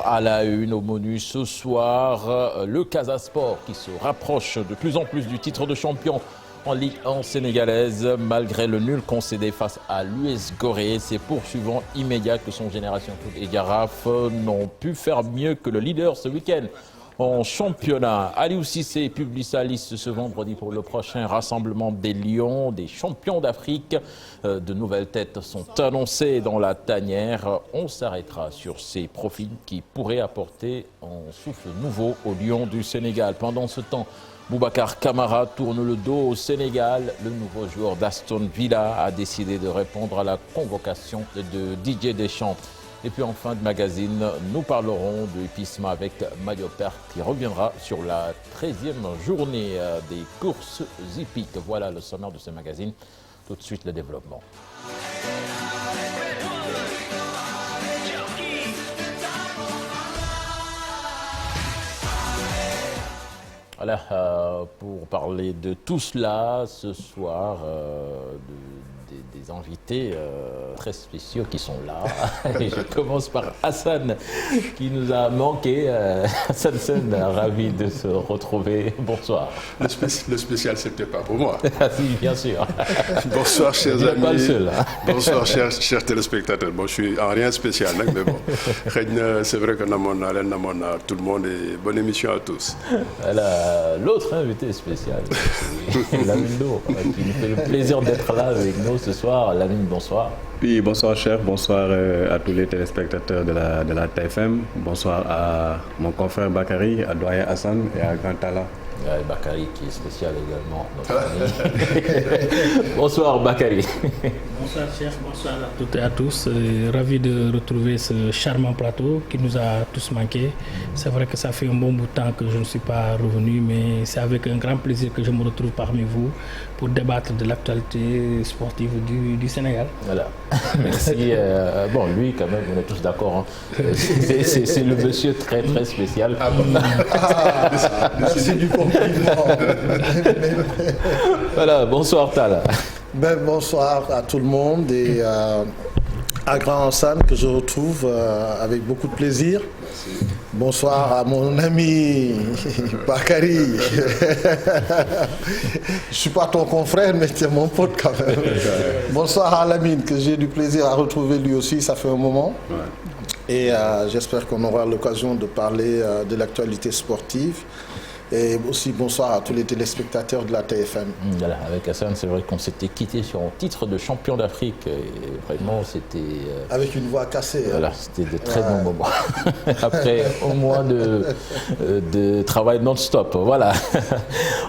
À la une au menu ce soir, le Casa Sport qui se rapproche de plus en plus du titre de champion en Ligue 1 sénégalaise. Malgré le nul concédé face à l'US Gorée, ses poursuivants immédiats que sont Génération Foot et Jaraaf n'ont pu faire mieux que le leader ce week-end en championnat. Aliou Cissé publie sa liste ce vendredi pour le prochain rassemblement des Lions, des champions d'Afrique. De nouvelles têtes sont annoncées dans la tanière. On s'arrêtera sur ces profils qui pourraient apporter un souffle nouveau aux Lions du Sénégal. Pendant ce temps, Boubacar Kamara tourne le dos au Sénégal. Le nouveau joueur d'Aston Villa a décidé de répondre à la convocation de Didier Deschamps. Et puis en fin de magazine, nous parlerons de Pisma avec Mario Pert qui reviendra sur la 13e journée des courses hippiques. Voilà le sommaire de ce magazine. Tout de suite le développement. Voilà, pour parler de tout cela ce soir, des invités très spéciaux qui sont là. Et je commence par Hassan qui nous a manqué. Hassan Sen, ravi de se retrouver. Bonsoir. Le spécial, c'était pas pour moi. Ah si, bien sûr. Bonsoir, chers amis. Pas le seul, hein. Bonsoir, chers téléspectateurs. Bon, je suis en rien spécial, mais bon. C'est vrai que namon à tout le monde et bonne émission à tous. Voilà, l'autre invité spécial, Lamine Do, qui nous fait le plaisir d'être là avec nous ce soir. Lamine, bonsoir. Oui, bonsoir chef, bonsoir à tous les téléspectateurs de la TFM. Bonsoir à mon confrère Bakary, à Doyen Hassan et à Grand Tala. Bakary qui est spécial également, notre ami. Bonsoir Bakary. Bonsoir chef, bonsoir à toutes et à tous. Ravi de retrouver ce charmant plateau qui nous a tous manqué. C'est vrai que ça fait un bon bout de temps que je ne suis pas revenu, mais c'est avec un grand plaisir que je me retrouve parmi vous pour débattre de l'actualité sportive du Sénégal. Voilà. Merci. Bon, lui, quand même, on est tous d'accord. Hein. C'est le monsieur très, très spécial. Merci du compliment. Voilà, bonsoir Tala. Bonsoir à tout le monde et à Grand Hassan que je retrouve avec beaucoup de plaisir. Merci. Bonsoir à mon ami Bakary. Je ne suis pas ton confrère, mais tu es mon pote quand même. Bonsoir à Lamine, que j'ai du plaisir à retrouver lui aussi, ça fait un moment. Ouais. Et j'espère qu'on aura l'occasion de parler de l'actualité sportive. Et aussi bonsoir à tous les téléspectateurs de la TFM. Voilà, avec Hassan, c'est vrai qu'on s'était quitté sur un titre de champion d'Afrique. Et vraiment, c'était... avec une voix cassée. Voilà, hein. C'était de très bons moments. Après au mois de travail non-stop. Voilà.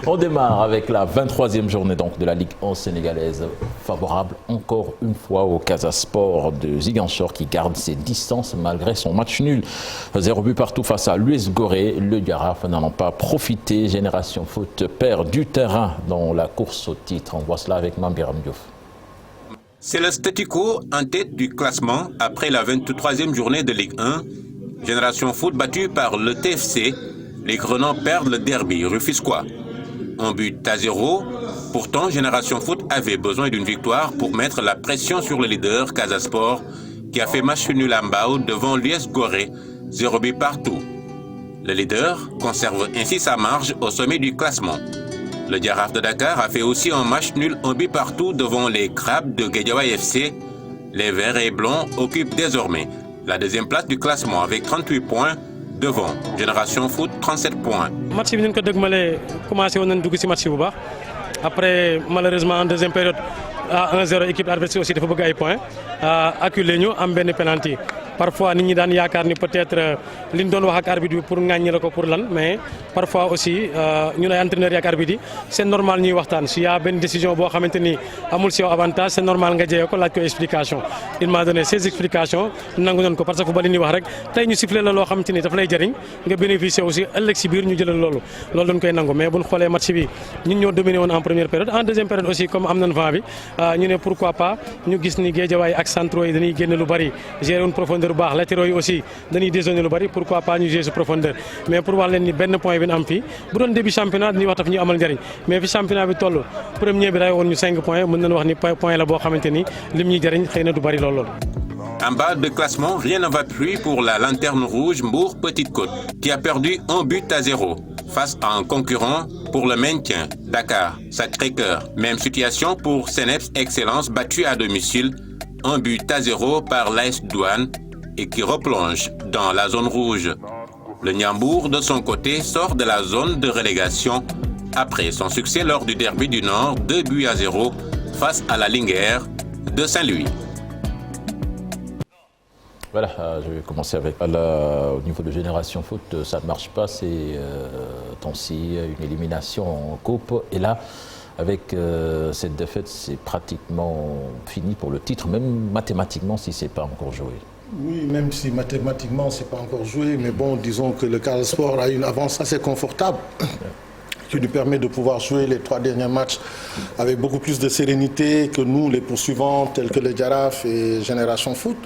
On démarre avec la 23e journée donc, de la Ligue 1 sénégalaise. Favorable encore une fois au Casa Sport de Ziguinchor qui garde ses distances malgré son match nul. 0 but partout face à l'US Gorée. Le Jaraaf n'en a pas profité. Génération Foot perd du terrain dans la course au titre. On voit cela avec Mambiram Diouf. C'est le statu quo en tête du classement après la 23e journée de Ligue 1. Génération Foot battue par le TFC. Les Grenans perdent le derby rufisquois. 1 but à 0. Pourtant, Génération Foot avait besoin d'une victoire pour mettre la pression sur le leader Casa Sport qui a fait match nul à Mbao devant l'US Gorée. 0 but partout. Le leader conserve ainsi sa marge au sommet du classement. Le Jaraaf de Dakar a fait aussi un match nul 1 but partout devant les Crabes de Guédiawaye FC. Les Verts et Blancs occupent désormais la deuxième place du classement avec 38 points devant Génération Foot 37 points. Match bi ñu ko dëgmalee commencé woon nañ dugg ci match bu baax après malheureusement en deuxième période à 1-0 équipe adversaire aussi dafa bëgg ay points acculé ñu am benn penalty. Parfois nit ñi daan yaakaar ni peut-être li ñu doon wax ak arbitre bi pour ŋàññi la ko pour lan mais parfois aussi ñun ay entraîneurs yi ak arbitre yi c'est normal ñuy waxtaan s'il y a benn décision boo xamante ni amul si yow avantage c'est normal nga jëyee ko laaj ko explication. Il m'a donné ces explications nangu nañ ko parce que fu ba li ñuy wax rek tey ñu sifflé la loo xamante ni daf lay jëriñ nga bénéficier aussi ëllëg si biir ñu jëlal loolu dañ koy nangu mais bu ñu xoolee match bi ñun ñoo dominé woon en première période en deuxième période aussi comme am nañ vent bi ñu ne pourquoi pas ñu gis ni Guédiawaye ak centraux yi dañuy génn lu bari gérer une profondeur bu baax latéraux yi aussi dañuy dézonné lu bari pourquoi pas ñu jouer sur profondeur mais pour wax leen ni benn point bi ñu am fii bu doon début championnat dañuy wax daf ñu amal njëriñ mais fi championnat bi toll premier bi ray woon ñu 5 points mën nañu wax ni point la boo xamante ni lim ñuy jëriñ xëy na du bari lool. En bas de classement, rien ne va plus pour la lanterne rouge Mbour Petite Côte, qui a perdu 1-0 face à un concurrent pour le maintien, Dakar, Sacré-Cœur. Même situation pour Seneps Excellence, battu à domicile 1-0 par l'AS Douane et qui replonge dans la zone rouge. Le Niambour, de son côté, sort de la zone de relégation après son succès lors du derby du Nord, 2-0 face à la Linguère de Saint-Louis. Voilà, je vais commencer avec au niveau de Génération Foot, ça ne marche pas, c'est temps-ci une élimination en coupe. Et là, avec cette défaite, c'est pratiquement fini pour le titre, même mathématiquement si ce n'est pas encore joué. Oui, même si mathématiquement ce n'est pas encore joué, mais bon, disons que le Casa Sport a une avance assez confortable qui lui permet de pouvoir jouer les 3 derniers matchs avec beaucoup plus de sérénité que nous, les poursuivants, tels que le Giraffe et Génération Foot.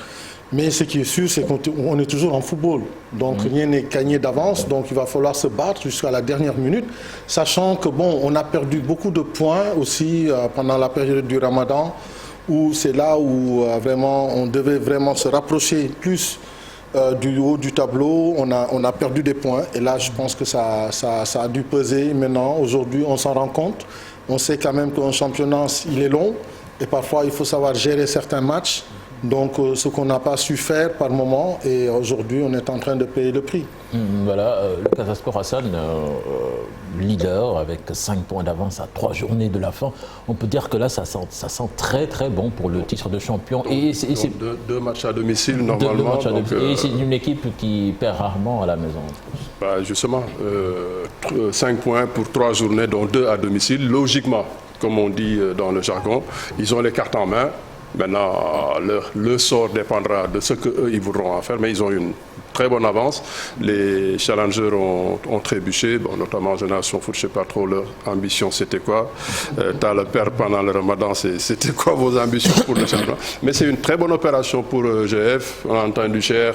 Mais ce qui est sûr, c'est qu'on est toujours en football. Donc rien n'est gagné d'avance. Donc il va falloir se battre jusqu'à la dernière minute. Sachant que bon, on a perdu beaucoup de points aussi pendant la période du Ramadan, où c'est là où vraiment on devait vraiment se rapprocher plus du haut du tableau. On a perdu des points. Et là, je pense que ça a dû peser. Maintenant, aujourd'hui, on s'en rend compte. On sait quand même qu'un championnat, il est long. Et parfois, il faut savoir gérer certains matchs. Donc, ce qu'on n'a pas su faire par moment, et aujourd'hui, on est en train de payer le prix. Voilà, le Casa Sport Hassan, leader avec 5 points d'avance à 3 journées de la fin. On peut dire que là, ça sent très très bon pour le titre de champion. Et c'est 2 matchs à domicile, normalement. 2 matchs à domicile. Et c'est une équipe qui perd rarement à la maison. Bah justement, 5 points pour 3 journées, dont 2 à domicile. Logiquement, comme on dit dans le jargon, ils ont les cartes en main. Maintenant, le sort dépendra de ce qu'eux, ils voudront en faire, mais ils ont une très bonne avance. Les challengers ont trébuché, bon, notamment Génération Foot, je ne sais pas trop leur ambition, c'était quoi. Tu as le père pendant le Ramadan, c'était quoi vos ambitions pour le championnat? Mais c'est une très bonne opération pour GF. On a entendu Cher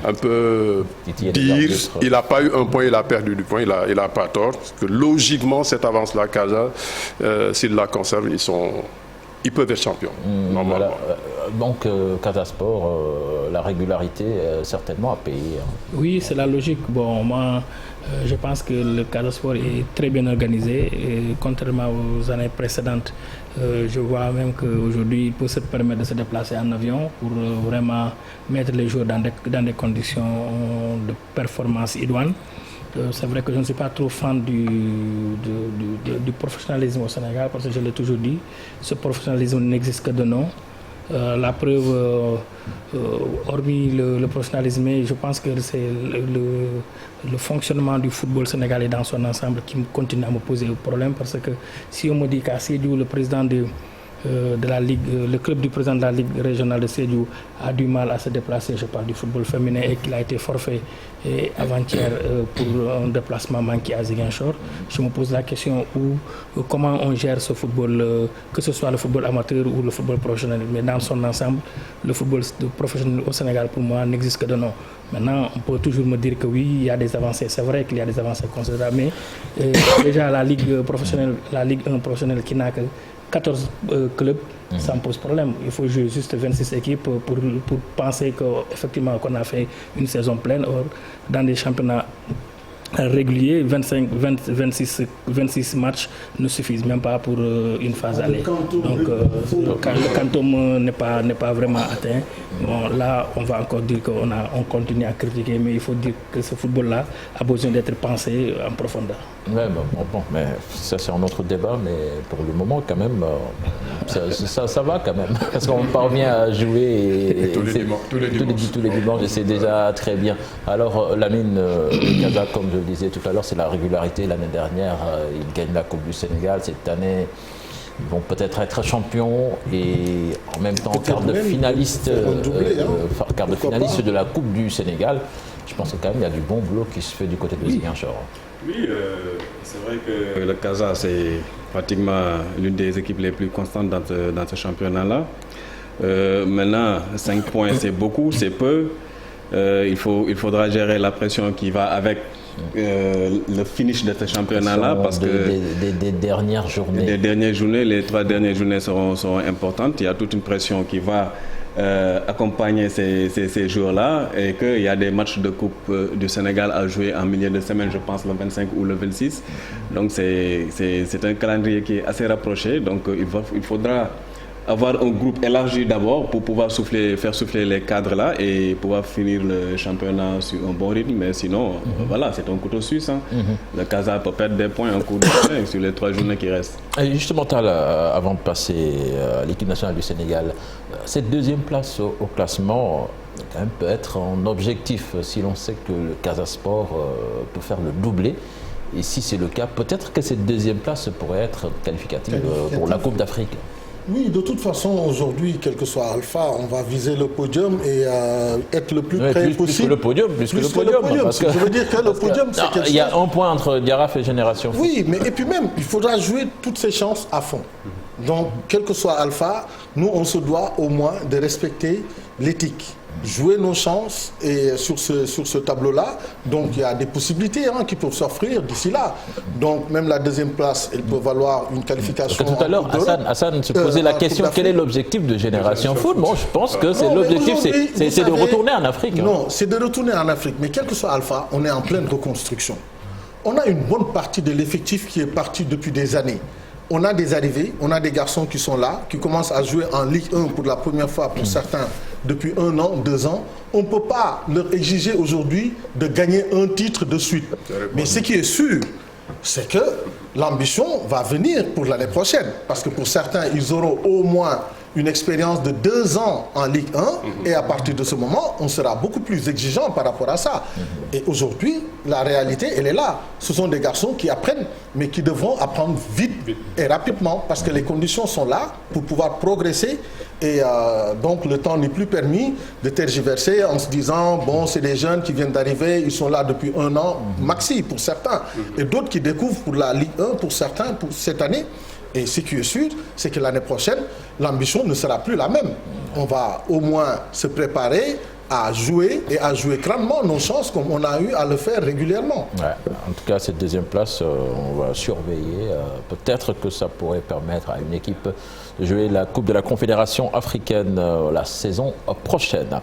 un peu dire, il n'a pas eu un point, il a perdu du point, il n'a pas tort. Parce que logiquement, cette avance-là, Casa, s'ils la conservent, ils peuvent être champions, normalement. Voilà. Donc, Casa Sport, la régularité, certainement, à payer. Oui, c'est la logique. Bon, moi, je pense que le Casa Sport est très bien organisé. Et contrairement aux années précédentes, je vois même qu'aujourd'hui, il peut se permettre de se déplacer en avion pour vraiment mettre les joueurs dans des conditions de performance idoine. C'est vrai que je ne suis pas trop fan du professionnalisme au Sénégal, parce que je l'ai toujours dit, ce professionnalisme n'existe que de nom. La preuve, hormis le professionnalisme, je pense que c'est le fonctionnement du football sénégalais dans son ensemble qui continue à me poser problème, parce que si on me dit qu'à Sédhiou, le président de la Ligue, le club du président de la Ligue régionale de Sédhiou a du mal à se déplacer, je parle du football féminin, et qu'il a été forfait avant-hier pour un déplacement manqué à Ziguinchor. Je me pose la question comment on gère ce football, que ce soit le football amateur ou le football professionnel, mais dans son ensemble, le football professionnel au Sénégal pour moi n'existe que de nom. Maintenant, on peut toujours me dire que oui, il y a des avancées, c'est vrai qu'il y a des avancées considérables, mais déjà la Ligue professionnelle, la Ligue 1 professionnelle qui n'a que 14 clubs, ça me pose problème. Il faut jouer juste 26 équipes pour penser qu'effectivement qu'on a fait une saison pleine. Or, dans des championnats réguliers, 26 matchs ne suffisent même pas pour une phase aller. Donc le quantum n'est pas vraiment atteint. Bon, là, on va encore dire qu'on continue à critiquer, mais il faut dire que ce football-là a besoin d'être pensé en profondeur. Ouais, bon, mais ça c'est un autre débat, mais pour le moment quand même, ça va quand même, parce qu'on parvient à jouer tous les dimanches et c'est déjà très bien. Alors Lamine, le Casa, comme je le disais tout à l'heure, c'est la régularité. L'année dernière, ils gagnent la Coupe du Sénégal. Cette année, ils vont peut-être être champions et en même temps quart de finaliste de la Coupe du Sénégal. Je pense que quand même il y a du bon boulot qui se fait du côté de Ziguinchor. Oui, c'est vrai que le Casa, c'est pratiquement l'une des équipes les plus constantes dans ce championnat-là. Maintenant, 5 points, c'est beaucoup, c'est peu. Il faudra gérer la pression qui va avec le finish de ce championnat-là, parce que des dernières journées. Les 3 dernières journées seront importantes. Il y a toute une pression qui va accompagner ces joueurs-là et qu'il y a des matchs de Coupe du Sénégal à jouer en milieu de semaine, je pense le 25 ou le 26. Donc c'est un calendrier qui est assez rapproché. Donc il faudra avoir un groupe élargi d'abord pour pouvoir faire souffler les cadres là et pouvoir finir le championnat sur un bon rythme. Mais sinon, voilà, c'est un couteau suisse. Hein. Le Casa peut perdre des points en cours de semaine sur les 3 journées qui restent. Et justement, Tal, avant de passer à l'équipe nationale du Sénégal, cette deuxième place au classement quand même peut être un objectif si l'on sait que le Casa Sport peut faire le doublé. Et si c'est le cas, peut-être que cette deuxième place pourrait être qualificative pour la Coupe d'Afrique. Oui, de toute façon, aujourd'hui, quel que soit Alpha, on va viser le podium et être le plus près possible. Plus que le podium. Parce que je veux dire que le podium, c'est quelque chose... Il y a un point entre Diaraf et Génération Foot. Oui, mais et puis même, il faudra jouer toutes ces chances à fond. Donc, quel que soit Alpha, nous, on se doit au moins de respecter l'éthique. Jouer nos chances et sur ce tableau-là. Donc, il y a des possibilités qui peuvent s'offrir d'ici là. Donc, même la deuxième place, elle peut valoir une qualification. Tout à l'heure, Hassan se posait la question, quel est l'objectif de Génération Foot? Moi, je pense que c'est l'objectif, c'est de retourner en Afrique. Non, c'est de retourner en Afrique. Mais quel que soit Alpha, on est en pleine reconstruction. On a une bonne partie de l'effectif qui est parti depuis des années. On a des arrivées, on a des garçons qui sont là, qui commencent à jouer en Ligue 1 pour la première fois pour certains depuis 1 an, 2 ans. On ne peut pas leur exiger aujourd'hui de gagner un titre de suite. Mais ce qui est sûr, c'est que l'ambition va venir pour l'année prochaine. Parce que pour certains, ils auront au moins une expérience de 2 ans en Ligue 1 et à partir de ce moment, on sera beaucoup plus exigeant par rapport à ça. Et aujourd'hui, la réalité, elle est là. Ce sont des garçons qui apprennent, mais qui devront apprendre vite et rapidement parce que les conditions sont là pour pouvoir progresser et donc le temps n'est plus permis de tergiverser en se disant, bon, c'est des jeunes qui viennent d'arriver, ils sont là depuis 1 an, maxi pour certains, et d'autres qui découvrent pour la Ligue 1 pour certains, pour cette année. Et ce qui est sûr, c'est que l'année prochaine, l'ambition ne sera plus la même. On va au moins se préparer à jouer et à jouer crânement nos chances comme on a eu à le faire régulièrement. Ouais, en tout cas, cette deuxième place, on va surveiller. Peut-être que ça pourrait permettre à une équipe de jouer la Coupe de la Confédération africaine la saison prochaine.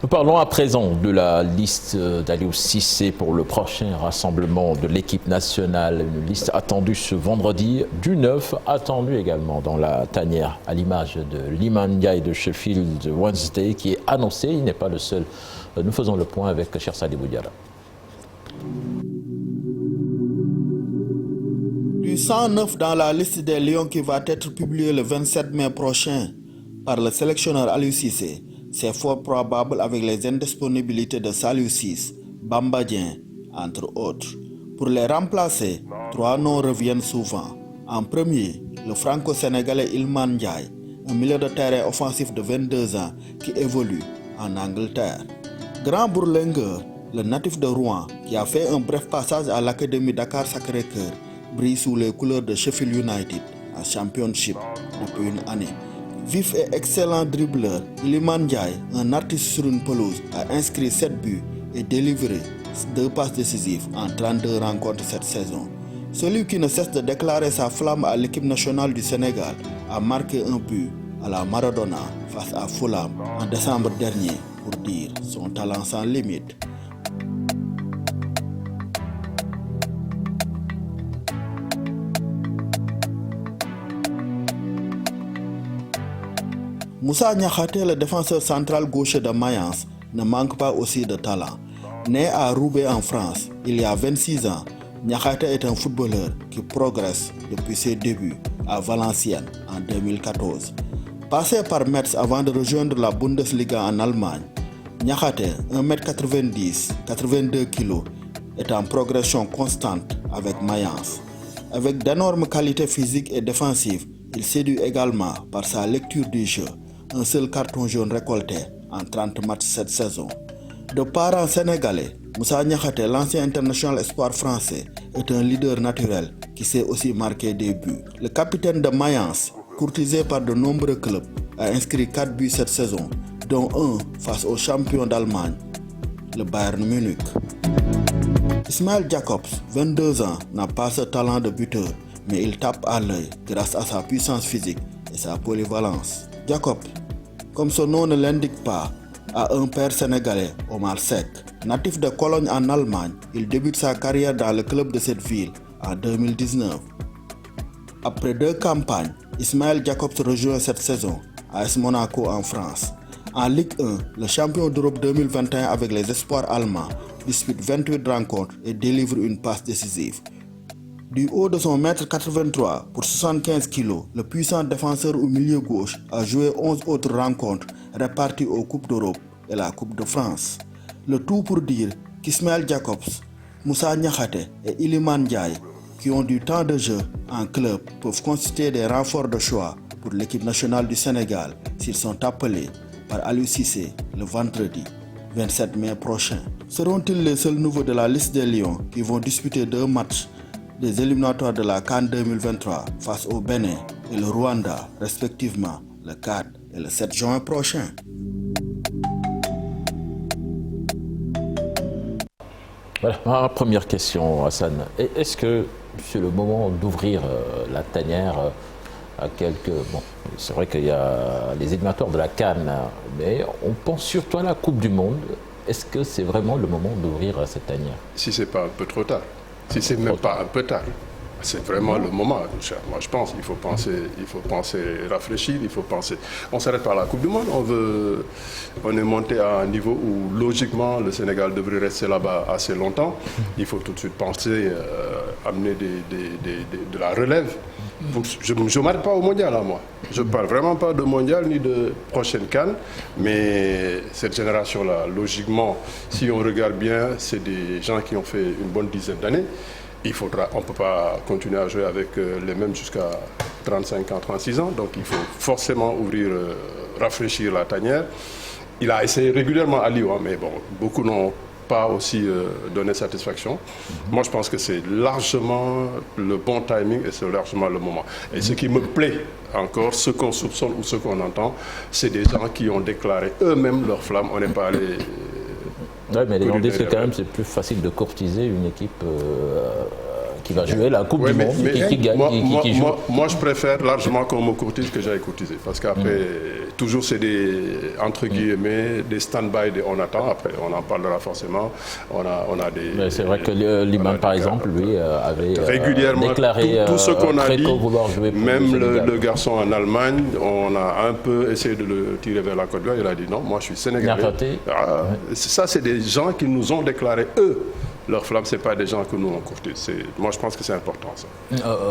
Nous parlons à présent de la liste d'Aliou Cissé pour le prochain rassemblement de l'équipe nationale. Une liste attendue ce vendredi du 9, attendue également dans la tanière à l'image de Iliman Ndiaye de Sheffield Wednesday qui est annoncé. Il n'est pas le seul. Nous faisons le point avec Cheikh Sadibou Diarra. Du 109 dans la liste des Lions qui va être publiée le 27 mai prochain par le sélectionneur Aliou Cissé. C'est fort probable avec les indisponibilités de Saliou Ciss, Bamba Dieng, entre autres. Pour les remplacer, 3 noms reviennent souvent. En premier, le franco-sénégalais Iliman Ndiaye, un milieu de terrain offensif de 22 ans qui évolue en Angleterre. Grand bourlingueur, le natif de Rouen, qui a fait un bref passage à l'Académie Dakar Sacré-Cœur, brille sous les couleurs de Sheffield United en Championship depuis une année. Vif et excellent dribbleur, Iliman Ndiaye, un artiste sur une pelouse, a inscrit 7 buts et délivré 2 passes décisives en 32 rencontres cette saison. Celui qui ne cesse de déclarer sa flamme à l'équipe nationale du Sénégal a marqué un but à la Maradona face à Fulham en décembre dernier pour dire son talent sans limite. Moussa Niakhaté, le défenseur central gaucher de Mayence, ne manque pas aussi de talent. Né à Roubaix en France, il y a 26 ans, Niakhaté est un footballeur qui progresse depuis ses débuts à Valenciennes en 2014. Passé par Metz avant de rejoindre la Bundesliga en Allemagne, Niakhaté, 1m90, 82 kg, est en progression constante avec Mayence. Avec d'énormes qualités physiques et défensives, il séduit également par sa lecture du jeu. Un seul carton jaune récolté en 30 matchs cette saison. De parents sénégalais, Moussa Niakhaté, l'ancien international espoir français, est un leader naturel qui sait aussi marquer des buts. Le capitaine de Mayence, courtisé par de nombreux clubs, a inscrit 4 buts cette saison, dont un face au champion d'Allemagne, le Bayern Munich. Ismaël Jacobs, 22 ans, n'a pas ce talent de buteur, mais il tape à l'œil grâce à sa puissance physique et sa polyvalence. Jacobs Comme son nom ne l'indique pas, a un père sénégalais, Omar Seck. Natif de Cologne en Allemagne, il débute sa carrière dans le club de cette ville en 2019. Après 2 campagnes, Ismaël Jacobs rejoint cette saison AS Monaco en France. En Ligue 1, le champion d'Europe 2021 avec les espoirs allemands dispute 28 rencontres et délivre une passe décisive. Du haut de son 1m83 pour 75 kg, le puissant défenseur au milieu gauche a joué 11 autres rencontres réparties aux Coupes d'Europe et la Coupe de France. Le tout pour dire qu'Ismaël Jacobs, Moussa Niakhaté et Iliman Ndiaye, qui ont du temps de jeu en club, peuvent constituer des renforts de choix pour l'équipe nationale du Sénégal s'ils sont appelés par Aliou Cissé le vendredi 27 mai prochain. Seront-ils les seuls nouveaux de la liste des Lions qui vont disputer 2 matchs des éliminatoires de la CAN 2023 face au Bénin et le Rwanda, respectivement le 4 et le 7 juin prochain? Voilà, ma première question, Hassan. Est-ce que c'est le moment d'ouvrir la tanière à quelques... Bon, c'est vrai qu'il y a les éliminatoires de la CAN, mais on pense surtout à la Coupe du Monde. Est-ce que c'est vraiment le moment d'ouvrir cette tanière? Si ce n'est pas un peu trop tard, si ce n'est même pas un peu tard, c'est vraiment le moment. Moi, je pense qu'il faut penser, réfléchir, il faut penser. On s'arrête par la Coupe du Monde, on est monté à un niveau où, logiquement, le Sénégal devrait rester là-bas assez longtemps. Il faut tout de suite penser, amener de la relève. Je ne m'arrête pas au mondial, là, moi. Je ne parle vraiment pas de mondial ni de prochaine CAN, mais cette génération-là, logiquement, si on regarde bien, c'est des gens qui ont fait une bonne dizaine d'années. On ne peut pas continuer à jouer avec les mêmes jusqu'à 35 ans, 36 ans. Donc il faut forcément rafraîchir la tanière. Il a essayé régulièrement à Lyon, mais bon, beaucoup n'ont pas aussi donné satisfaction. Moi, je pense que c'est largement le bon timing et c'est largement le moment. Et ce qui me plaît encore, ce qu'on soupçonne ou ce qu'on entend, c'est des gens qui ont déclaré eux-mêmes leur flamme. On n'est pas allé... Oui, mais les gens disent que quand même c'est plus facile de courtiser une équipe qui va jouer la Coupe du Monde, qui gagne, qui joue. Moi, je préfère largement qu'on me courtise que j'aille courtiser. Parce qu'après, toujours c'est des, entre guillemets, des stand-by, on attend. Après, on en parlera forcément. On a des... C'est vrai que Liman, par exemple, lui, avait régulièrement déclaré tout ce qu'on a dit, vouloir jouer pour même le garçon en Allemagne, on a un peu essayé de le tirer vers la Côte d'Ivoire. Il a dit non, moi je suis sénégalais. Ça, c'est des gens qui nous ont déclaré, eux, leur flamme, ce n'est pas des gens que nous on courtise. Moi, je pense que c'est important, ça.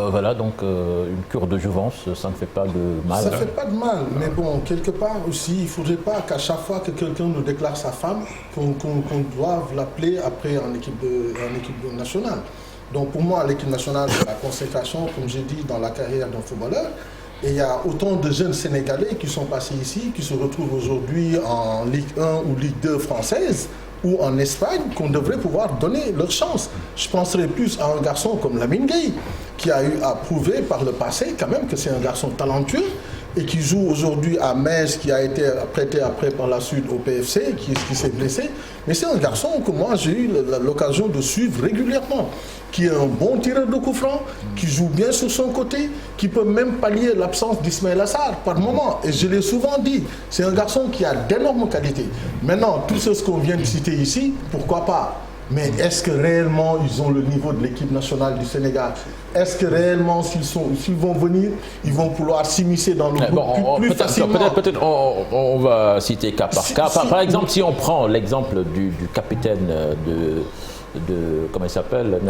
Voilà, donc une cure de jouvence, ça ne fait pas de mal. Ça ne fait pas de mal, mais bon, quelque part aussi, il ne faudrait pas qu'à chaque fois que quelqu'un nous déclare sa femme, qu'on doive l'appeler après en équipe nationale. Donc pour moi, l'équipe nationale, c'est la consécration, comme j'ai dit, dans la carrière d'un footballeur. Et il y a autant de jeunes Sénégalais qui sont passés ici, qui se retrouvent aujourd'hui en Ligue 1 ou Ligue 2 française, ou en Espagne, qu'on devrait pouvoir donner leur chance. Je penserais plus à un garçon comme Lamine Gueye, qui a eu à prouver par le passé quand même que c'est un garçon talentueux et qui joue aujourd'hui à Metz, qui a été prêté après par la suite au PFC, qui s'est blessé. Mais c'est un garçon que moi j'ai eu l'occasion de suivre régulièrement, qui est un bon tireur de coups francs, qui joue bien sur son côté, qui peut même pallier l'absence d'Ismaël Assar par moment. Et je l'ai souvent dit, c'est un garçon qui a d'énormes qualités. Maintenant, tout ce qu'on vient de citer ici, pourquoi pas? Mais est-ce que réellement ils ont le niveau de l'équipe nationale du Sénégal? Est-ce que réellement s'ils vont venir, ils vont pouvoir s'immiscer dans le groupe plus facilement? Peut-être on va citer cas par cas. Par exemple, si on prend l'exemple du capitaine comment il s'appelle,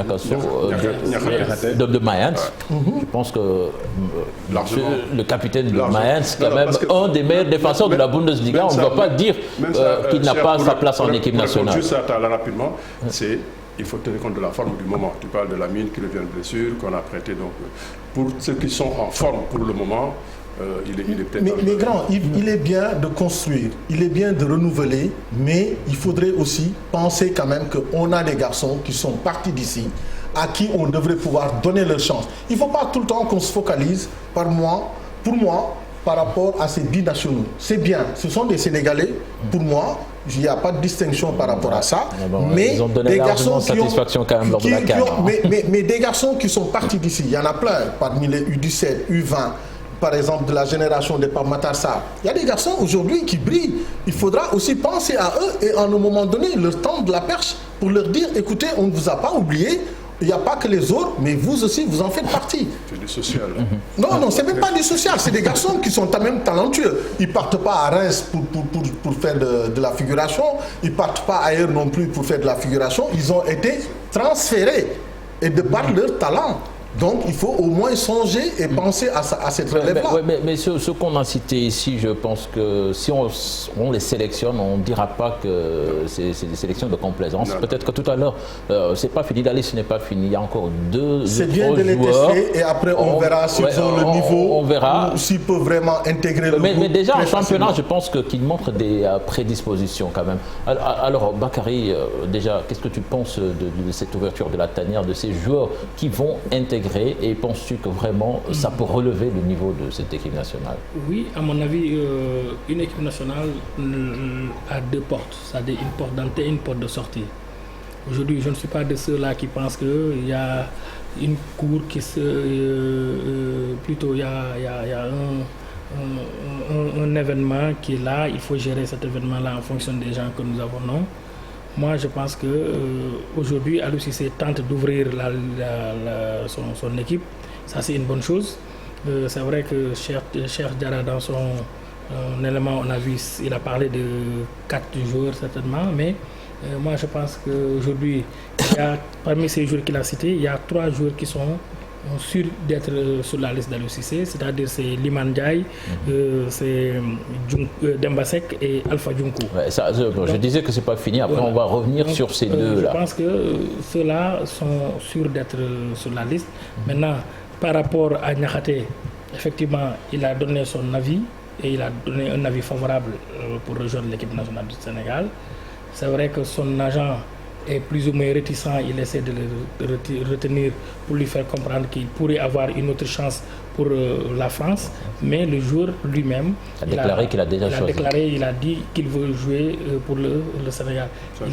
de Mayence. Je pense que le capitaine de Mayence, quand même un des meilleurs défenseurs de la Bundesliga, on ne va pas dire qu'il n'a pas sa place en équipe nationale. Juste rapidement, il faut tenir compte de la forme du moment. Tu parles de la mine qui revient de blessure, qu'on a prêté. Donc, pour ceux qui sont en forme pour le moment, il est peut-être... Mais grand, il est bien de construire, il est bien de renouveler, mais il faudrait aussi penser quand même qu'on a des garçons qui sont partis d'ici, à qui on devrait pouvoir donner leur chance. Il ne faut pas tout le temps qu'on se focalise, pour moi, par rapport à ces binationaux. C'est bien, ce sont des Sénégalais, pour moi, il n'y a pas de distinction par rapport à ça. Mais ils ont donné des garçons satisfaction quand même lors de la CAN. Mais des garçons qui sont partis d'ici, il y en a plein, parmi les U17, U20, par exemple, de la génération des Pape Matar Sarr. Il y a des garçons aujourd'hui qui brillent. Il faudra aussi penser à eux et à un moment donné leur tendre la perche pour leur dire, écoutez, on ne vous a pas oublié. Il n'y a pas que les autres, mais vous aussi, vous en faites partie. C'est du social. Non, c'est même pas du social. C'est des garçons qui sont quand même talentueux. Ils ne partent pas à Reims pour faire de la figuration. Ils ne partent pas ailleurs non plus pour faire de la figuration. Ils ont été transférés et de par leur talent. Donc, il faut au moins songer et penser à cette relève-là. Mais ce qu'on a cité ici, je pense que si on les sélectionne, on ne dira pas que c'est des sélections de complaisance. Peut-être que tout à l'heure, c'est pas fini, la liste n'est pas finie. Il y a encore deux c'est bien de les tester et après on verra s'ils ont le niveau, on verra ou s'ils peuvent vraiment intégrer le groupe. Mais déjà en championnat, je pense qu'ils montrent des prédispositions quand même. Alors Bakary, déjà, qu'est-ce que tu penses de cette ouverture de la tanière, de ces joueurs qui vont intégrer? Et penses-tu que vraiment ça peut relever le niveau de cette équipe nationale? Oui, à mon avis, une équipe nationale a deux portes, c'est-à-dire une porte d'entrée et une porte de sortie. Aujourd'hui, je ne suis pas de ceux-là qui pensent qu'il y a une cour qui se... plutôt, il y a un événement qui est là, il faut gérer cet événement-là en fonction des gens que nous avons, non. Moi, je pense qu'aujourd'hui, Aliou Cissé tente d'ouvrir son équipe. Ça, c'est une bonne chose. C'est vrai que Cheikh Diarra, dans son élément, on a vu, il a parlé de 4 joueurs certainement, mais moi, je pense qu'aujourd'hui, parmi ces joueurs qu'il a cités, il y a 3 joueurs qui sont sûrs d'être sur la liste d'Aliou Cissé, c'est-à-dire c'est Liman Ndiaye, c'est Demba Seck et Alpha Djunkou. Ouais, je disais que c'est pas fini, après on va revenir sur ces deux-là. Je pense que ceux-là sont sûrs d'être sur la liste. Maintenant, par rapport à Niakhaté, effectivement, il a donné son avis et il a donné un avis favorable pour rejoindre l'équipe nationale du Sénégal. C'est vrai que son agent est plus ou moins réticent, il essaie de le retenir pour lui faire comprendre qu'il pourrait avoir une autre chance pour la France, mais le joueur lui-même a déclaré qu'il a déjà choisi. Il a dit qu'il veut jouer pour le Sénégal.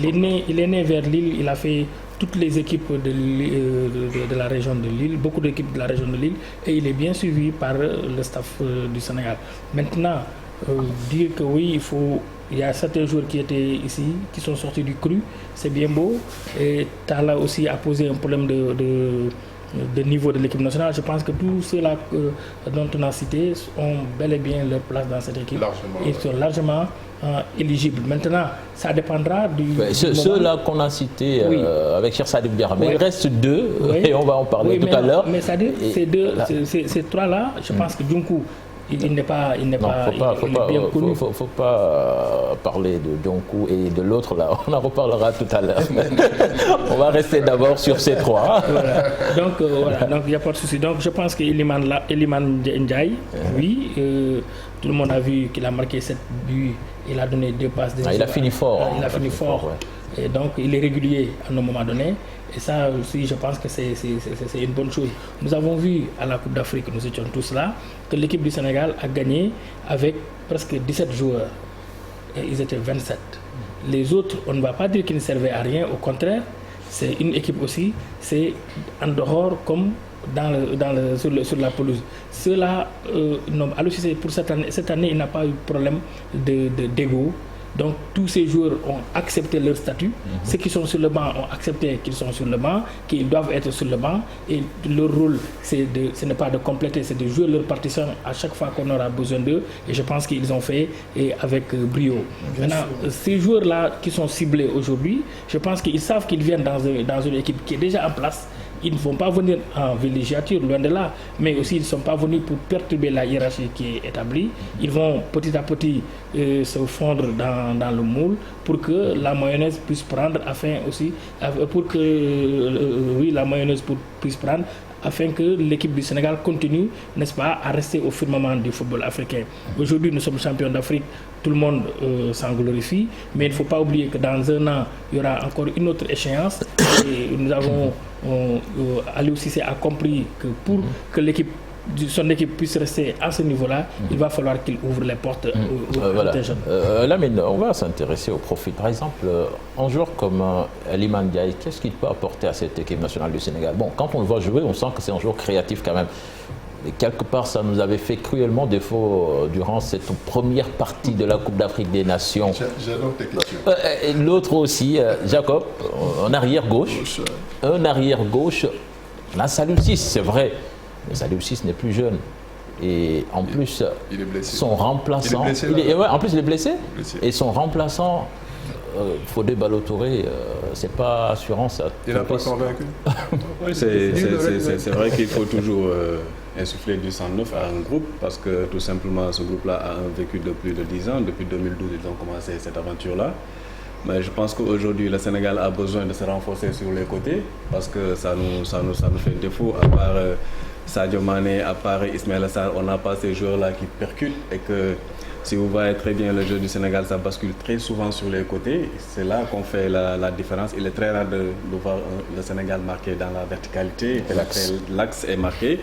Il est né vers Lille, il a fait toutes les équipes de la région de Lille, beaucoup d'équipes de la région de Lille, et il est bien suivi par le staff du Sénégal. Maintenant, dire que oui, il y a certains joueurs qui étaient ici, qui sont sortis du cru, c'est bien beau. Et Tala aussi a posé un problème de niveau de l'équipe nationale. Je pense que tous ceux-là dont on a cité ont bel et bien leur place dans cette équipe. Ils sont largement éligibles. Maintenant, ça dépendra du ceux-là qu'on a cités avec Cheikh Sadibou Diarra. Mais il reste 2 et on va en parler tout à l'heure. Mais ces 3-là, je pense que Djunkou, il n'est pas bien connu. Faut pas parler de Djunkou et de l'autre là. On en reparlera tout à l'heure. On va rester d'abord sur ces 3. Voilà. Donc il n'y a pas de souci. Donc je pense que Eliman Ndiaye, oui, tout le monde a vu qu'il a marqué 7 buts. Il a donné 2 passes. Il a fini fort. Il a fini fort. Ouais. Et donc il est régulier à un moment donné. Et ça aussi, je pense que c'est une bonne chose. Nous avons vu à la Coupe d'Afrique, nous étions tous là, que l'équipe du Sénégal a gagné avec presque 17 joueurs. Et ils étaient 27. Les autres, on ne va pas dire qu'ils ne servaient à rien. Au contraire, c'est une équipe aussi. C'est en dehors comme sur la pelouse. Ceux-là, Aliou Cissé, pour cette année, il n'a pas eu de problème d'ego. Donc tous ces joueurs ont accepté leur statut. Ceux qui sont sur le banc ont accepté qu'ils sont sur le banc, qu'ils doivent être sur le banc. Et leur rôle, ce n'est pas de compléter, c'est de jouer leur partition à chaque fois qu'on aura besoin d'eux. Et je pense qu'ils ont fait avec brio. Maintenant, ces joueurs-là qui sont ciblés aujourd'hui, je pense qu'ils savent qu'ils viennent dans une équipe qui est déjà en place. Ils ne vont pas venir en villégiature, loin de là, mais aussi ils ne sont pas venus pour perturber la hiérarchie qui est établie. Ils vont petit à petit se fondre dans le moule pour que la mayonnaise puisse prendre, afin que l'équipe du Sénégal continue, n'est-ce pas, à rester au firmament du football africain. Aujourd'hui, nous sommes champions d'Afrique, tout le monde s'en glorifie, mais il ne faut pas oublier que dans un an, il y aura encore une autre échéance. Et nous avons, Aliou Cissé a compris que pour que son équipe puisse rester à ce niveau-là, il va falloir qu'il ouvre les portes aux jeunes. Lamine, on va s'intéresser au profil. Par exemple, un joueur comme Eliman Ndiaye, qu'est-ce qu'il peut apporter à cette équipe nationale du Sénégal? Bon, quand on le voit jouer, on sent que c'est un joueur créatif quand même. Et quelque part, ça nous avait fait cruellement défaut durant cette première partie de la Coupe d'Afrique des Nations. J'ai une autre question. L'autre aussi, Jacob, en arrière-gauche. Un arrière-gauche, là, Saliou Ciss, c'est vrai. Mais Saliou Ciss n'est plus jeune. Et en plus, il est blessé. Son remplaçant. Il est blessé, en plus, il est blessé. Et son remplaçant, Fodé Ballo-Touré, c'est pas assurant ça. Il n'a pas convaincu. Oui, c'est vrai qu'il faut toujours insuffler du sang neuf à un groupe parce que tout simplement ce groupe-là a un vécu de plus de 10 ans. Depuis 2012, ils ont commencé cette aventure-là. Mais je pense qu'aujourd'hui, le Sénégal a besoin de se renforcer sur les côtés parce que ça nous fait défaut. À part Sadio Mané, à part Ismaïla Sarr, on n'a pas ces joueurs-là qui percutent et que si vous voyez très bien le jeu du Sénégal, ça bascule très souvent sur les côtés. C'est là qu'on fait la différence. Il est très rare de voir le Sénégal marqué dans la verticalité et que l'axe est marqué.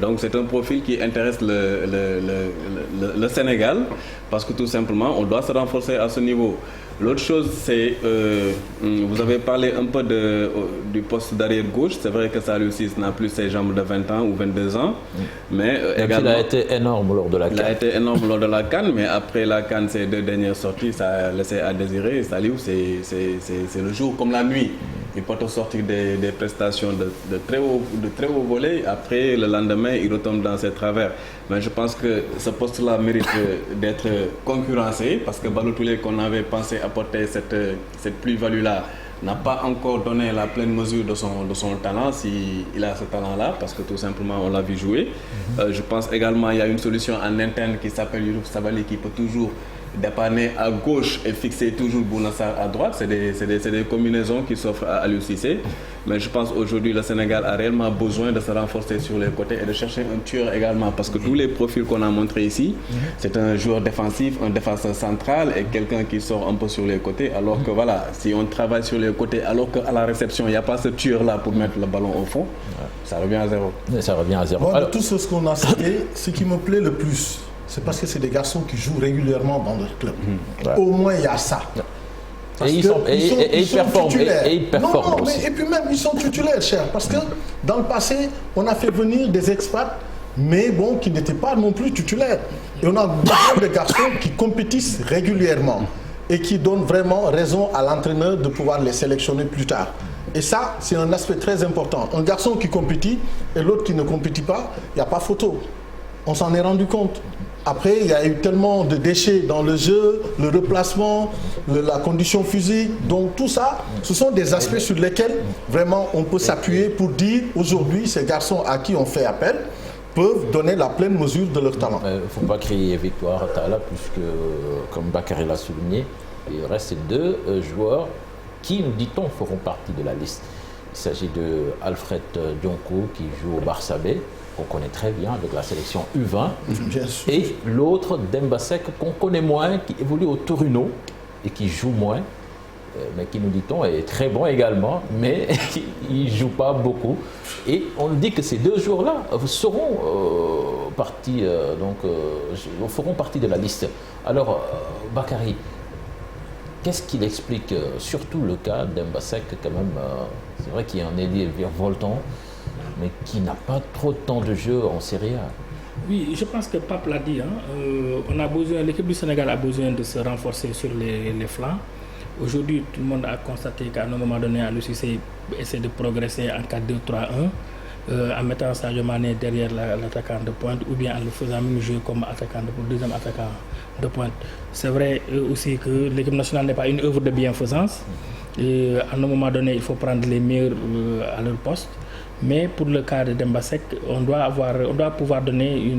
Donc c'est un profil qui intéresse le Sénégal parce que tout simplement, on doit se renforcer à ce niveau. L'autre chose, c'est, vous avez parlé un peu du poste d'arrière-gauche. C'est vrai que Saliou Ciss n'a plus ses jambes de 20 ans ou 22 ans. Mais également, il a été énorme lors de la CAN. Il a été énorme lors de la CAN, mais après la CAN, ces 2 dernières sorties, ça a laissé à désirer. Saliou, c'est le jour comme la nuit. Il peut te sortir des prestations de très haut volet. Après, le lendemain, il retombe dans ses travers. Mais je pense que ce poste-là mérite d'être concurrencé parce que Ballo-Touré, qu'on avait pensé apporter cette plus-value-là, n'a pas encore donné la pleine mesure de son talent, s'il a ce talent-là, parce que tout simplement, on l'a vu jouer. Je pense également qu'il y a une solution en interne qui s'appelle Youssouf Sabaly qui peut toujours dépanner à gauche et fixer toujours Bouna Sarr à droite. C'est des combinaisons qui s'offrent à Aliou Cissé. Mais je pense qu'aujourd'hui, le Sénégal a réellement besoin de se renforcer sur les côtés et de chercher un tueur également. Parce que tous les profils qu'on a montrés ici, c'est un joueur défensif, un défenseur central et quelqu'un qui sort un peu sur les côtés. Alors que voilà, si on travaille sur les côtés, alors qu'à la réception, il n'y a pas ce tueur-là pour mettre le ballon au fond, ça revient à zéro. Ça revient à zéro. Bon, alors, tout ce qu'on a cité, ce qui me plaît le plus, c'est parce que c'est des garçons qui jouent régulièrement dans leur club. Au moins, il y a ça. Et ils performent. Et ils performent aussi. Et puis même, ils sont titulaires, cher. Parce que dans le passé, on a fait venir des expats, mais bon, qui n'étaient pas non plus titulaires. Et on a besoin de garçons qui compétissent régulièrement et qui donnent vraiment raison à l'entraîneur de pouvoir les sélectionner plus tard. Et ça, c'est un aspect très important. Un garçon qui compétit et l'autre qui ne compétit pas, il n'y a pas photo. On s'en est rendu compte. Après, il y a eu tellement de déchets dans le jeu, le replacement, la condition physique. Donc tout ça, ce sont des aspects sur lesquels vraiment on peut s'appuyer pour dire aujourd'hui, ces garçons à qui on fait appel peuvent donner la pleine mesure de leur talent. Il ne faut pas crier victoire à Tala, puisque, comme Bakary l'a souligné, il reste 2 joueurs qui, nous dit-on, feront partie de la liste. Il s'agit de Alfred Dionko qui joue au Barça B, qu'on connaît très bien avec la sélection U20, et l'autre, Demba Seck, qu'on connaît moins, qui évolue au Torino et qui joue moins, mais qui, nous dit-on, est très bon également, mais il ne joue pas beaucoup. Et on dit que ces 2 joueurs-là feront partie de la liste. Alors, Bakary, qu'est-ce qu'il explique, surtout le cas d'Demba Seck, quand même, c'est vrai qu'il y a un ailier virevoltant, mais qui n'a pas trop de temps de jeu en Serie A. Oui, je pense que Pape l'a dit. L'équipe du Sénégal a besoin de se renforcer sur les flancs. Aujourd'hui, tout le monde a constaté qu'à un moment donné, Aliou Cissé essaie de progresser en 4-2-3-1, en mettant Sadio Mané derrière l'attaquant de pointe, ou bien en le faisant même jouer comme deuxième attaquant de pointe. C'est vrai aussi que l'équipe nationale n'est pas une œuvre de bienfaisance. Et à un moment donné, il faut prendre les meilleurs à leur poste. Mais pour le cas de Demba Seck, on doit pouvoir donner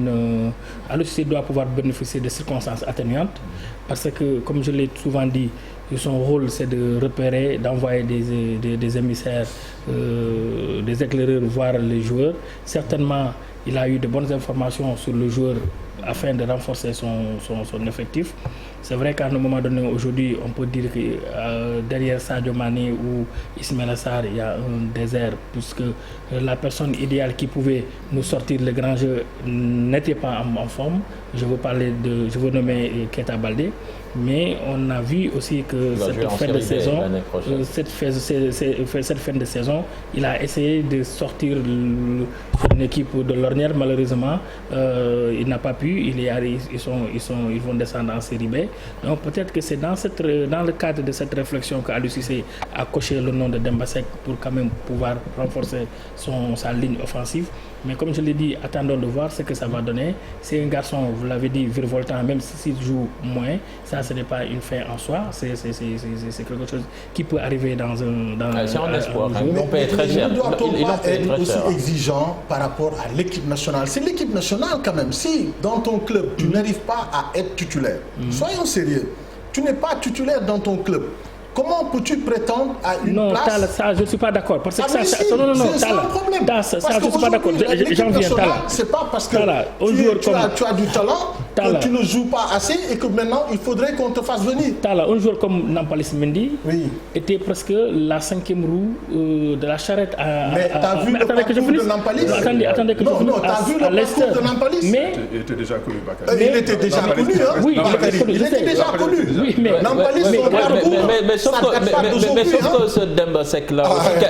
Aliou Cissé doit pouvoir bénéficier de circonstances atténuantes parce que, comme je l'ai souvent dit, son rôle c'est de repérer, d'envoyer des émissaires, des éclaireurs voir les joueurs. Certainement, il a eu de bonnes informations sur le joueur afin de renforcer son effectif. C'est vrai qu'à un moment donné, aujourd'hui, on peut dire que derrière Sadio Mané ou Ismaïla Sarr, il y a un désert, puisque la personne idéale qui pouvait nous sortir le grand jeu n'était pas en forme. Je veux nommer Keita Baldé. Mais on a vu aussi que cette fin de saison, il a essayé de sortir une équipe de l'ornière, malheureusement, il n'a pas pu. Ils vont descendre en série B. Donc peut-être que c'est dans le cadre de cette réflexion qu'Aliou Cissé a coché le nom de Demba Seck pour quand même pouvoir renforcer sa ligne offensive. Mais comme je l'ai dit, attendons de voir ce que ça va donner. C'est un garçon, vous l'avez dit, virevoltant, même s'il joue moins, ça ce n'est pas une fin en soi. C'est quelque chose qui peut arriver dans un c'est un espoir. Mais ne doit-on pas être aussi exigeant par rapport à l'équipe nationale? C'est l'équipe nationale quand même. Si dans ton club, tu n'arrives pas à être titulaire, soyons sérieux, tu n'es pas titulaire dans ton club. Comment peux-tu prétendre à une place? Non, ça, je ne suis pas d'accord. Parce que c'est un problème. Ça, je ne suis pas d'accord. J'en viens, Tala. C'est pas parce que tu as du talent que tu ne joues pas assez et que maintenant, il faudrait qu'on te fasse venir. Tala, un joueur comme Nampalys Mendy était presque la 5e roue de la charrette mais tu as vu le parcours de Nampalys? Attendez que je finisse. Non, tu as vu le parcours de Nampalys? Il était déjà connu, Bakary. Il était déjà connu, hein? Oui, il était déjà connu. Oui, mais Nampalys, son parcours... Sauf que ce Demba Seck là,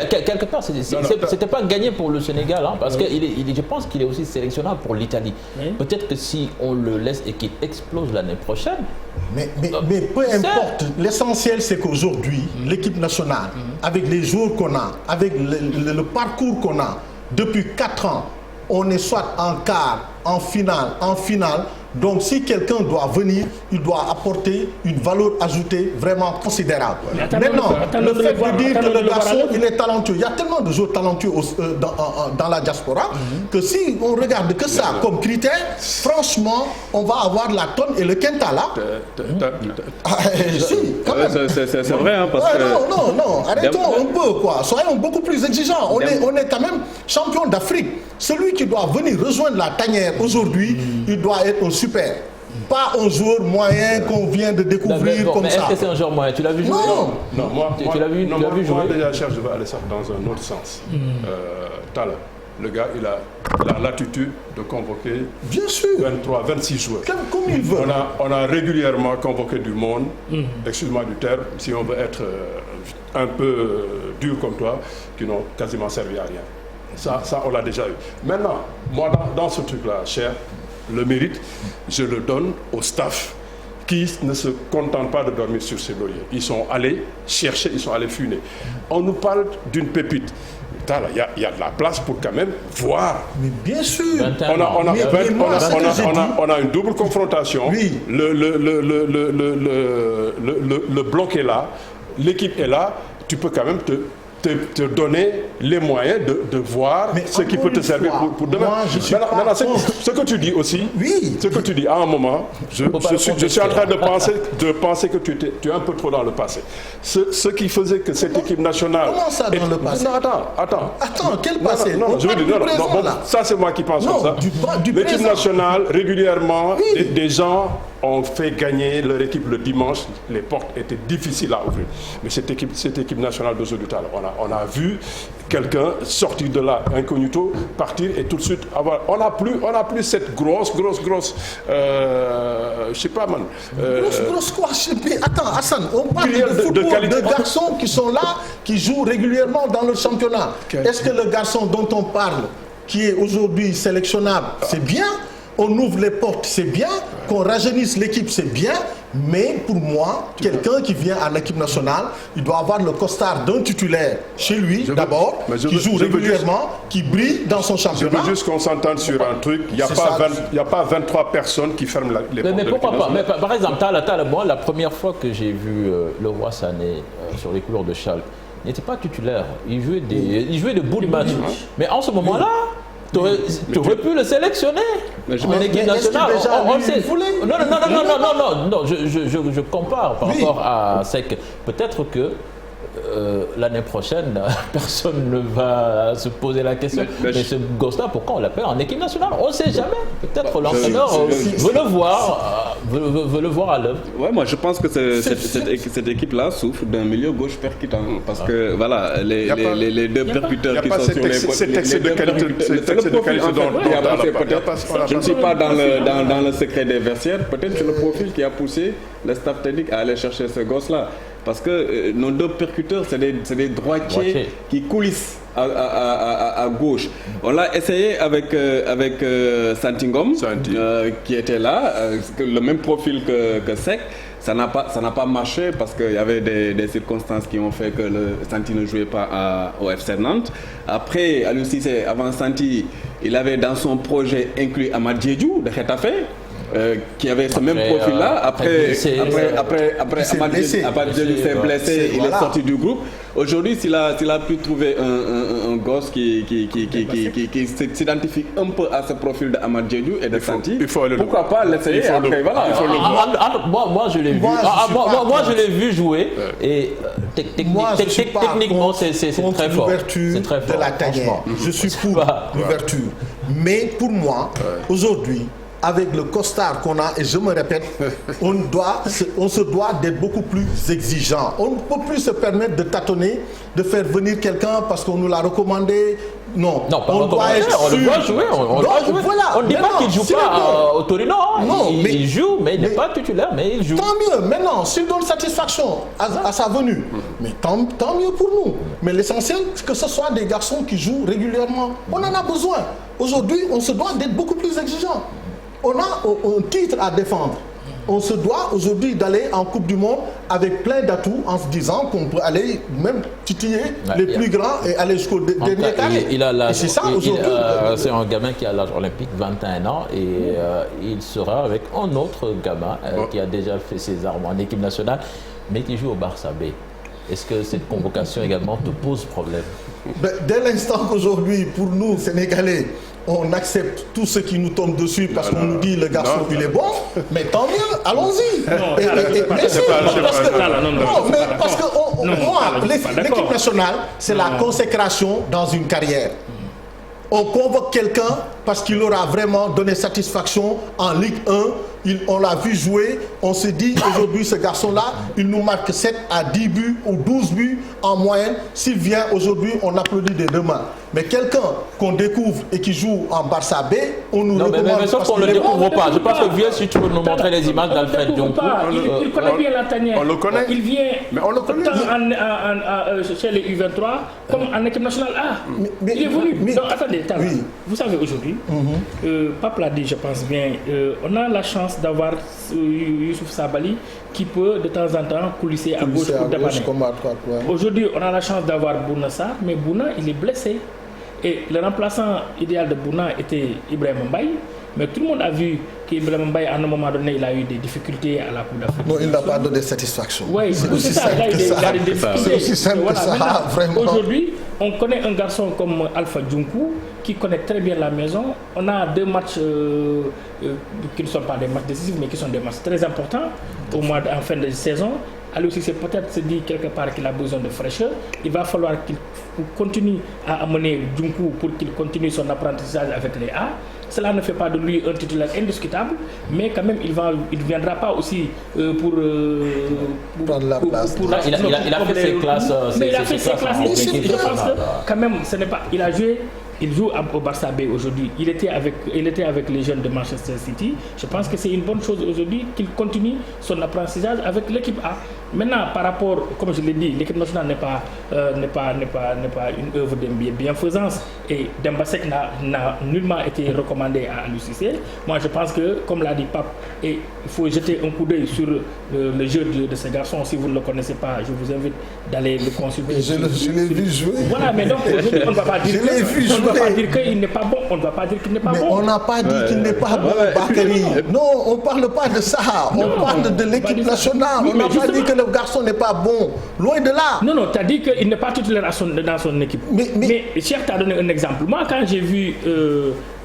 quelque part, c'était pas gagné pour le Sénégal, hein, parce que je pense qu'il est aussi sélectionnable pour l'Italie. Peut-être que si on le laisse et qu'il explose l'année prochaine. Mais peu importe, l'essentiel c'est qu'aujourd'hui, l'équipe nationale, avec les joueurs qu'on a, avec le parcours qu'on a, depuis 4 ans, on est soit en quart, en finale. Donc si quelqu'un doit venir, il doit apporter une valeur ajoutée vraiment considérable. Maintenant, le fait de dire que le garçon il est talentueux, il y a tellement de joueurs talentueux dans la diaspora que si on regarde que ça comme critère, franchement, on va avoir la tonne et le quintal là. Si, quand même. C'est vrai, hein, parce que... Non, arrêtons un peu, quoi. Soyons beaucoup plus exigeants. On est quand même champion d'Afrique. Celui qui doit venir rejoindre la tanière aujourd'hui, il doit être un super. Pas un joueur moyen qu'on vient de découvrir comme ça. Est-ce que c'est un joueur moyen? Tu l'as vu jouer? Non, moi, tu l'as vu jouer? Déjà, je vais aller ça dans un autre sens. Tala, le gars, il a la latitude de convoquer 23, 26 joueurs. Comme il veut. On a régulièrement convoqué du monde, excuse-moi du terme, si on veut être un peu dur comme toi, qui n'ont quasiment servi à rien. Ça, on l'a déjà eu. Maintenant, moi, dans ce truc-là, cher, le mérite, je le donne au staff qui ne se contentent pas de dormir sur ses lauriers. Ils sont allés chercher, ils sont allés funer. On nous parle d'une pépite. Il y a de la place pour quand même voir. Mais bien sûr. On a une double confrontation. Oui. Le bloc est là, l'équipe est là. Tu peux quand même te donner les moyens de voir ce qui peut te servir pour demain. Maintenant, ce que tu dis aussi, ce que tu dis à un moment, je suis en train de penser que tu es un peu trop dans le passé. Ce qui faisait que cette équipe nationale... Comment ça dans le passé? Non, attends. Attends, quel passé? Ça c'est moi qui pense comme ça. L'équipe nationale, régulièrement, des gens ont fait gagner leur équipe le dimanche. Les portes étaient difficiles à ouvrir. Mais cette équipe nationale d'aujourd'hui, on a vu quelqu'un sortir de là incognito, partir et tout de suite avoir... On n'a plus cette grosse je sais pas, man. Grosse quoi? Attends, Hassan, on parle de football, de garçons qui sont là, qui jouent régulièrement dans le championnat. Est-ce que le garçon dont on parle, qui est aujourd'hui sélectionnable, c'est bien? On ouvre les portes, c'est bien. Qu'on rajeunisse l'équipe, c'est bien. Mais pour moi, quelqu'un qui vient à l'équipe nationale, il doit avoir le costard d'un titulaire chez lui, d'abord, qui joue régulièrement, qui brille dans son championnat. Je veux juste qu'on s'entende sur un truc. Il n'y a pas 23 personnes qui ferment les portes. Mais pourquoi pas? Mais par exemple, moi, la première fois que j'ai vu le Roi Sané sur les couleurs de Schalke, il n'était pas titulaire. Il jouait de bout de match. Mais en ce moment-là, tu aurais pu le sélectionner en équipe nationale. Non, je compare par rapport à Seck. Peut-être que l'année prochaine, personne ne va se poser la question. Mais ce gosse-là, pourquoi on l'appelle en équipe nationale? On ne sait jamais. Peut-être l'entraîneur veut le voir à l'œuvre. Ouais, moi je pense que cette équipe-là souffre d'un milieu gauche percutant. Parce que voilà, les deux percuteurs qui sont sur les côtés. C'est excès de qualité. Je ne suis pas dans le secret des vestiaires. Peut-être c'est le profil qui a poussé le staff technique à aller chercher ce gosse-là. Parce que nos deux percuteurs, c'est des droitiers qui coulissent. à gauche. On l'a essayé avec Santingom, qui était là, le même profil que Seck. Ça n'a pas marché parce qu'il y avait des circonstances qui ont fait que Santi ne jouait pas au FC Nantes. Après, Aliou Cissé, avant Santi, il avait dans son projet inclus Amad Diédhiou de Getafe. Qui avait ce même profil-là. Après Amad Diédhiou s'est blessé, il est sorti du groupe. Aujourd'hui, s'il a pu trouver un gosse qui s'identifie un peu à ce profil d'Amad Diédhiou et de Santi, pourquoi pas l'essayer après, voilà. Moi, je l'ai vu. Moi, je l'ai vu jouer et techniquement, c'est très fort. C'est très fort de la tanière. Je suis pour l'ouverture. Mais pour moi, aujourd'hui, avec le costard qu'on a, et je me répète, on se doit d'être beaucoup plus exigeant. On ne peut plus se permettre de tâtonner, de faire venir quelqu'un parce qu'on nous l'a recommandé. Non, on doit être sûr. On doit jouer. Voilà. On ne dit pas qu'il ne joue pas au Torino. Non, il joue, mais il n'est pas titulaire, mais il joue. Tant mieux. Maintenant, s'il donne satisfaction à sa venue, mais tant mieux pour nous. Mais l'essentiel, c'est que ce soit des garçons qui jouent régulièrement. On en a besoin. Aujourd'hui, on se doit d'être beaucoup plus exigeant. On a un titre à défendre. On se doit aujourd'hui d'aller en Coupe du Monde avec plein d'atouts en se disant qu'on peut aller même titiller les plus grands et aller jusqu'au dernier carré. C'est ça aujourd'hui. C'est un gamin qui a l'âge olympique, 21 ans, et il sera avec un autre gamin qui a déjà fait ses armes en équipe nationale, mais qui joue au Barça B. Est-ce que cette convocation également te pose problème? Dès l'instant qu'aujourd'hui, pour nous, Sénégalais, on accepte tout ce qui nous tombe dessus parce qu'on nous dit le garçon il est bon, mais tant mieux, allons-y. Parce que l'équipe nationale, c'est la consécration dans une carrière. On convoque quelqu'un parce qu'il aura vraiment donné satisfaction en Ligue 1. On l'a vu jouer, on se dit aujourd'hui ce garçon-là, il nous marque 7 à 10 buts ou 12 buts en moyenne. S'il vient aujourd'hui, on applaudit des deux mains. Mais quelqu'un qu'on découvre et qui joue en Barça B, on nous recommande. Mais sauf qu'on ne le découvre pas. Je pense que viens, si tu peux nous montrer les images d'Alfred Dionkou. Il connaît bien la tanière. On le connaît. Il vient mais on le connaît. Chez les U23 comme en équipe nationale A. Il est venu. Donc attendez, vous savez aujourd'hui, Pape l'a dit, je pense bien, on a la chance d'avoir Youssouf Sabaly qui peut de temps en temps coulisser à gauche pour dépanner. Aujourd'hui, on a la chance d'avoir Bouna Sarr, mais Bouna, il est blessé. Et le remplaçant idéal de Bouna était Ibrahim Mbaye. Mais tout le monde a vu qu'Ibrahim Mbaye, à un moment donné, il a eu des difficultés à la Coupe d'Afrique. Non, il n'a pas donné satisfaction. Oui, c'est aussi simple que ça. C'est aussi simple que ça, vraiment. Aujourd'hui, on connaît un garçon comme Alpha Dionkou qui connaît très bien la maison. On a 2 matchs qui ne sont pas des matchs décisifs, mais qui sont des matchs très importants en fin de saison. Alors si c'est peut-être se dit quelque part qu'il a besoin de fraîcheur, il va falloir qu'il continue à amener Dionkou pour qu'il continue son apprentissage avec les A. Cela ne fait pas de lui un titulaire indiscutable, mais quand même il ne viendra pas aussi pour prendre la place. Il a fait ses classes. Mais il a fait ses classes. Je pense que quand même ce n'est pas. Il joue au Barça B aujourd'hui. Il était avec les jeunes de Manchester City. Je pense que c'est une bonne chose aujourd'hui qu'il continue son apprentissage avec l'équipe A. Maintenant, par rapport, comme je l'ai dit, l'équipe nationale n'est pas une œuvre de bienfaisance et Demba Seck n'a nullement été recommandé à Aliou Cissé. Moi, je pense que, comme l'a dit Pape, il faut jeter un coup d'œil sur le jeu de ces garçons. Si vous ne le connaissez pas, je vous invite d'aller le consulter. Je l'ai vu jouer. Voilà, mais donc aujourd'hui, on ne va pas dire on ne va pas dire qu'il n'est pas bon. On ne va pas dire qu'il n'est pas bon. On n'a pas dit qu'il n'est pas bon, Bakary. Non, on ne parle pas de ça. On parle de l'équipe nationale. On n'a pas dit que le garçon n'est pas bon. Loin de là. Non, tu as dit qu'il n'est pas titulaire dans son équipe. Mais Cheikh t'a donné un exemple. Moi, quand j'ai vu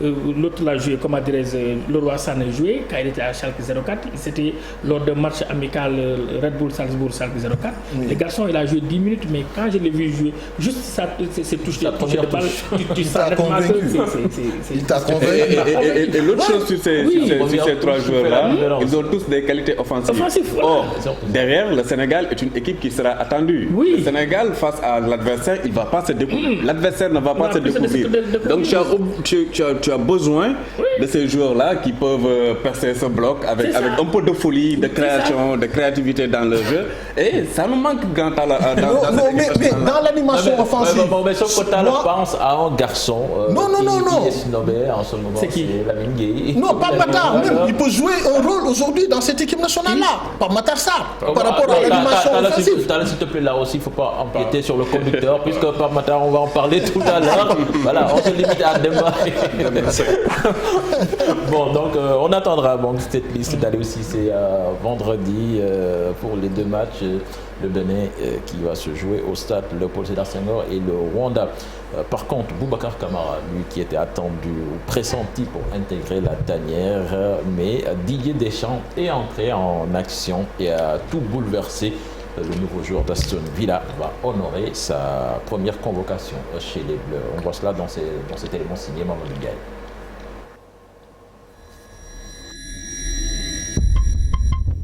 l'autre l'a joué, comment dirais-je, Leroy Sané jouer, quand il était à Schalke 04, c'était lors d'un match amical Red Bull Salzbourg Schalke 04. Le garçon, il a joué 10 minutes, mais quand je l'ai vu jouer, juste ses touches de balle, tu sens nettement que il t'a convaincu. Et l'autre chose sur ces 3 joueurs-là, ils ont tous des qualités offensives. Or, derrière, le Sénégal est une équipe qui sera attendue. Le Sénégal, face à l'adversaire, il ne va pas se découvrir. L'adversaire ne va pas se découvrir. Donc, tu as besoin de ces joueurs-là qui peuvent percer ce bloc avec un peu de folie, de création, de créativité dans le jeu. Et ça nous manque dans mais dans l'animation offensive. Mais sauf que Tala pense à un garçon qui est snobé en ce moment. C'est qui? Lamine Gueye. Non, pas Matar. Même, il peut jouer un rôle aujourd'hui dans cette équipe nationale-là. Pas Matar Sarr. Par rapport à l'animation offensive. Tala, s'il te plaît, là aussi, il ne faut pas empiéter sur le conducteur, puisque par Matar, on va en parler tout à l'heure. Voilà, on se limite à demain. Bon, donc on attendra cette liste d'aller aussi. C'est vendredi pour les 2 matchs. Le Bénin qui va se jouer au stade Léopold Sédar Senghor et le Rwanda. Par contre, Boubacar Kamara, lui qui était attendu ou pressenti pour intégrer la tanière, mais Didier Deschamps est entré en action et a tout bouleversé. Le nouveau joueur d'Aston Villa va honorer sa première convocation chez les Bleus. On voit cela dans cet élément signé Mamadou Ndiaye.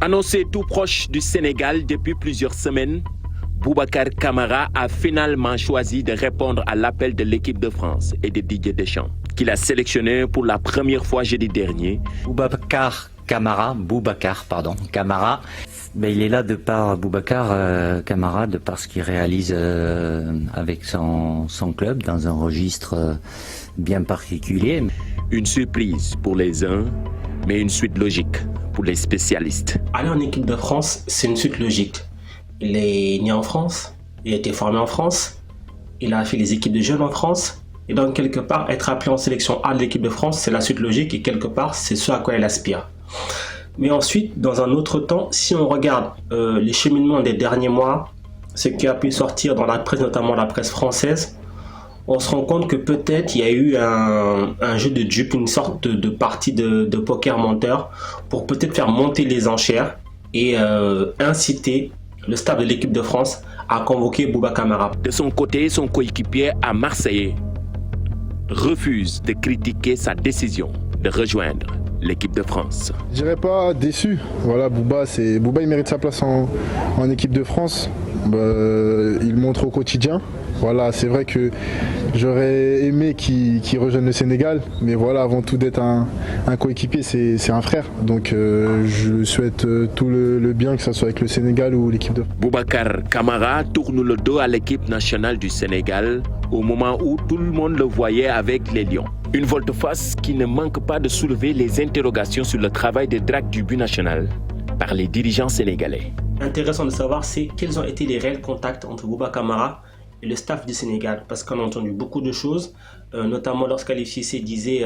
Annoncé tout proche du Sénégal depuis plusieurs semaines, Boubacar Kamara a finalement choisi de répondre à l'appel de l'équipe de France et de Didier Deschamps, qu'il a sélectionné pour la première fois jeudi dernier. Boubacar Kamara, mais il est là de par Boubacar Kamara, de par ce qu'il réalise avec son club dans un registre bien particulier. Une surprise pour les uns, mais une suite logique pour les spécialistes. Aller en équipe de France, c'est une suite logique. Il est né en France, il a été formé en France, il a fait les équipes de jeunes en France, et donc quelque part, être appelé en sélection A de l'équipe de France, c'est la suite logique, et quelque part, c'est ce à quoi il aspire. Mais ensuite, dans un autre temps, si on regarde les cheminements des derniers mois, ce qui a pu sortir dans la presse, notamment la presse française, on se rend compte que peut-être il y a eu un jeu de dupe, une sorte de partie de poker menteur pour peut-être faire monter les enchères et inciter le staff de l'équipe de France à convoquer Boubacar Kamara. De son côté, son coéquipier à Marseille refuse de critiquer sa décision de rejoindre l'équipe de France. Je dirais pas déçu. Voilà, Bouba il mérite sa place en équipe de France. Il montre au quotidien. Voilà, c'est vrai que j'aurais aimé qu'il rejoigne le Sénégal, mais voilà, avant tout d'être un coéquipier, c'est un frère. Donc je souhaite tout le bien, que ce soit avec le Sénégal ou l'équipe de France. Boubacar Kamara tourne le dos à l'équipe nationale du Sénégal au moment où tout le monde le voyait avec les Lions. Une volte-face qui ne manque pas de soulever les interrogations sur le travail de drague du but national par les dirigeants sénégalais. Intéressant de savoir, c'est quels ont été les réels contacts entre Boubacar Kamara et le staff du Sénégal, parce qu'on a entendu beaucoup de choses, notamment lorsqu'Aliou Cissé disait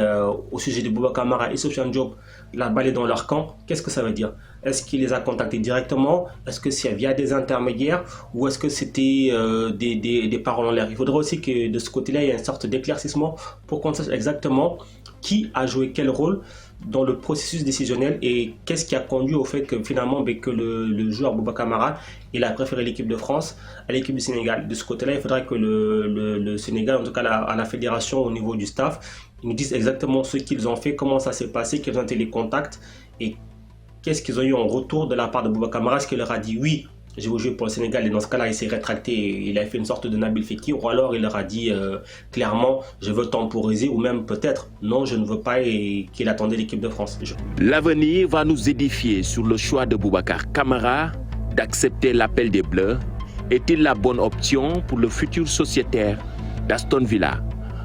au sujet de Boubacar Kamara et Sofiane Diop, la balle est dans leur camp. Qu'est-ce que ça veut dire? Est-ce qu'il les a contactés directement? Est-ce que c'est via des intermédiaires? Ou est-ce que c'était des paroles en l'air? Il faudrait aussi que de ce côté-là, il y ait une sorte d'éclaircissement pour qu'on sache exactement qui a joué quel rôle dans le processus décisionnel et qu'est-ce qui a conduit au fait que finalement que le joueur Boubacar Kamara il a préféré l'équipe de France à l'équipe du Sénégal. De ce côté-là, il faudrait que le Sénégal, en tout cas à la fédération au niveau du staff, ils nous disent exactement ce qu'ils ont fait, comment ça s'est passé, quels ont été les contacts et qu'est-ce qu'ils ont eu en retour de la part de Boubacar Kamara. Est-ce qu'il leur a dit oui, je vais jouer pour le Sénégal, et dans ce cas-là, il s'est rétracté, il a fait une sorte de Nabil Fekir, ou alors il leur a dit clairement, je veux temporiser, ou même peut-être, non, je ne veux pas, et qu'il attendait l'équipe de France. L'avenir va nous édifier sur le choix de Boubacar Kamara d'accepter l'appel des Bleus. Est-il la bonne option pour le futur sociétaire d'Aston Villa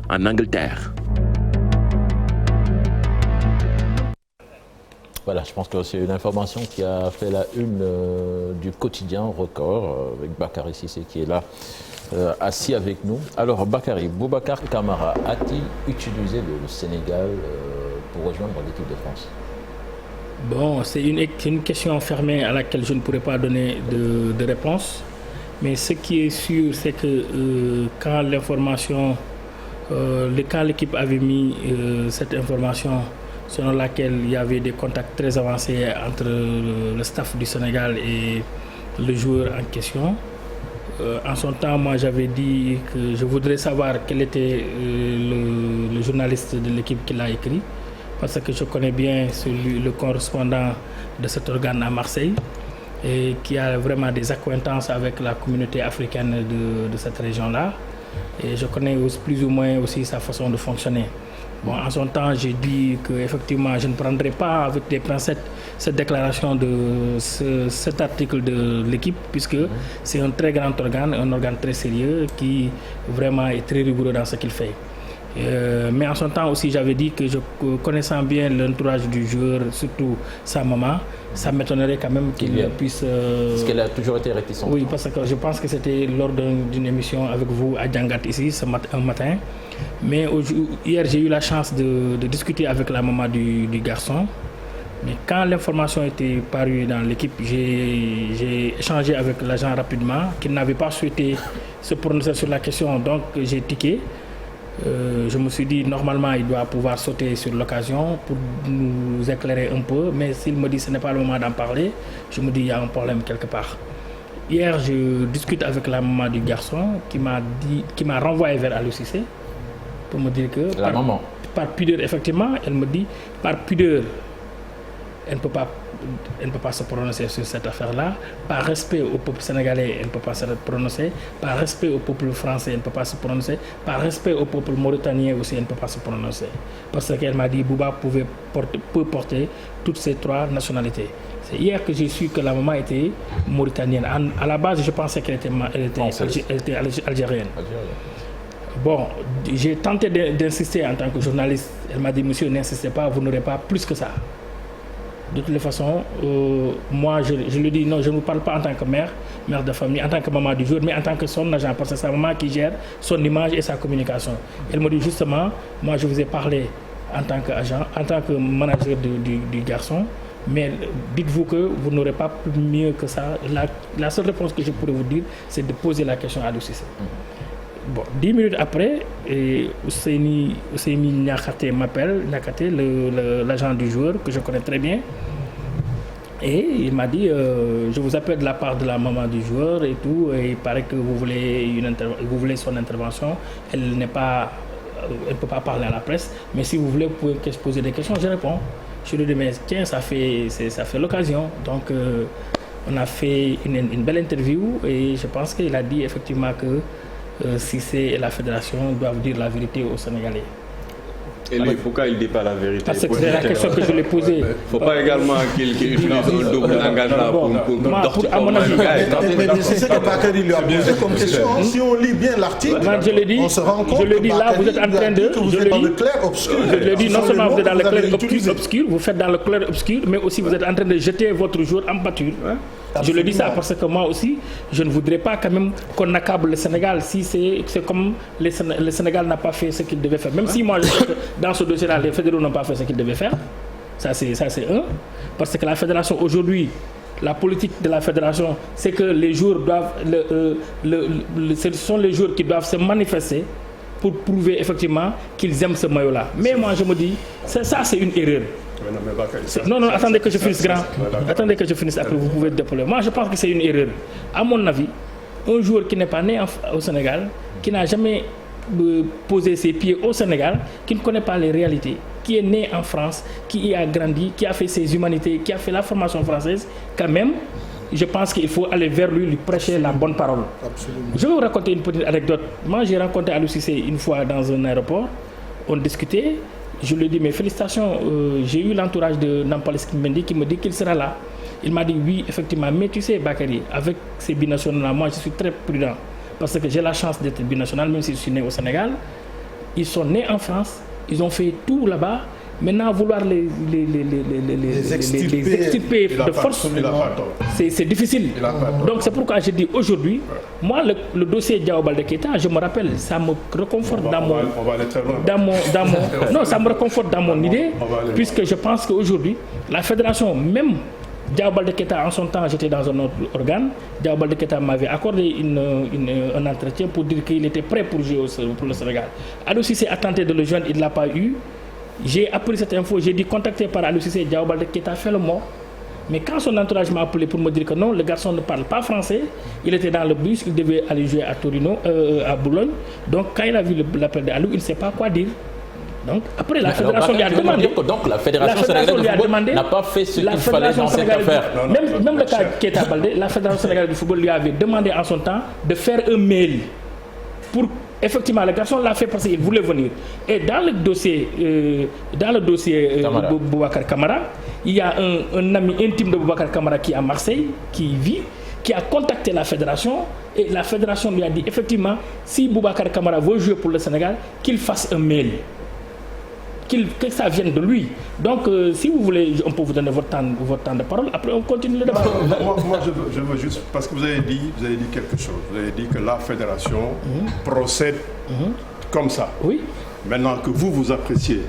en Angleterre? Voilà, je pense que c'est une information qui a fait la une du quotidien Record, avec Bakary Cissé qui est là, assis avec nous. Alors Bakary, Boubacar Kamara a-t-il utilisé le Sénégal pour rejoindre l'équipe de France? Bon, c'est une question fermée à laquelle je ne pourrais pas donner de réponse. Mais ce qui est sûr, c'est que quand l'équipe avait mis cette information selon laquelle il y avait des contacts très avancés entre le staff du Sénégal et le joueur en question. En son temps, moi j'avais dit que je voudrais savoir quel était le journaliste de l'équipe qui l'a écrit, parce que je connais bien le correspondant de cet organe à Marseille et qui a vraiment des accointances avec la communauté africaine de cette région-là. Et je connais plus ou moins aussi sa façon de fonctionner. Bon, en son temps, j'ai dit qu'effectivement, je ne prendrai pas avec des pincettes cette déclaration de cet article de l'équipe, puisque c'est un très grand organe, un organe très sérieux qui vraiment est très rigoureux dans ce qu'il fait. Mais en son temps aussi, j'avais dit que connaissant bien l'entourage du joueur, surtout sa maman, ça m'étonnerait quand même qu'il puisse... Parce qu'elle a toujours été réticente. Oui, parce que je pense que c'était lors d'une émission avec vous à Djangat ici, un matin. Mais hier, j'ai eu la chance de discuter avec la maman du garçon. Mais quand l'information était parue dans l'équipe, j'ai échangé avec l'agent rapidement, qui n'avait pas souhaité se prononcer sur la question, donc j'ai tiqué. Je me suis dit, normalement, il doit pouvoir sauter sur l'occasion pour nous éclairer un peu. Mais s'il me dit que ce n'est pas le moment d'en parler, je me dis qu'il y a un problème quelque part. Hier, je discute avec la maman du garçon qui m'a renvoyé vers Aliou Cissé pour me dire que... La maman. Par pudeur, effectivement, elle me dit, par pudeur, elle ne peut pas se prononcer sur cette affaire-là. Par respect au peuple sénégalais, elle ne peut pas se prononcer. Par respect au peuple français, elle ne peut pas se prononcer. Par respect au peuple mauritanien aussi, elle ne peut pas se prononcer. Parce qu'elle m'a dit que Bouba peut porter toutes ces 3 nationalités. C'est hier que j'ai su que la maman était mauritanienne. À la base, je pensais qu'elle était algérienne. Bon, j'ai tenté d'insister en tant que journaliste. Elle m'a dit, monsieur, n'insistez pas, vous n'aurez pas plus que ça. De toutes les façons, moi je lui dis non, je ne vous parle pas en tant que mère de famille, en tant que maman du jour, mais en tant que son agent, parce que c'est sa maman qui gère son image et sa communication. Elle me dit justement, moi je vous ai parlé en tant qu'agent, en tant que manager du garçon, mais dites-vous que vous n'aurez pas mieux que ça. La seule réponse que je pourrais vous dire, c'est de poser la question à Aliou Cissé. Bon, 10 minutes après, Ousseyni Niakhaté m'appelle, l'agent du joueur que je connais très bien. Et il m'a dit, je vous appelle de la part de la maman du joueur et tout, et il paraît que vous voulez son intervention. Elle ne peut pas parler à la presse, mais si vous voulez, vous pouvez poser des questions, je réponds. Je lui dis, mais tiens, ça fait l'occasion. Donc, on a fait une belle interview et je pense qu'il a dit effectivement que Cissé et la fédération doivent dire la vérité aux Sénégalais. Et lui, pourquoi il ne dit pas la vérité? Parce que c'est la question que je lui ai posée. Il ne faut pas également qu'il utilise un double engagement pour à mon avis. Mais c'est ce que Bakary lui a posé comme question. Si on lit bien l'article, on se rend compte que là, vous êtes en train de... dans le clair obscur. Je le dis, non seulement vous êtes dans le clair obscur, vous faites dans le clair obscur, mais aussi vous êtes en train de jeter votre jour en pâture. Je le dis ça parce que moi aussi, je ne voudrais pas quand même qu'on accable le Sénégal si c'est comme le Sénégal n'a pas fait ce qu'il devait faire. Même si moi, je sais que dans ce dossier-là, les fédéraux n'ont pas fait ce qu'ils devaient faire. Ça, c'est un. Parce que la fédération, aujourd'hui, la politique de la fédération, c'est que les joueurs doivent... ce sont les joueurs qui doivent se manifester pour prouver effectivement qu'ils aiment ce maillot-là. Mais moi, je me dis, ça, c'est une erreur. Non, attendez que je finisse grand. Attendez que je finisse après, vous pouvez déployer. Moi, je pense que c'est une erreur. À mon avis, un joueur qui n'est pas né au Sénégal, qui n'a jamais posé ses pieds au Sénégal, qui ne connaît pas les réalités, qui est né en France, qui y a grandi, qui a fait ses humanités, qui a fait la formation française, quand même, je pense qu'il faut aller vers lui prêcher la bonne parole. Absolument. Je vais vous raconter une petite anecdote. Moi, j'ai rencontré Aliou Cissé une fois dans un aéroport. On discutait. Je lui ai dit, mais félicitations, j'ai eu l'entourage de Nampalys Mendy qui me dit qu'il sera là. Il m'a dit, oui, effectivement. Mais tu sais, Bakary, avec ces binationaux-là, moi, je suis très prudent. Parce que j'ai la chance d'être binational, même si je suis né au Sénégal. Ils sont nés en France. Ils ont fait tout là-bas. Maintenant, vouloir les extirper de force, c'est difficile. Donc, c'est pourquoi je dis aujourd'hui, moi, le dossier Diao Baldé Keita, je me rappelle, ça me reconforte non, ça me reconforte dans mon idée, puisque je pense qu'aujourd'hui, la fédération, même Diao Baldé Keita, en son temps, j'étais dans un autre organe. Diao Baldé Keita m'avait accordé un entretien pour dire qu'il était prêt pour jouer pour le Sénégal. Aliou Cissé a tenté de le joindre, il ne l'a pas eu. J'ai appris cette info, j'ai dit contacter par Aliou Cissé, Diao Baldé Keita fait le mort. Mais quand son entourage m'a appelé pour me dire que non, le garçon ne parle pas français, il était dans le bus, il devait aller jouer à Torino, à Boulogne. Donc quand il a vu l'appel d'Aliou, il ne sait pas quoi dire. Donc après, la fédération lui a demandé. Donc la fédération sénégalaise de football n'a pas fait ce qu'il fallait dans cette affaire. Même le cas Keita Baldé, la fédération sénégalaise de football lui avait demandé en son temps de faire un mail pour Effectivement, le garçon l'a fait parce qu'il voulait venir. Et dans le dossier Boubacar Kamara, il y a un ami intime de Boubacar Kamara qui est à Marseille, qui vit, qui a contacté la fédération et la fédération lui a dit effectivement, si Boubacar Kamara veut jouer pour le Sénégal, qu'il fasse un mail. Que ça vienne de lui. Donc, si vous voulez, on peut vous donner votre temps de parole. Après, on continue le débat. Moi, je veux juste... Parce que vous avez dit quelque chose. Vous avez dit que la fédération procède comme ça. Oui. Maintenant que vous appréciez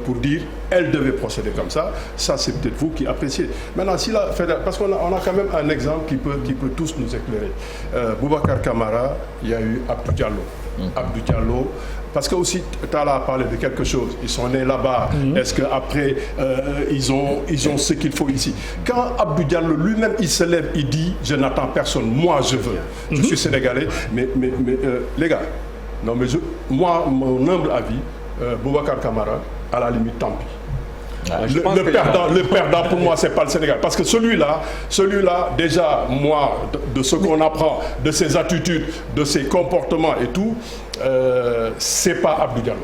pour dire elle devait procéder comme ça c'est peut-être vous qui appréciez. Maintenant, si la fédération... Parce qu'on a quand même un exemple qui peut tous nous éclairer. Boubacar Kamara, il y a eu Abdou Diallo. Abdou Diallo, parce que aussi Tala a parlé de quelque chose, ils sont nés là-bas, est-ce qu'après ils ont ce qu'il faut ici. Quand Abdou Diallo lui-même il se lève, il dit je n'attends personne, moi je veux, je suis sénégalais, mais les gars, non mais moi mon humble avis, Boubacar Kamara, à la limite tant pis. Le perdant pour moi c'est pas le Sénégal, parce que celui-là déjà moi de ce qu'on apprend de ses attitudes, de ses comportements et tout, c'est pas Abdou Diallo.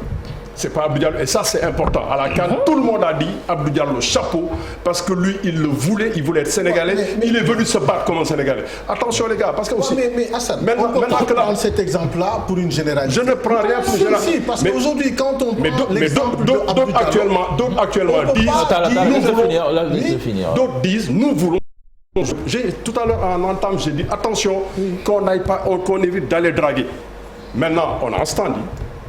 C'est pas Abdou Diallo, et ça c'est important. À la CAN, tout le monde a dit Abdou Diallo chapeau, parce que lui il voulait être sénégalais, il est venu se battre comme un Sénégalais. Attention les gars, parce que aussi... Mais Hassan, on peut prendre cet exemple-là pour une généralité. Je ne prends rien pour une généralité. Si, parce qu'aujourd'hui quand on prend l'exemple d'autres actuellement disent nous voulons... Tout à l'heure en entame j'ai dit attention qu'on évite d'aller draguer. Maintenant on a standy.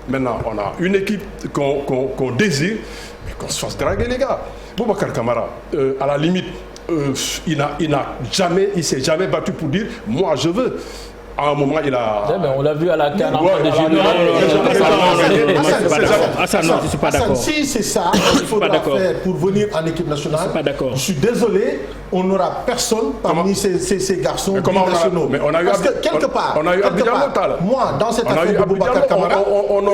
Maintenant, on a une équipe qu'on désire, mais qu'on se fasse draguer, les gars. Boubacar Kamara, à la limite, il s'est jamais battu pour dire « moi, je veux ». À un moment, il a... Mais on l'a vu à la CAN en train de Hassan, non, je ne suis pas d'accord. Si c'est ça qu'il faudra faire pour venir en équipe nationale, je suis désolé, on n'aura personne parmi ces garçons nationaux. Parce que quelque part, moi, dans cette affaire de Boubacar Kamara, on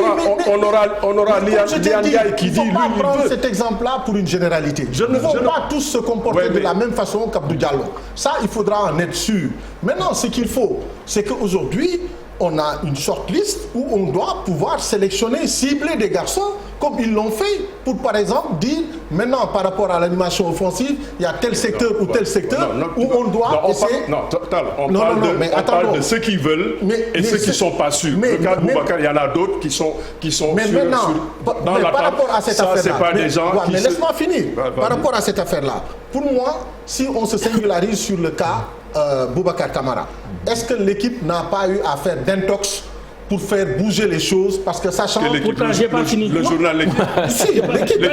aura Lian Ndiaye qui dit lui, il veut. Il ne faut pas prendre cet exemple-là pour une généralité. Il ne faut pas tous se comporter de la même façon qu'Abdou Diallo. Ça, il faudra en être sûr. Maintenant, ce qu'il faut, c'est qu'aujourd'hui, on a une shortlist où on doit pouvoir sélectionner, cibler des garçons comme ils l'ont fait pour, par exemple, dire maintenant par rapport à l'animation offensive, il y a tel secteur ou tel secteur où on doit essayer... On parle de ceux qui veulent et ceux qui ne sont pas sûrs. Le cas de Boubacar, il y en a d'autres qui sont mais maintenant, par rapport à cette affaire-là, mais laisse-moi finir. Par rapport à cette affaire-là, pour moi, si on se singularise sur le cas Boubacar Kamara, est-ce que l'équipe n'a pas eu à faire d'intox pour faire bouger les choses, parce que sachant... Pourtant, j'ai pas fini. Le journal, l'équipe. Si, l'équipe,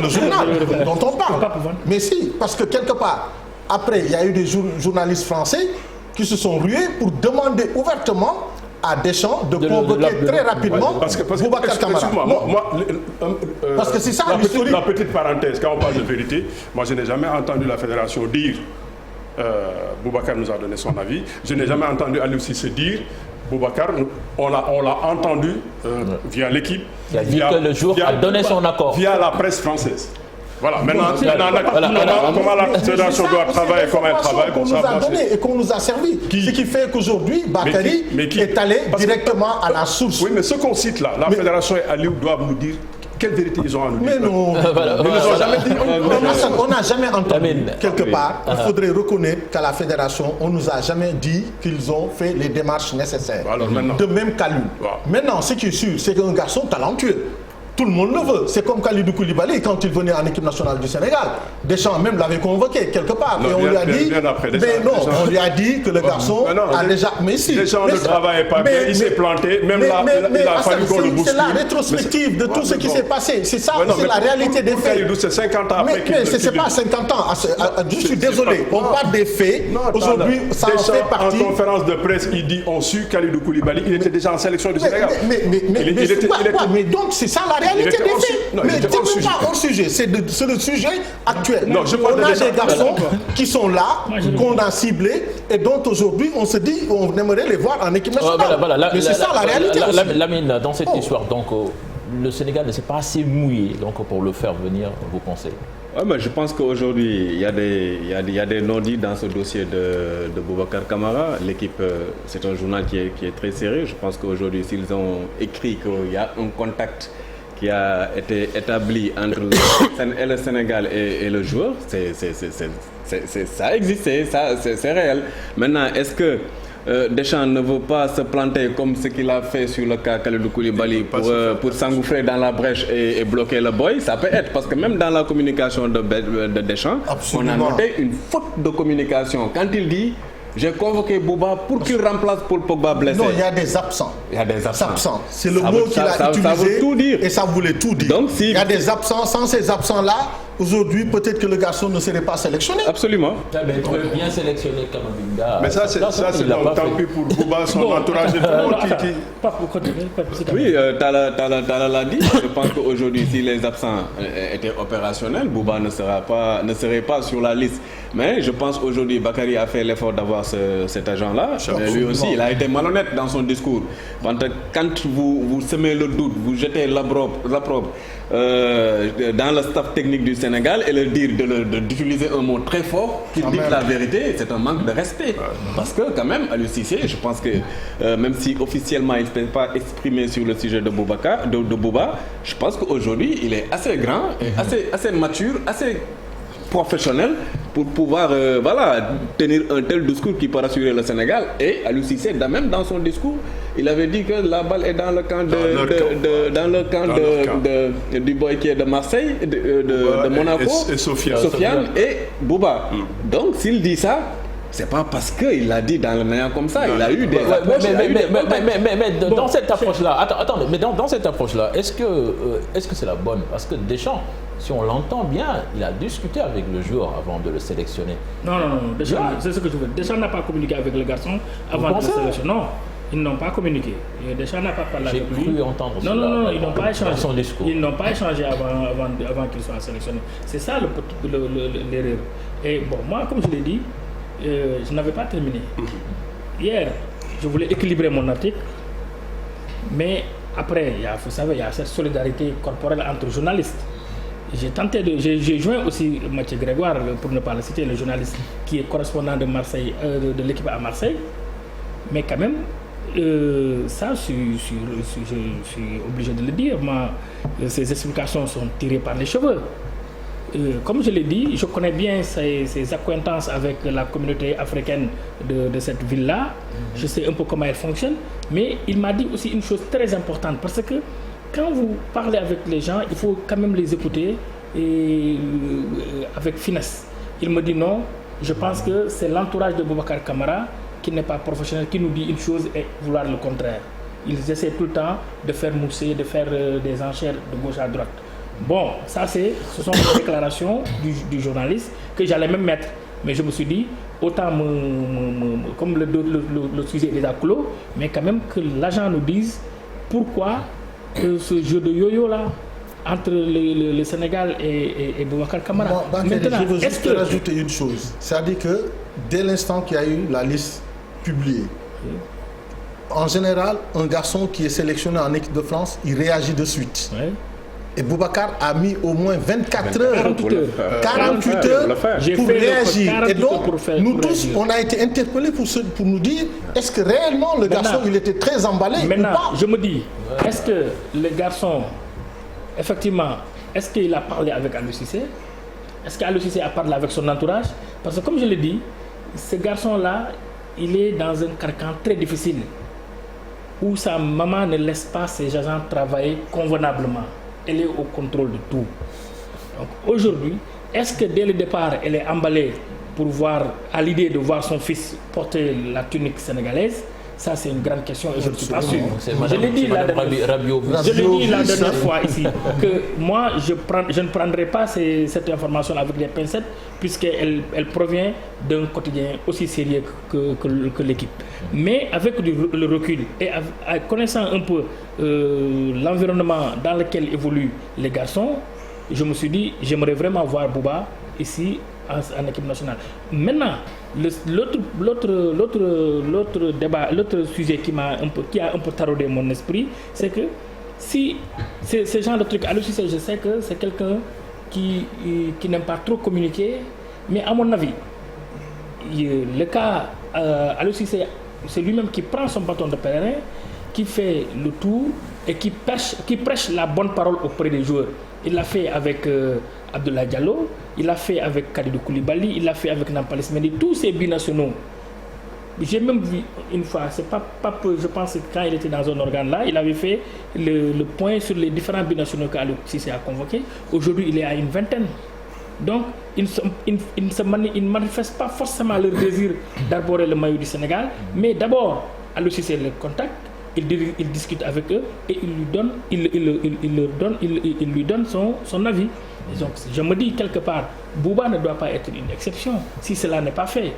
le journal dont on parle. Mais si, parce que quelque part, après, il y a eu des journalistes français qui se sont rués pour demander ouvertement à Deschamps de convoquer très rapidement Boubacar Kamara. Parce que c'est ça l'historique. La petite parenthèse, quand on parle de vérité, moi je n'ai jamais entendu la fédération dire Boubacar nous a donné son avis. Je n'ai jamais entendu Aliou Cissé dire Boubacar, on l'a entendu via l'équipe. Il a dit que le jour a donné son accord. Via la presse française. Voilà, maintenant comment la fédération doit travailler comme elle travaille. Qu'on nous a donné et qu'on nous a servi. Ce qui fait qu'aujourd'hui, Bakary est allé directement à la source. Oui, mais ce qu'on cite là, la fédération et Aliou doivent nous dire quelle vérité ils ont à nous dire. Mais non, on n'a jamais entendu quelque part. Il faudrait reconnaître qu'à la fédération, on ne nous a jamais dit qu'ils ont fait les démarches nécessaires. De même qu'Aliou. Maintenant, ce qui est sûr, c'est qu'un garçon talentueux. Tout le monde le veut. C'est comme Kalidou Koulibaly quand il venait en équipe nationale du Sénégal. Deschamps même l'avait convoqué quelque part. Et on lui a dit, on lui a dit que le garçon a déjà... Mais si. Deschamps ne travaillait pas bien, il s'est planté. Même là, il a fallu qu'on le bouscule. C'est la rétrospective de tout ce qui s'est passé. C'est ça, c'est la réalité des faits. C'est 50 ans après. Mais ce n'est pas 50 ans. Je suis désolé. On parle des faits. Aujourd'hui, ça en fait partie. En conférence de presse, il dit on su Kalidou Koulibaly. Il était déjà en sélection du Sénégal. Mais donc, c'est ça la réalité des faits. Mais c'est même pas hors sujet, c'est le sujet actuel. On a des garçons qui sont là, qu'on a ciblés et dont aujourd'hui on se dit on aimerait les voir en équipe nationale. Mais c'est ça la réalité. Lamine, dans cette histoire, donc le Sénégal ne s'est pas assez mouillé donc, pour le faire venir, vous pensez? Ouais, mais je pense qu'aujourd'hui, il y a des non-dits dans ce dossier de Boubacar Kamara. L'équipe, c'est un journal qui est très sérieux. Je pense qu'aujourd'hui, s'ils ont écrit qu'il y a un contact qui a été établi entre le Sénégal et le joueur, ça existe, c'est réel. Maintenant, est-ce que Deschamps ne veut pas se planter comme ce qu'il a fait sur le cas Kalidou Koulibaly pour s'engouffrer dans la brèche et bloquer le boy? Ça peut être, parce que même dans la communication de Deschamps, absolument, on a noté une faute de communication. Quand il dit j'ai convoqué Bouba pour qu'il remplace Paul Pogba blessé. Non, il y a des absents. Il y a des absents. C'est le mot qu'il a utilisé. Ça veut tout dire. Et ça voulait tout dire. Donc, il y a des absents. Sans ces absents-là, aujourd'hui, peut-être que le garçon ne serait pas sélectionné. Absolument. Mais tu veux bien sélectionner Kamavinga. Mais ça, c'est tant pis pour Bouba, son entourage et tout le monde qui... Oui, Tala l'a dit. Je pense qu'aujourd'hui, si les absents étaient opérationnels, Bouba ne serait pas sur la liste. Mais je pense qu'aujourd'hui, Bakary a fait l'effort d'avoir cet agent-là. Mais lui aussi, il a été malhonnête dans son discours. Quand vous semez le doute, vous jetez l'opprobre dans le staff technique du Sénégal et le dire d'utiliser un mot très fort qui dit la vérité, c'est un manque de respect. Parce que quand même, Aliou Cissé, je pense que même si officiellement il ne s'est pas exprimé sur le sujet de Bouba, je pense qu'aujourd'hui, il est assez grand, et assez mature, assez professionnel pour pouvoir tenir un tel discours qui peut rassurer le Sénégal. Et Aliou Cissé, même dans son discours, il avait dit que la balle est dans le camp du boy qui est de Marseille, de Monaco, et Sofiane et Bouba. Donc s'il dit ça, c'est pas parce qu'il l'a dit dans le néant comme ça. Il a eu des approches. Mais dans cette approche-là, mais dans cette approche-là, est-ce que c'est la bonne? Parce que Deschamps, si on l'entend bien, il a discuté avec le joueur avant de le sélectionner. Non, Deschamps, c'est ce que je veux. Deschamps n'a pas communiqué avec le garçon avant de le sélectionner. Non, ils n'ont pas communiqué. Deschamps n'a pas parlé avec lui. J'ai cru entendre ça. Non, ils n'ont pas échangé. Son discours. Ils n'ont pas échangé avant qu'il soit sélectionné. C'est ça l'erreur. Et bon, moi, comme je l'ai dit, je n'avais pas terminé. Hier, je voulais équilibrer mon article, mais après, vous savez, il y a cette solidarité corporelle entre journalistes. J'ai joint aussi Mathieu Grégoire, pour ne pas le citer, le journaliste qui est correspondant de Marseille, de l'équipe à Marseille. Mais quand même, ça, je suis obligé de le dire. Ces explications sont tirées par les cheveux. Comme je l'ai dit, je connais bien ses acquaintances avec la communauté africaine de cette ville-là. Je sais un peu comment elle fonctionne. Mais il m'a dit aussi une chose très importante, parce que quand vous parlez avec les gens, il faut quand même les écouter avec finesse. Il me dit non, je pense que c'est l'entourage de Boubacar Kamara qui n'est pas professionnel, qui nous dit une chose et vouloir le contraire. Ils essaient tout le temps de faire mousser, de faire des enchères de gauche à droite. Bon, ça ce sont les déclarations du journaliste que j'allais même mettre. Mais je me suis dit, autant comme le sujet est déjà clos, mais quand même que l'agent nous dise pourquoi ce jeu de yo-yo là entre le Sénégal et Boubacar Kamara. Maintenant, je veux juste rajouter une chose. C'est-à-dire que dès l'instant qu'il y a eu la liste publiée, en général, un garçon qui est sélectionné en équipe de France, il réagit de suite. Ouais. Et Boubacar a mis au moins 48 heures pour réagir. Et donc, nous tous, on a été interpellés pour nous dire, est-ce que réellement le garçon, il était très emballé maintenant, ou pas? Je me dis, est-ce que le garçon, effectivement, est-ce qu'il a parlé avec Aliou Cissé? Est-ce qu'Aliou Cissé a parlé avec son entourage? Parce que comme je l'ai dit, ce garçon-là, il est dans un carcan très difficile, où sa maman ne laisse pas ses agents travailler convenablement. Elle est au contrôle de tout. Donc aujourd'hui, est-ce que dès le départ, elle est emballée à l'idée de voir son fils porter la tunique sénégalaise? Ça, c'est une grande question et je ne suis pas sûr. Je l'ai dit la dernière fois ici, que moi, je ne prendrai pas cette information avec des pincettes, puisqu'elle provient d'un quotidien aussi sérieux que l'équipe. Mais avec le recul et connaissant un peu l'environnement dans lequel évoluent les garçons, je me suis dit, j'aimerais vraiment voir Bouba ici en équipe nationale. Maintenant, l'autre débat, l'autre sujet qui a un peu taraudé mon esprit, c'est que si ce genre de truc, Aliou Cissé, je sais que c'est quelqu'un qui n'aime pas trop communiquer. Mais à mon avis, le cas Aliou Cissé, c'est lui-même qui prend son bâton de pèlerin, qui fait le tour et qui prêche la bonne parole auprès des joueurs. Il l'a fait avec Abdoulaye Diallo, il l'a fait avec Kalidou Koulibaly, il l'a fait avec Nampalys Mendy, tous ces binationaux. J'ai même vu une fois, c'est pas peu, je pense que quand il était dans un organe là, il avait fait le point sur les différents binationaux qu'Aliou Cissé a convoqués. Aujourd'hui, il est à une vingtaine. Donc, ils ne manifestent pas forcément leur désir d'arborer le maillot du Sénégal, mais d'abord, Aliou Cissé les contacte, il discute avec eux et il lui donne son avis. Et donc, je me dis quelque part, Bouba ne doit pas être une exception si cela n'est pas fait.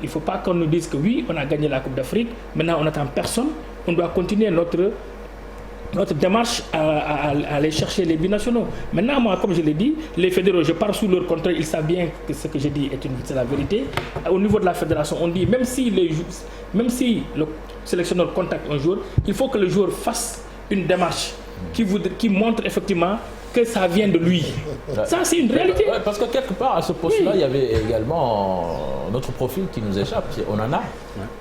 Il ne faut pas qu'on nous dise que oui, on a gagné la Coupe d'Afrique, maintenant on n'attend personne, on doit continuer notre démarche à aller chercher les binationaux. Maintenant, moi, comme je l'ai dit, les fédéraux, je pars sous leur contrôle, ils savent bien que ce que je dis c'est la vérité. Au niveau de la fédération, on dit, même si le sélectionneur contacte un joueur, il faut que le joueur fasse une démarche qui montre effectivement que ça vient de lui. Ça, c'est une réalité. Parce que quelque part, à ce poste-là, il y avait également notre profil qui nous échappe. C'est Onana.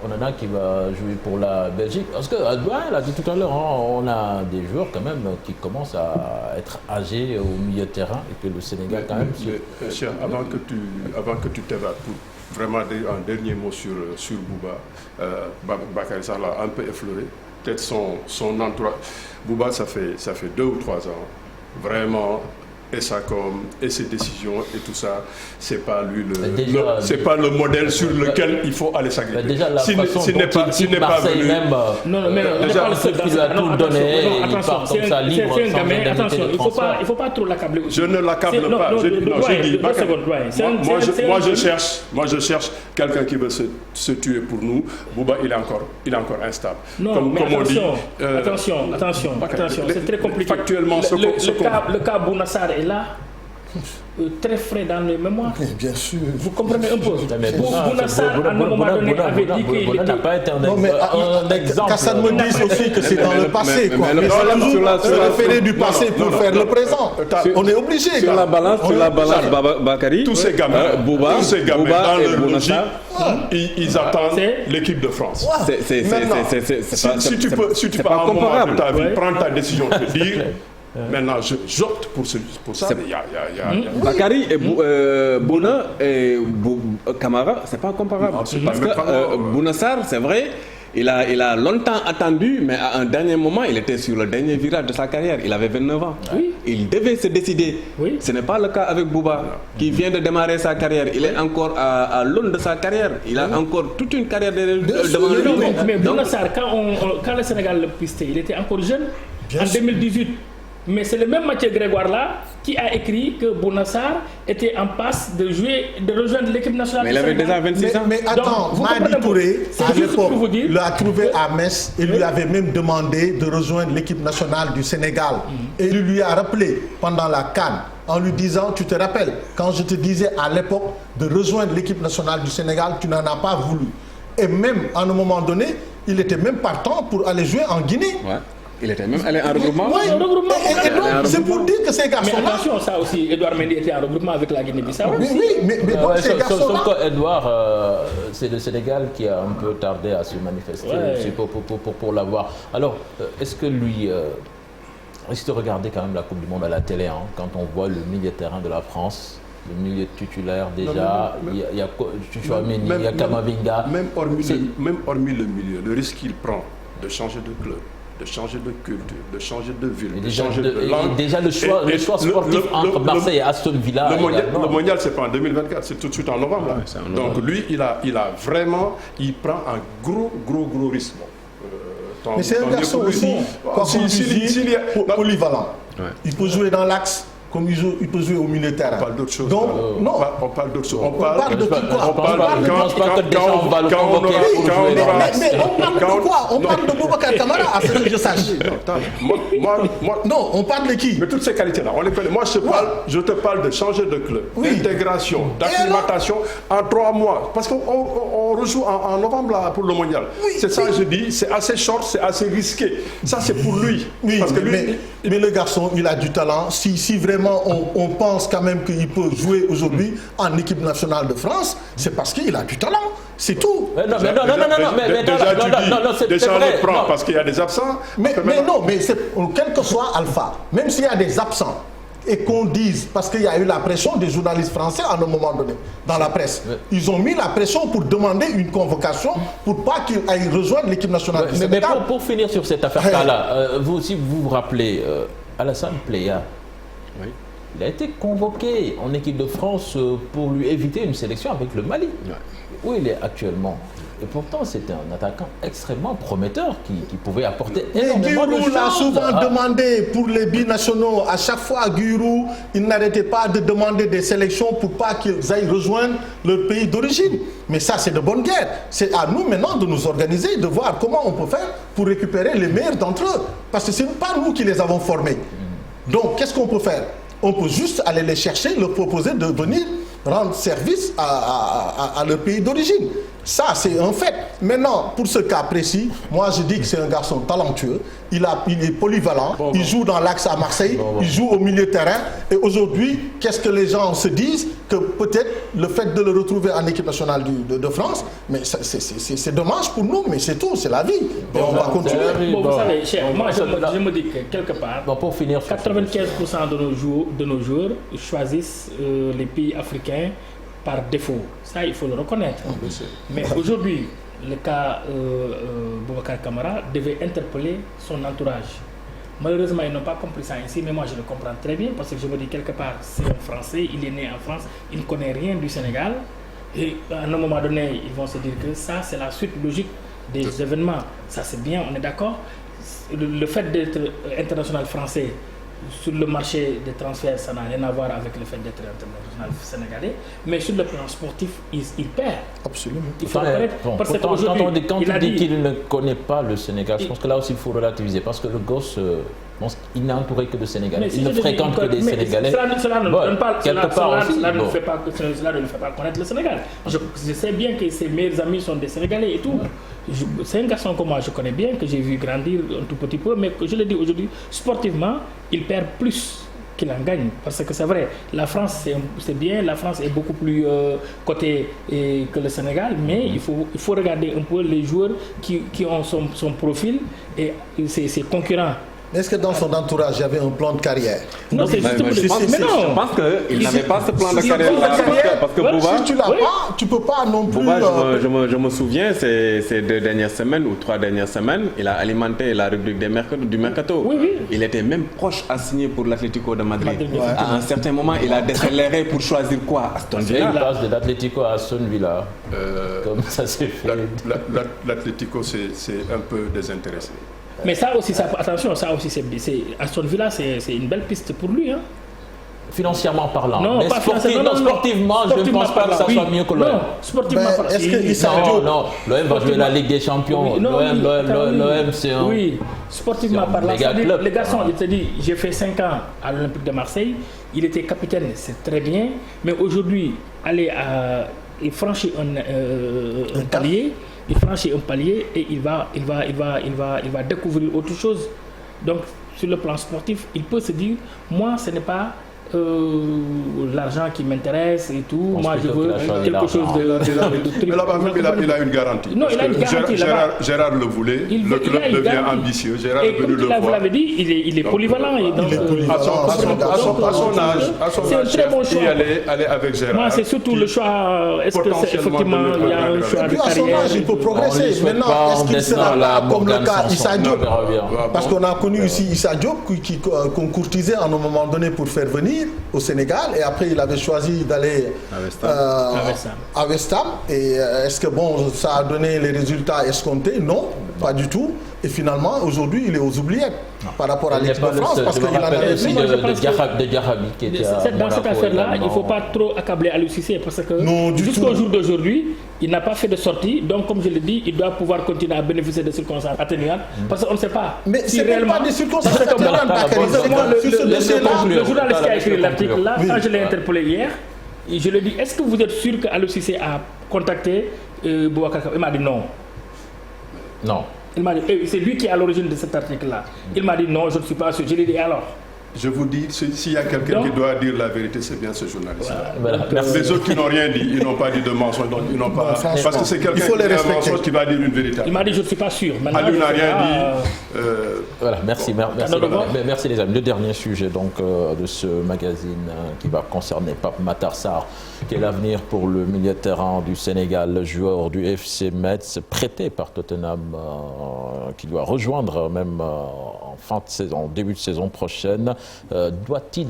Onana qui va jouer pour la Belgique. Parce que, elle a dit tout à l'heure, on a des joueurs quand même qui commencent à être âgés au milieu de terrain et que le Sénégal quand même... Cher, avant que tu t'évades, vraiment un dernier mot sur Bouba. Bakary Sarr l'a un peu effleuré. Peut-être son entourage. Bouba, ça fait 2 ou 3 ans. Vraiment, et sa com, et ses décisions et tout ça, c'est pas lui c'est pas le modèle sur lequel il faut aller s'agripper. Déjà la façon dont il quitte Marseille même, déjà il lui a tout donné, il part comme ça libre, sans indemnité de transfert. Il faut pas trop l'accabler aussi. Je ne l'accable pas. Moi je cherche quelqu'un qui veut se tuer pour nous. Bouba, il est encore instable. Non, mais attention, c'est très compliqué. Factuellement, le cas Bounassar est là, très frais dans les mémoires. Bien sûr. Vous comprenez un peu. Bounassar, à un moment donné, avait dit qu'il n'a pas été un exemple. Qu'Assad me dise aussi que c'est dans le passé. Mais se référer du passé pour faire le présent. On est obligé. Sur la balance, Bakary, tous ces gamins, Bouba dans et le logique, Bounassar, ils attendent l'équipe de France. Si tu peux à un moment de ta vie prendre ta décision de dire maintenant j'opte pour ça. Bakary et Bouna et Camara, c'est pas comparable. Parce que Bounassar, c'est vrai, il a longtemps attendu, mais à un dernier moment, il était sur le dernier virage de sa carrière. Il avait 29 ans. Oui. Il devait se décider. Oui. Ce n'est pas le cas avec Bouba, qui vient de démarrer sa carrière. Il est encore à l'aune de sa carrière. Il a encore toute une carrière devant lui. Mais Bounassar, quand le Sénégal le pistait, il était encore jeune. En 2018. Mais c'est le même Mathieu Grégoire là qui a écrit que Bounassar était en passe de rejoindre l'équipe nationale. Mais il avait déjà 26 ans. Mais attends, Madi Touré, à l'époque, l'a trouvé à Metz et lui avait même demandé de rejoindre l'équipe nationale du Sénégal. Et il lui a rappelé pendant la CAN en lui disant, tu te rappelles, quand je te disais à l'époque de rejoindre l'équipe nationale du Sénégal, tu n'en as pas voulu. Et même à un moment donné, il était même partant pour aller jouer en Guinée. Ouais. Il était même allé en regroupement. Oui, en regroupement. Et donc, c'est pour dire que ces garçons-là... Mais attention, ça aussi, Edouard Mendy était en regroupement avec la Guinée-Bissau. Oui, mais donc ces garçons-là... Sauf qu'Edouard, c'est le Sénégal qui a un peu tardé à se manifester pour l'avoir. Alors, est-ce que lui... Est-ce que regardez quand même la Coupe du Monde à la télé, quand on voit le milieu de terrain de la France, le milieu titulaire déjà, il y a Chouameni, il y a Kamavinga... Même hormis le milieu, le risque qu'il prend de changer de club, de changer de culture, de changer de ville, de changer de langue. Déjà le choix sportif entre Marseille et Aston Villa. Le mondial, c'est pas en 2024, c'est tout de suite en novembre. Ouais, donc lui, il a vraiment, il prend un gros risque. Mais c'est un garçon aussi, polyvalent. Il peut jouer dans l'axe. Comme il peut jouer au milieu de terrain. On parle d'autre chose. Donc, non. On parle d'autre chose. On parle de quoi? On parle de quoi? On parle de Boubacar Kamara, à ce que je sache. Non, on parle de qui? Mais toutes ces qualités-là, on les connaît. Moi, je te parle de changer de club, d'intégration, d'acclimatation en 3 mois. Parce qu'on rejoue en novembre là, pour le mondial. C'est ça que je dis, c'est assez short, c'est assez risqué. Ça, c'est pour lui. Oui, mais le garçon, il a du talent. Si vraiment vraiment on pense quand même qu'il peut jouer aujourd'hui en équipe nationale de France, c'est parce qu'il a du talent. C'est tout. Déjà, tu dis, on le prend parce qu'il y a des absents. Mais quel que soit Alpha, même s'il y a des absents, et qu'on dise, parce qu'il y a eu la pression des journalistes français à un moment donné, dans la presse, ils ont mis la pression pour demander une convocation pour pas qu'il aille rejoindre l'équipe nationale du Sénégal. Mais pour finir sur cette affaire-là, vous aussi vous rappelez, Alassane Pléa, oui. Il a été convoqué en équipe de France pour lui éviter une sélection avec le Mali, où il est actuellement. Et pourtant, c'était un attaquant extrêmement prometteur qui pouvait apporter énormément de choses. Giroud l'a souvent demandé pour les binationaux. À chaque fois, Giroud, il n'arrêtait pas de demander des sélections pour pas qu'ils aillent rejoindre leur pays d'origine. Mais ça, c'est de bonne guerre. C'est à nous maintenant de nous organiser, de voir comment on peut faire pour récupérer les meilleurs d'entre eux. Parce que ce n'est pas nous qui les avons formés. Donc, qu'est-ce qu'on peut faire? On peut juste aller les chercher, leur proposer de venir rendre service à leur pays d'origine. Ça, c'est un fait. Maintenant, pour ce cas précis, moi, je dis que c'est un garçon talentueux. Il est polyvalent. Il joue dans l'axe à Marseille. Il joue au milieu de terrain. Et aujourd'hui, qu'est-ce que les gens se disent? Que peut-être le fait de le retrouver en équipe nationale de France, mais c'est dommage pour nous, mais c'est tout, c'est la vie. Et on va continuer. Vous savez, cher, moi, je me dis que quelque part, pour finir, 95% de nos joueurs choisissent les pays africains par défaut. Ça, il faut le reconnaître. Mais aujourd'hui, le cas Boubacar Kamara devait interpeller son entourage. Malheureusement, ils n'ont pas compris ça ici, mais moi je le comprends très bien parce que je me dis quelque part, c'est un Français, il est né en France, il ne connaît rien du Sénégal. Et à un moment donné, ils vont se dire que ça, c'est la suite logique des événements. Ça, c'est bien, on est d'accord. Le fait d'être international français sur le marché des transferts, ça n'a rien à voir avec le fait d'être international sénégalais, mais sur le plan sportif, il perd. Absolument. Il faut reconnaître. Parce que aujourd'hui, quand il dit qu'il ne connaît pas le Sénégal, je pense que là aussi il faut relativiser, parce que le gosse, il n'est entouré que de Sénégalais. Il ne fréquente que des Sénégalais. Cela ne lui fait pas connaître le Sénégal. Je sais bien que ses meilleurs amis sont des Sénégalais et tout. C'est un garçon que moi je connais bien, que j'ai vu grandir un tout petit peu, mais que je le dis aujourd'hui, sportivement, il perd plus qu'il en gagne. Parce que c'est vrai, la France c'est bien, la France est beaucoup plus cotée que le Sénégal, mais il faut regarder un peu les joueurs qui ont son profil et ses concurrents. Est-ce que dans son entourage, il y avait un plan de carrière? Non, c'est justement je pense qu'il n'avait pas ce plan de carrière. Parce que Bouba, si tu l'as pas, tu ne peux pas non plus... Bouba, je me souviens, ces 2 dernières semaines ou 3 dernières semaines, il a alimenté la rubrique du Mercato. Oui. Il était même proche à signer pour l'Atlético de Madrid. À un certain moment, il a décéléré pour choisir quoi? Aston Villa. Il passe de l'Atlético à Aston Villa. Comme ça s'est fait. L'Atlético, c'est un peu désintéressé. Mais ça aussi, attention, ça aussi, Aston Villa, c'est une belle piste pour lui. Hein. Financièrement parlant. Non, mais pas sportivement, je ne pense pas que ça soit mieux que l'OM. Non, sportivement parlant. Est-ce que Non, l'OM va jouer la Ligue des Champions. L'OM, c'est un... Oui, sportivement parlant. Les garçons, il te dit, j'ai fait 5 ans à l'Olympique de Marseille. Il était capitaine, c'est très bien. Mais aujourd'hui, il franchit un palier. Il franchit un palier et il va découvrir autre chose. Donc, sur le plan sportif, il peut se dire, moi, ce n'est pas l'argent qui m'intéresse et tout. Moi, je veux quelque chose de truc. Mais là-bas, il a une garantie. Non, il a une garantie là-bas. Gérard le voulait, le club devient ambitieux. Gérard est venu le voir. Vous l'avez dit, il est polyvalent. À son âge, c'est un très bon choix. Aller avec Gérard. Moi, c'est surtout le choix. Est-ce que effectivement il y a un choix de à son carrière? âge, il peut progresser. Maintenant, est-ce qu'il sera là comme le cas Issa Diop? Parce qu'on a connu ici Issa Diop qu'on courtisait à un moment donné pour faire venir au Sénégal et après il avait choisi d'aller à West Ham. Et est-ce que ça a donné les résultats escomptés? Non, pas du tout. Et finalement, aujourd'hui, il est aux oubliettes par rapport à l'équipe de France parce qu'il en avait aussi de Diakhaby qui était dans cette affaire-là, il ne faut pas trop accabler Aliou Cissé parce que jusqu'au jour d'aujourd'hui, il n'a pas fait de sortie. Donc, comme je l'ai dit, il doit pouvoir continuer à bénéficier de circonstances atténuantes parce qu'on ne sait pas. Mais si réellement pas des circonstances atténuantes. Le journaliste qui a écrit l'article là, quand je l'ai interpellé hier, je lui ai dit, est-ce que vous êtes sûr que Aliou Cissé a contacté Boubacar Kamara? Il m'a dit non. Non. Il m'a dit, c'est lui qui est à l'origine de cet article-là. Il m'a dit non, je ne suis pas sûr. Je lui ai dit alors, Je vous dis, s'il y a quelqu'un qui doit dire la vérité, c'est bien ce journaliste-là. Voilà. Les autres qui n'ont rien dit, ils n'ont pas dit de mensonge, donc ils n'ont pas. Parce que c'est quelqu'un qui dit un mensonge qui va dire une vérité. Il m'a dit, je ne suis pas sûr. Ali n'a rien dit. Voilà, merci les amis. Le dernier sujet donc, de ce magazine qui va concerner Pape Matar Sarr, qui est l'avenir pour le milieu de terrain du Sénégal, le joueur du FC Metz, prêté par Tottenham, qui doit rejoindre même en fin de saison, début de saison prochaine. Doit-il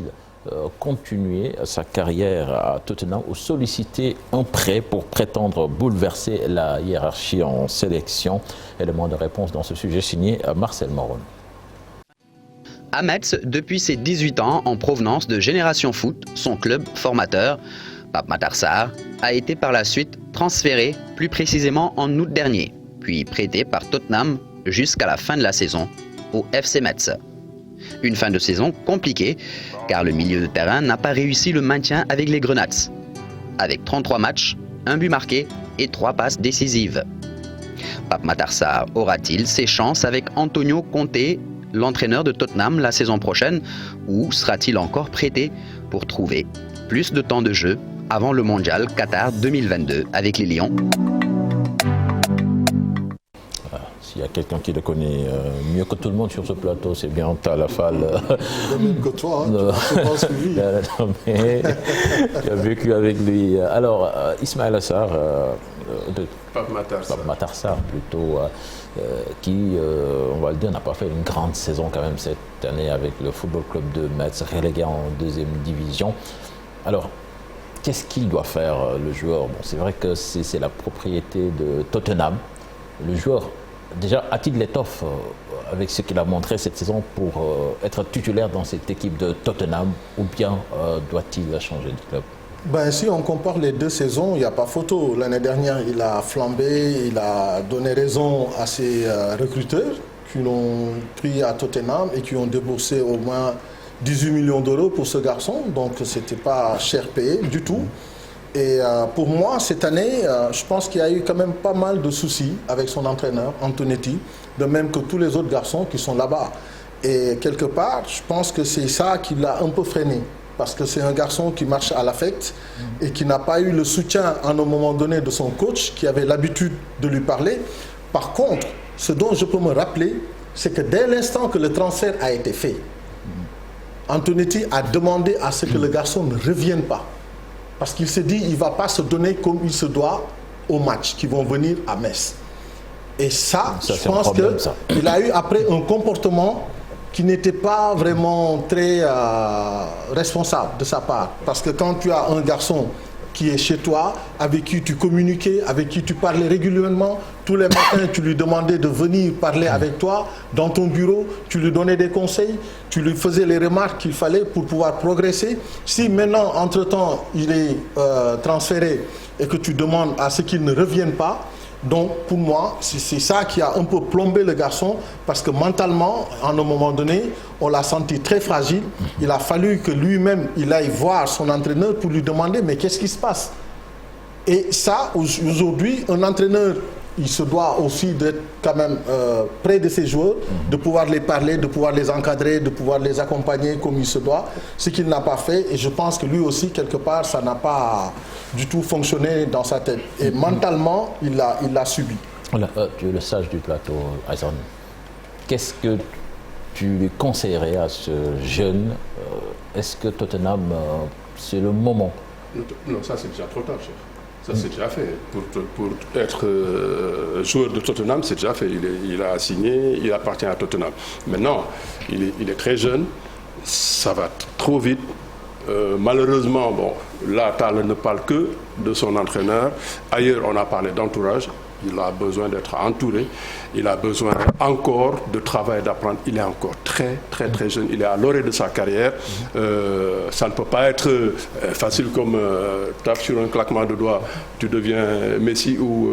continuer sa carrière à Tottenham ou solliciter un prêt pour prétendre bouleverser la hiérarchie en sélection? Élément de réponse dans ce sujet signé Marcel Moron. À Metz, depuis ses 18 ans, en provenance de Génération Foot, son club formateur, Pape Matar Sarr a été par la suite transféré, plus précisément en août dernier, puis prêté par Tottenham jusqu'à la fin de la saison au FC Metz. Une fin de saison compliquée, car le milieu de terrain n'a pas réussi le maintien avec les Grenats. Avec 33 matchs, 1 but marqué et 3 passes décisives. Pape Matar Sarr aura-t-il ses chances avec Antonio Conte, l'entraîneur de Tottenham, la saison prochaine, ou sera-t-il encore prêté pour trouver plus de temps de jeu avant le mondial Qatar 2022 avec les Lions? S'il y a quelqu'un qui le connaît mieux que tout le monde sur ce plateau, c'est bien Talafal. Même que toi, je pense que oui. Tu as vécu avec lui. Alors, Ismaïla Sarr, Pape Matar Sarr plutôt, qui, on va le dire, n'a pas fait une grande saison quand même cette année avec le Football Club de Metz, relégué en 2e division. Alors, qu'est-ce qu'il doit faire, le joueur? Bon, c'est vrai que c'est la propriété de Tottenham. Le joueur, déjà, a-t-il l'étoffe avec ce qu'il a montré cette saison pour être titulaire dans cette équipe de Tottenham, ou bien doit-il changer de club? Ben, si on compare les 2 saisons, il n'y a pas photo. L'année dernière, il a flambé, il a donné raison à ses recruteurs qui l'ont pris à Tottenham et qui ont déboursé au moins 18 millions d'euros pour ce garçon. Donc, ce n'était pas cher payé du tout. Et pour moi, cette année, je pense qu'il y a eu quand même pas mal de soucis avec son entraîneur, Antonetti, de même que tous les autres garçons qui sont là-bas. Et quelque part, je pense que c'est ça qui l'a un peu freiné. Parce que c'est un garçon qui marche à l'affect et qui n'a pas eu le soutien à un moment donné de son coach, qui avait l'habitude de lui parler. Par contre, ce dont je peux me rappeler, c'est que dès l'instant que le transfert a été fait, Antonetti a demandé à ce que le garçon ne revienne pas. Parce qu'il s'est dit qu'il ne va pas se donner comme il se doit aux matchs qui vont venir à Metz. Et ça je pense qu'il a eu après un comportement qui n'était pas vraiment très responsable de sa part. Parce que quand tu as un garçon qui est chez toi, avec qui tu communiquais, avec qui tu parlais régulièrement, tous les matins tu lui demandais de venir parler avec toi, dans ton bureau, tu lui donnais des conseils, tu lui faisais les remarques qu'il fallait pour pouvoir progresser. Si maintenant, entre-temps, il est transféré et que tu demandes à ce qu'il ne revienne pas, donc pour moi, c'est ça qui a un peu plombé le garçon, parce que mentalement, à un moment donné, on l'a senti très fragile. Il a fallu que lui-même, il aille voir son entraîneur pour lui demander, mais qu'est-ce qui se passe? Et ça, aujourd'hui, un entraîneur, il se doit aussi d'être quand même près de ses joueurs, de pouvoir les parler, de pouvoir les encadrer, de pouvoir les accompagner comme il se doit, ce qu'il n'a pas fait. Et je pense que lui aussi, quelque part, ça n'a pas du tout fonctionné dans sa tête. Et mentalement, il l'a subi. Voilà, tu es le sage du plateau, Aizan. Qu'est-ce que tu lui conseillerais à ce jeune? Est-ce que Tottenham, c'est le moment? Non, ça c'est déjà trop tard, chef. Ça c'est déjà fait. Pour être joueur de Tottenham, c'est déjà fait. Il a signé, il appartient à Tottenham. Maintenant, il est très jeune, ça va trop vite. Malheureusement, bon, là, Tal ne parle que de son entraîneur. Ailleurs, on a parlé d'entourage. Il a besoin d'être entouré. Il a besoin encore de travail, d'apprendre. Il est encore très, très, très jeune. Il est à l'orée de sa carrière. Ça ne peut pas être facile comme tape sur un claquement de doigts. Tu deviens Messi ou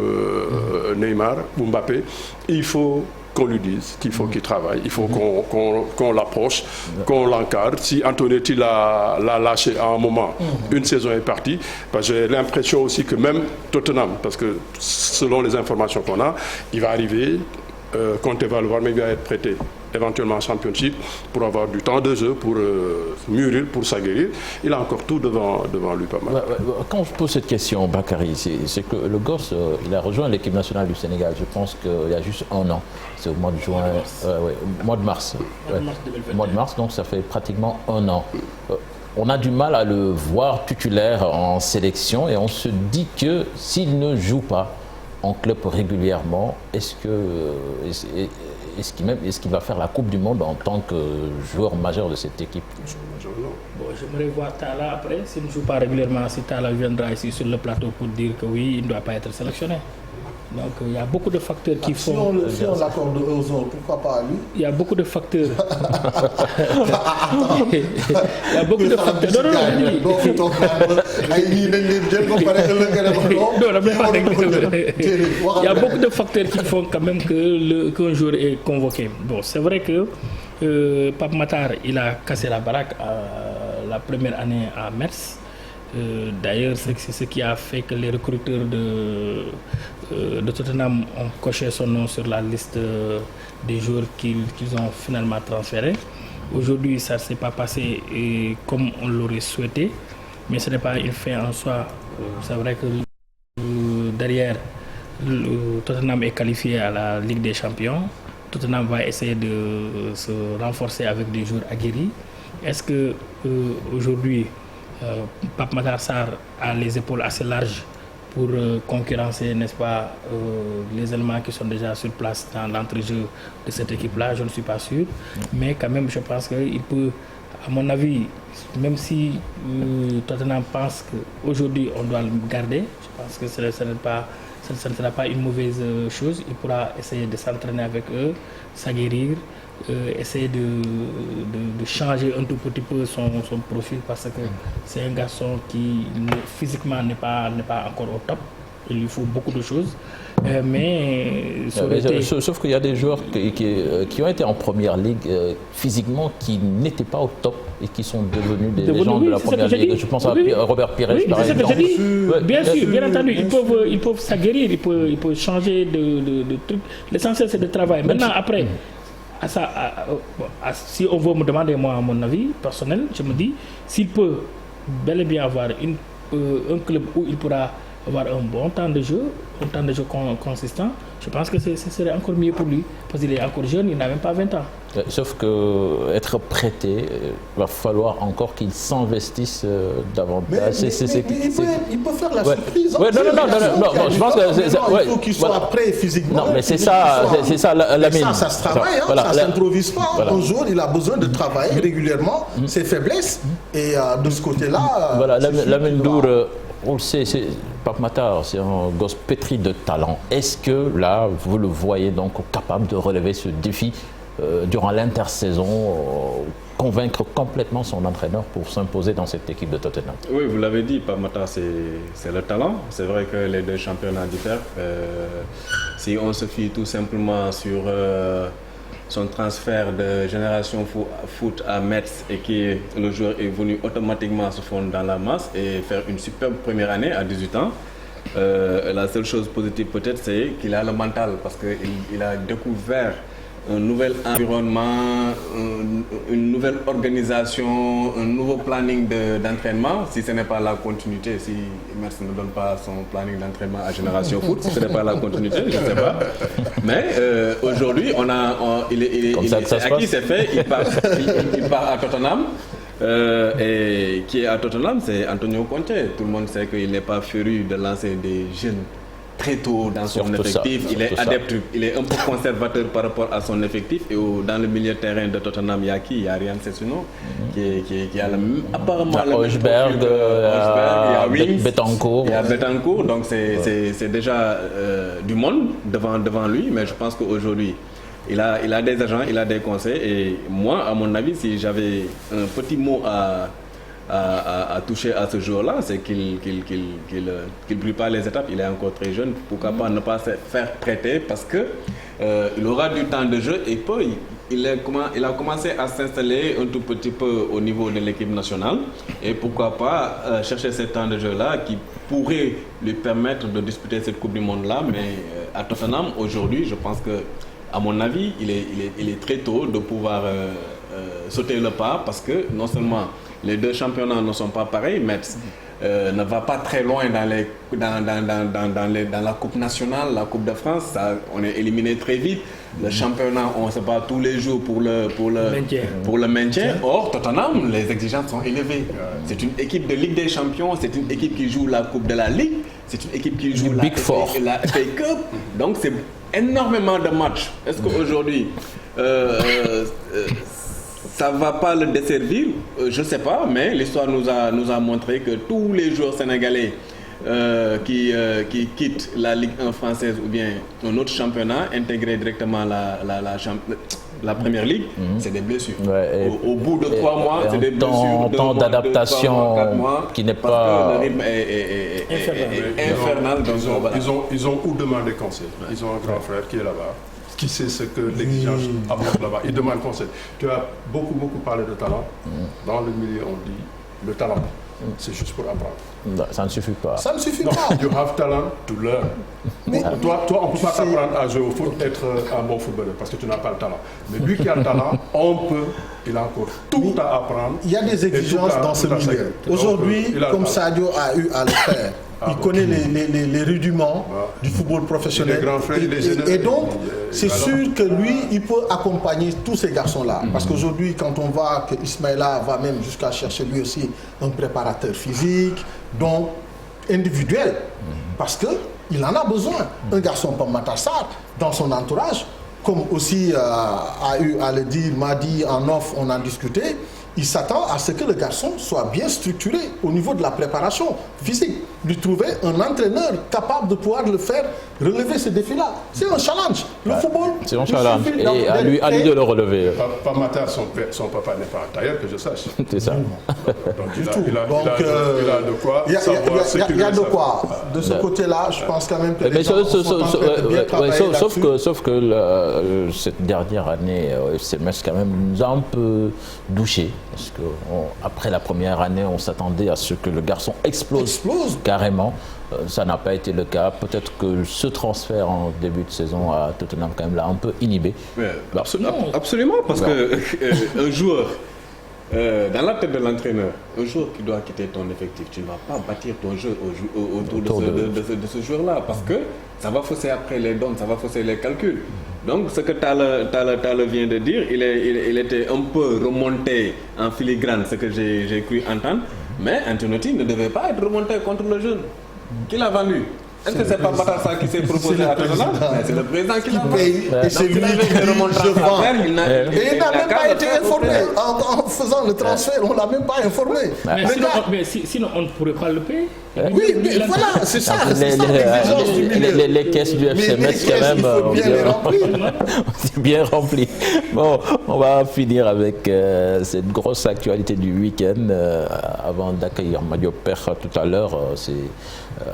Neymar ou Mbappé. Il faut qu'on lui dise qu'il faut qu'il travaille, il faut qu'on l'approche, qu'on l'encadre. Si Antonetti l'a lâché à un moment, une saison est partie, j'ai l'impression aussi que même Tottenham, parce que selon les informations qu'on a, il va arriver Conte va le voir, mais il va être prêté éventuellement en Championship pour avoir du temps de jeu, pour mûrir, pour s'aguerrir. Il a encore tout devant lui, pas mal. Quand je pose cette question, Bakary, c'est que le gosse, il a rejoint l'équipe nationale du Sénégal, je pense qu'il y a juste un an. C'est au mois de juin, mois de mars. Mois de mars, donc ça fait pratiquement un an. On a du mal à le voir titulaire en sélection et on se dit que s'il ne joue pas en club régulièrement, est-ce qu'il va faire la Coupe du Monde en tant que joueur majeur de cette équipe? Bon, j'aimerais voir Tala après. S'il ne joue pas régulièrement, si Tala viendra ici sur le plateau pour dire que oui, il ne doit pas être sélectionné. Donc il y a beaucoup de facteurs qui font... Si on l'accorde aux autres, pourquoi pas à lui? Il y a beaucoup de facteurs. Il y a beaucoup de facteurs. Il y a beaucoup de facteurs qui font quand même qu'un joueur est convoqué. Bon, c'est vrai que Pape Matar, il a cassé la baraque la première année à Metz. D'ailleurs, c'est ce qui a fait que les recruteurs de Tottenham ont coché son nom sur la liste des joueurs qu'ils ont finalement transférés. Aujourd'hui, ça ne s'est pas passé comme on l'aurait souhaité, mais ce n'est pas une fin en soi. C'est vrai que derrière, Tottenham est qualifié à la Ligue des Champions. Tottenham va essayer de se renforcer avec des joueurs aguerris. Est-ce que aujourd'hui, Pape Matar Sarr a les épaules assez larges pour concurrencer, n'est-ce pas, les éléments qui sont déjà sur place dans l'entrejeu de cette équipe-là? Je ne suis pas sûr. Mais quand même, je pense qu'il peut, à mon avis, même si Tottenham pense qu'aujourd'hui on doit le garder, je pense que ce ne sera pas une mauvaise chose. Il pourra essayer de s'entraîner avec eux, s'aguerrir, essayer de changer un tout petit peu son profil, parce que c'est un garçon qui physiquement n'est pas encore au top. Il lui faut beaucoup de choses. Sauf qu'il y a des joueurs qui ont été en première ligue physiquement, qui n'étaient pas au top et qui sont devenus des légendes de la première ligue. Je pense à Robert Pires, par exemple. Bien sûr, bien entendu, ils peuvent s'aguerrir, ils peuvent changer de trucs. L'essentiel, c'est de travailler. Maintenant, après, si on veut me demander, moi, à mon avis personnel, je me dis, s'il peut bel et bien avoir un club où il pourra avoir un bon temps de jeu, consistant, je pense que ce serait encore mieux pour lui, parce qu'il est encore jeune, il n'a même pas 20 ans. Sauf qu'être prêté, il va falloir encore qu'il s'investisse davantage. Il peut faire la surprise. Non, je pense que il faut qu'il soit prêt physiquement. Non, mais c'est ça la mine. Ça se travaille, ça ne s'improvise pas. Un jour, il a besoin de travailler régulièrement ses faiblesses. Et de ce côté-là... Voilà, la mine dure, on le sait, Pape Matar, c'est un gosse pétri de talent. Est-ce que là, vous le voyez donc capable de relever ce défi durant l'intersaison, convaincre complètement son entraîneur pour s'imposer dans cette équipe de Tottenham? Oui, vous l'avez dit, Pape Matar, c'est le talent. C'est vrai que les deux championnats diffèrent. Si on se fie tout simplement sur son transfert de Génération Foot à Metz, et que le joueur est venu automatiquement se fondre dans la masse et faire une superbe première année à 18 ans. La seule chose positive peut-être, c'est qu'il a le mental, parce qu'il a découvert un nouvel environnement, une nouvelle organisation, un nouveau planning d'entraînement. Si ce n'est pas la continuité, si Metz ne donne pas son planning d'entraînement à Génération Foot, si ce n'est pas la continuité, je ne sais pas. Mais aujourd'hui, c'est acquis, c'est fait, il part à Tottenham. Et qui est à Tottenham, c'est Antonio Conte. Tout le monde sait qu'il n'est pas féru de lancer des jeunes très tôt dans son effectif. Il est adepte, il est un peu conservateur par rapport à son effectif. Et dans le milieu de terrain de Tottenham, il y a qui? Il y a Ryan Sessegnon qui a apparemment le Hojbjerg, il y a Betancourt. Il y a Betancourt, donc c'est déjà du monde devant lui. Mais je pense qu'aujourd'hui, il a des agents, il a des conseils. Et moi, à mon avis, si j'avais un petit mot à toucher à ce jour-là, c'est qu'il brûle pas les étapes. Il est encore très jeune. Pourquoi pas ne pas se faire prêter, parce que il aura du temps de jeu et il a commencé à s'installer un tout petit peu au niveau de l'équipe nationale. Et pourquoi pas chercher ce temps de jeu-là qui pourrait lui permettre de disputer cette Coupe du Monde-là. Mais à Tottenham, aujourd'hui, je pense que à mon avis, il est très tôt de pouvoir sauter le pas parce que non seulement les deux championnats ne sont pas pareils, Metz ne va pas très loin dans la Coupe nationale, la Coupe de France. Ça, on est éliminé très vite. Le championnat, on se bat tous les jours pour le maintien. Or, Tottenham, les exigences sont élevées. C'est une équipe de Ligue des Champions, c'est une équipe qui joue la Coupe de la Ligue, c'est une équipe qui joue la FA Cup. Donc, c'est énormément de matchs. Est-ce qu'aujourd'hui, ça ne va pas le desservir? Je ne sais pas, mais l'histoire nous a montré que tous les joueurs sénégalais qui quittent la Ligue 1 française ou bien un autre championnat, intégrer directement la Première Ligue, c'est des blessures. Ouais, au bout de 3 mois, c'est des blessures. Un temps d'adaptation qui n'est pas... Le rythme est infernal. Ils ont où demander conseil. Ils ont un grand frère qui est là-bas, qui sait ce que l'exigence apporte là-bas. Il demande conseil. Tu as beaucoup parlé de talent. Dans le milieu, on dit le talent, c'est juste pour apprendre. Non, ça ne suffit pas. Ça ne suffit pas. You have talent to learn. Mais toi, on ne peut pas t'apprendre à jouer au foot, être un bon footballeur, parce que tu n'as pas le talent. Mais lui qui a le talent, il a encore tout à apprendre. Il y a des exigences dans ce milieu. Aujourd'hui, comme Sadio a eu à le faire, il connaît les rudiments du football professionnel. Et donc, c'est sûr que lui, il peut accompagner tous ces garçons-là. Parce qu'aujourd'hui, quand on voit que Ismaïla va même jusqu'à chercher lui aussi un préparateur physique, donc individuel, parce qu'il en a besoin. Un garçon comme Matar Sarr, dans son entourage, comme aussi a eu à le dire, m'a dit en off, on en discutait, il s'attend à ce que le garçon soit bien structuré au niveau de la préparation physique. Lui trouver un entraîneur capable de pouvoir le faire relever ce défi-là. C'est un challenge. Le football, c'est un challenge. Et à lui de le relever. Pas Matar, son papa n'est pas un tailleur, que je sache. C'est ça. Il a de quoi. Il y a de quoi. De ce côté-là, je pense quand même que les gens sont bien travailler sauf que cette dernière année, FC Metz quand même nous a un peu douché. Parce qu'après la première année, on s'attendait à ce que le garçon explose carrément. Ça n'a pas été le cas. Peut-être que ce transfert en début de saison à Tottenham quand même l'a un peu inhibé. Absolument, parce qu'un joueur, dans la tête de l'entraîneur, un joueur qui doit quitter ton effectif, tu ne vas pas bâtir ton jeu autour de ce joueur-là, parce que ça va fausser après les dons, ça va fausser les calculs. Donc ce que Tala vient de dire, il était un peu remonté en filigrane, ce que j'ai cru entendre, mais Antonetti ne devait pas être remonté contre le jeune. Qui l'a vendu? Est-ce que c'est pas Matar Sarr qui s'est proposé à Tottenham? C'est le président qui paye. Et c'est lui qui dit je vends. Et il n'a même pas été informé. En faisant le transfert, on ne l'a même pas informé. Mais sinon, on ne pourrait pas le payer. Oui, mais voilà, c'est ça. Les caisses du FC Metz, quand même, bien remplies. Bon, on va finir avec cette grosse actualité du week-end. Avant d'accueillir Madio Pech tout à l'heure, c'est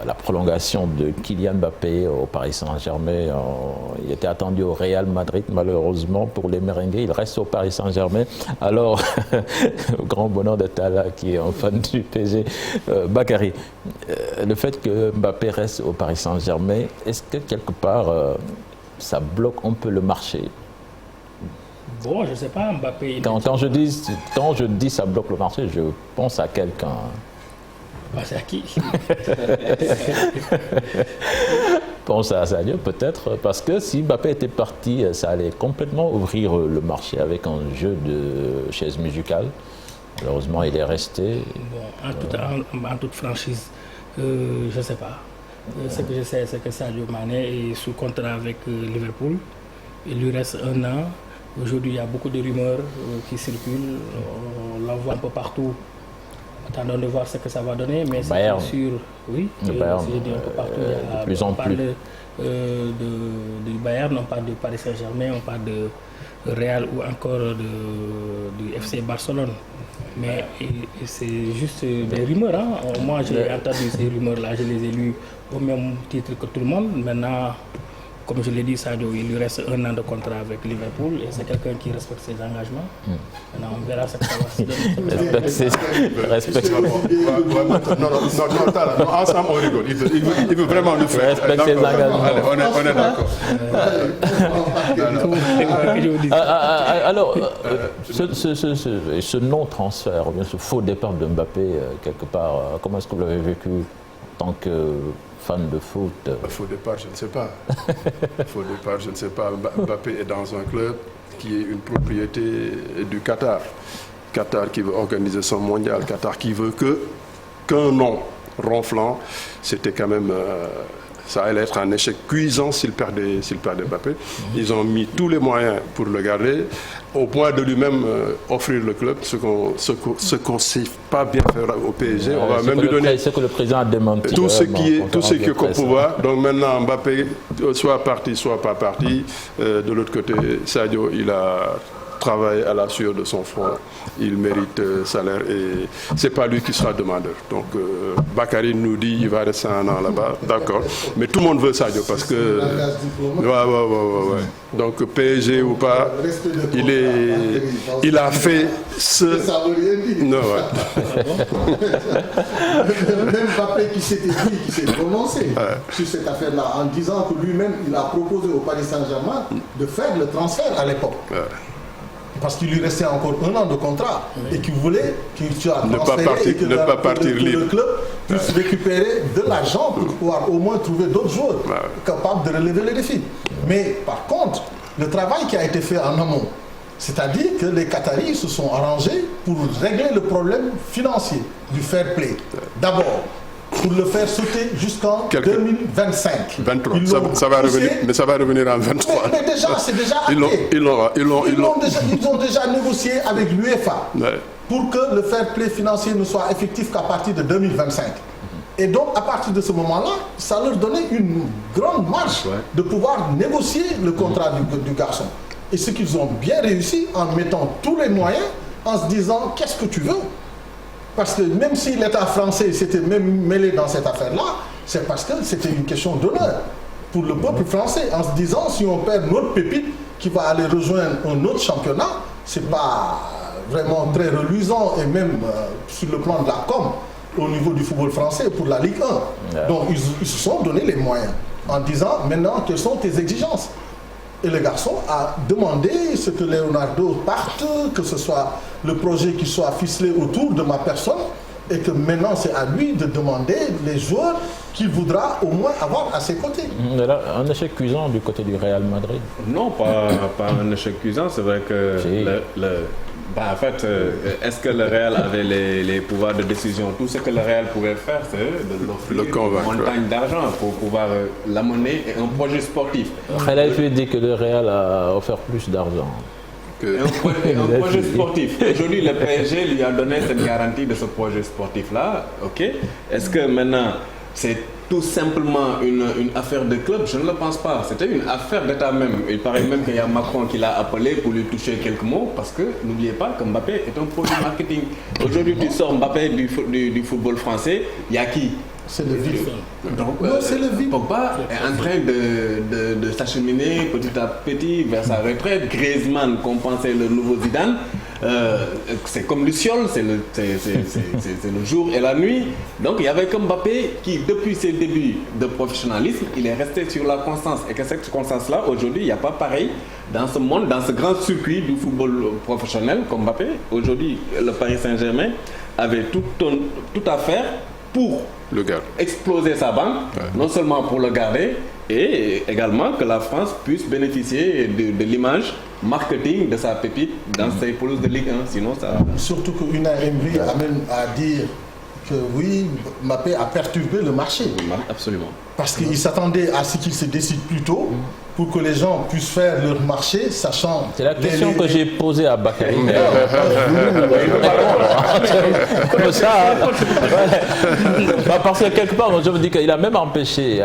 la prolongation de Kylian Mbappé au Paris Saint-Germain. Il était attendu au Real Madrid, malheureusement, pour les Merengues. Il reste au Paris Saint-Germain. Alors, au grand bonheur de Tala, qui est un fan du PSG, Bakary. Le fait que Mbappé reste au Paris Saint-Germain, est-ce que quelque part ça bloque un peu le marché? Bon, je ne sais pas, Mbappé... Quand je dis ça bloque le marché, je pense à quelqu'un. Bah, c'est à qui? Pense à Sadio peut-être, parce que si Mbappé était parti, ça allait complètement ouvrir le marché avec un jeu de chaises musicales. Malheureusement, il est resté. Bon, en toute franchise, je ne sais pas. Ce que je sais, c'est que Sadio Mané est sous contrat avec Liverpool. Il lui reste 1 an. Aujourd'hui, il y a beaucoup de rumeurs qui circulent. On la voit un peu partout. Attendons de voir ce que ça va donner. Mais c'est sûr, oui. Bayern, un peu partout. On parle du Bayern, on parle du Paris Saint-Germain, on parle de Real ou encore du FC Barcelone. Mais c'est juste des rumeurs. Hein. Moi, j'ai entendu ces rumeurs-là, je les ai lues au même titre que tout le monde. Maintenant, comme je l'ai dit, Sadio, il lui reste 1 an de contrat avec Liverpool et c'est quelqu'un qui respecte ses engagements. Maintenant, on verra ce que ça va se donner. Respecte. Non, ensemble on rigole. Il veut vraiment nous faire. Respecte ses engagements. On est d'accord. Alors, ce non-transfert, ou bien ce faux départ de Mbappé, quelque part, comment est-ce que vous l'avez vécu en tant que fan de foot? Faux départ, je ne sais pas. Faux départ, je ne sais pas. Mbappé est dans un club qui est une propriété du Qatar. Qatar qui veut organiser son mondial, Qatar qui veut qu'un nom ronflant, c'était quand même... ça allait être un échec cuisant s'il perdait Mbappé. Ils ont mis tous les moyens pour le garder, au point de lui-même offrir le club, ce qu'on ne sait pas bien faire au PSG. On va même lui donner ce que le président a démenti. Tout ce qui est qu'au pouvoir. Donc maintenant, Mbappé, soit parti, soit pas parti. De l'autre côté, Sadio, il a travaillé à la sueur de son front. Il mérite salaire et c'est pas lui qui sera demandeur. Donc Bakary nous dit il va rester 1 an là-bas, d'accord. Mais tout le monde veut Sadio parce que ouais. Donc PSG ou pas, il a fait ce. Ça veut rien dire. Non, ouais. Même Mbappé qui s'est prononcé sur cette affaire-là en disant que lui-même il a proposé au Paris Saint-Germain de faire le transfert à l'époque. Ouais. Parce qu'il lui restait encore 1 an de contrat et qu'il voulait qu'il soit transféré et que le club puisse récupérer de l'argent pour pouvoir au moins trouver d'autres joueurs capables de relever les défis. Mais par contre, le travail qui a été fait en amont, c'est-à-dire que les Qataris se sont arrangés pour régler le problème financier du fair play. D'abord, pour le faire sauter jusqu'en 2025. 23. Ça va revenir, mais ça va revenir en 23. Mais déjà, c'est déjà acté. Ils ont déjà négocié avec l'UEFA pour que le fair play financier ne soit effectif qu'à partir de 2025. Et donc, à partir de ce moment-là, ça leur donnait une grande marge de pouvoir négocier le contrat du garçon. Et ce qu'ils ont bien réussi en mettant tous les moyens, en se disant, qu'est-ce que tu veux ? Parce que même si l'État français s'était même mêlé dans cette affaire-là, c'est parce que c'était une question d'honneur pour le peuple français, en se disant si on perd notre pépite qui va aller rejoindre un autre championnat, c'est pas vraiment très reluisant et même sur le plan de la com au niveau du football français pour la Ligue 1. Donc ils se sont donné les moyens en disant maintenant quelles sont tes exigences. Et le garçon a demandé ce que Leonardo parte, que ce soit le projet qui soit ficelé autour de ma personne et que maintenant c'est à lui de demander les joueurs qu'il voudra au moins avoir à ses côtés. Là, un échec cuisant du côté du Real Madrid? Non, pas un échec cuisant. C'est vrai que en fait, est-ce que le Real avait les pouvoirs de décision? Tout ce que le Real pouvait faire, c'est de l'offrir une montagne d'argent pour pouvoir l'amener et un projet sportif. Khaled dit que le Real a offert plus d'argent. Un projet sportif. Aujourd'hui, le PSG lui a donné cette garantie de ce projet sportif-là. Ok. Est-ce que maintenant, c'est tout simplement une affaire de club? Je ne le pense pas. C'était une affaire d'État même. Il paraît même qu'il y a Macron qui l'a appelé pour lui toucher quelques mots parce que n'oubliez pas que Mbappé est un produit marketing. Aujourd'hui, tu sors Mbappé du football français, il y a qui? C'est le vide. Donc, Pogba est en train de s'acheminer petit à petit vers sa retraite. Griezmann compensait le nouveau Zidane. C'est comme Luciol, c'est le jour et la nuit. Donc il y avait comme Mbappé qui, depuis ses débuts de professionnalisme, il est resté sur la constance. Et que cette constance-là, aujourd'hui, il n'y a pas pareil dans ce monde, dans ce grand circuit du football professionnel comme Mbappé. Aujourd'hui, le Paris Saint-Germain avait tout à faire pour exploser sa banque, non seulement pour le garder, et également que la France puisse bénéficier de l'image marketing de sa pépite dans ses pelouses de Ligue 1. Sinon, ça... Surtout que Unai Emery amène à dire que oui, Mbappé a perturbé le marché. Absolument. Parce qu'il s'attendait à ce qu'il se décide plus tôt pour que les gens puissent faire leur marché, sachant... C'est la question que j'ai posée à Bakary. Comme ça. Parce que quelque part, je me dis qu'il a même empêché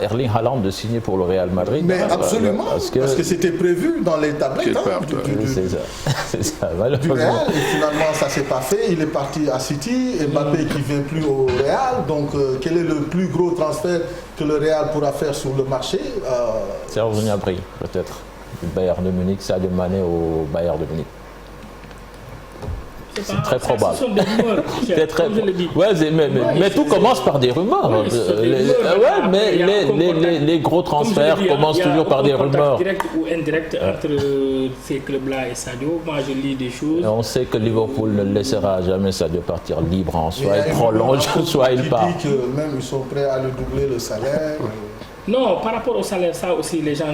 Erling Haaland de signer pour le Real Madrid. Mais absolument, parce que c'était prévu dans les tablettes c'est ça, du Real. Et finalement, ça ne s'est pas fait. Il est parti à City. Mbappé qui ne vient plus au Real. Donc, quel est le plus gros transfert que le Real pourra faire sur le marché? Serge Gnabry, peut-être. Du Bayern de Munich, Sadio Mané au Bayern de Munich. C'est très probable. Ce sont des rumeurs, comme je l'ai dit. Mais tout commence par des rumeurs. Les gros transferts commencent toujours par des rumeurs. Direct ou indirect entre ces clubs-là et Sadio. Moi, je lis des choses. Et on sait que Liverpool ne laissera jamais Sadio partir libre. Soit il prolonge, soit il part. Il dit que même ils sont prêts à le doubler le salaire. Non, par rapport au salaire, ça aussi, les gens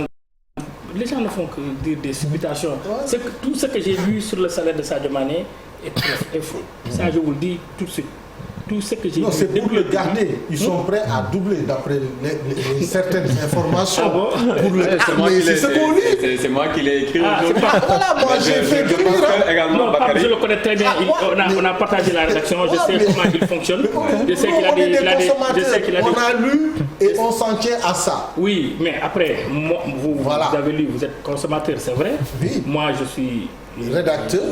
ne font que dire des supputations. C'est que tout ce que j'ai vu sur le salaire de Sadio Mané est faux. Ça, je vous le dis tout de suite. Tout ce que j'ai vu. Non, c'est pour le garder. Ils sont prêts à doubler d'après certaines informations. Ah bon? C'est moi qui l'ai écrit. Voilà, moi j'ai fait également. Je le connais très bien. On a partagé la rédaction. Je sais comment il fonctionne. Je sais qu'il a des. On a lu et on s'en tient à ça. Oui, mais après, vous avez lu, vous êtes consommateur, c'est vrai. Oui. Moi, je suis rédacteur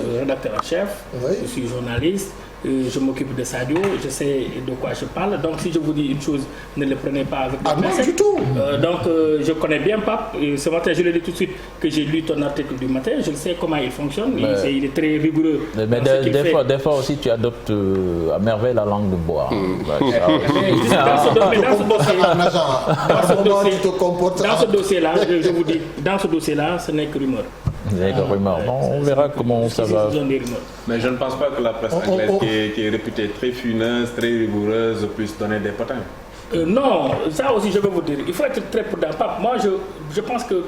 en chef. Oui. Je suis journaliste. Je m'occupe de Sadio, je sais de quoi je parle. Donc si je vous dis une chose, ne le prenez pas avec non, du tout. Donc je connais bien Pape. Ce matin, je le dis tout de suite que j'ai lu ton article du matin. Je sais comment il fonctionne. Il est très rigoureux. Mais des fois aussi, tu adoptes à merveille la langue de bois. Dans ce dossier-là, je vous dis, dans ce dossier-là, ce n'est que rumeur. On verra comment ça va. Mais je ne pense pas que la presse anglaise, qui est réputée très funeuse, très rigoureuse, puisse donner des potins. Non, ça aussi je veux vous dire. Il faut être très prudent. Moi, je pense que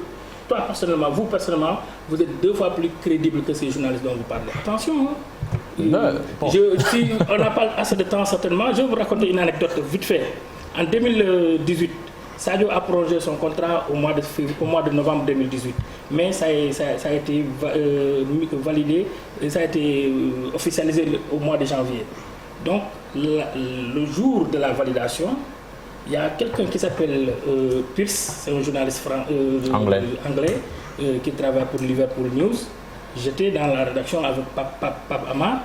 toi personnellement, vous personnellement, vous êtes 2 fois plus crédible que ces journalistes dont vous parlez. Attention. Si on n'a pas assez de temps certainement, je vais vous raconter une anecdote vite fait. En 2018. Sadio a prolongé son contrat au mois de novembre 2018. Mais ça a été validé, ça a été officialisé au mois de janvier. Donc, le jour de la validation, il y a quelqu'un qui s'appelle Pierce, c'est un journaliste anglais qui travaille pour Liverpool News. J'étais dans la rédaction avec Pape Amar.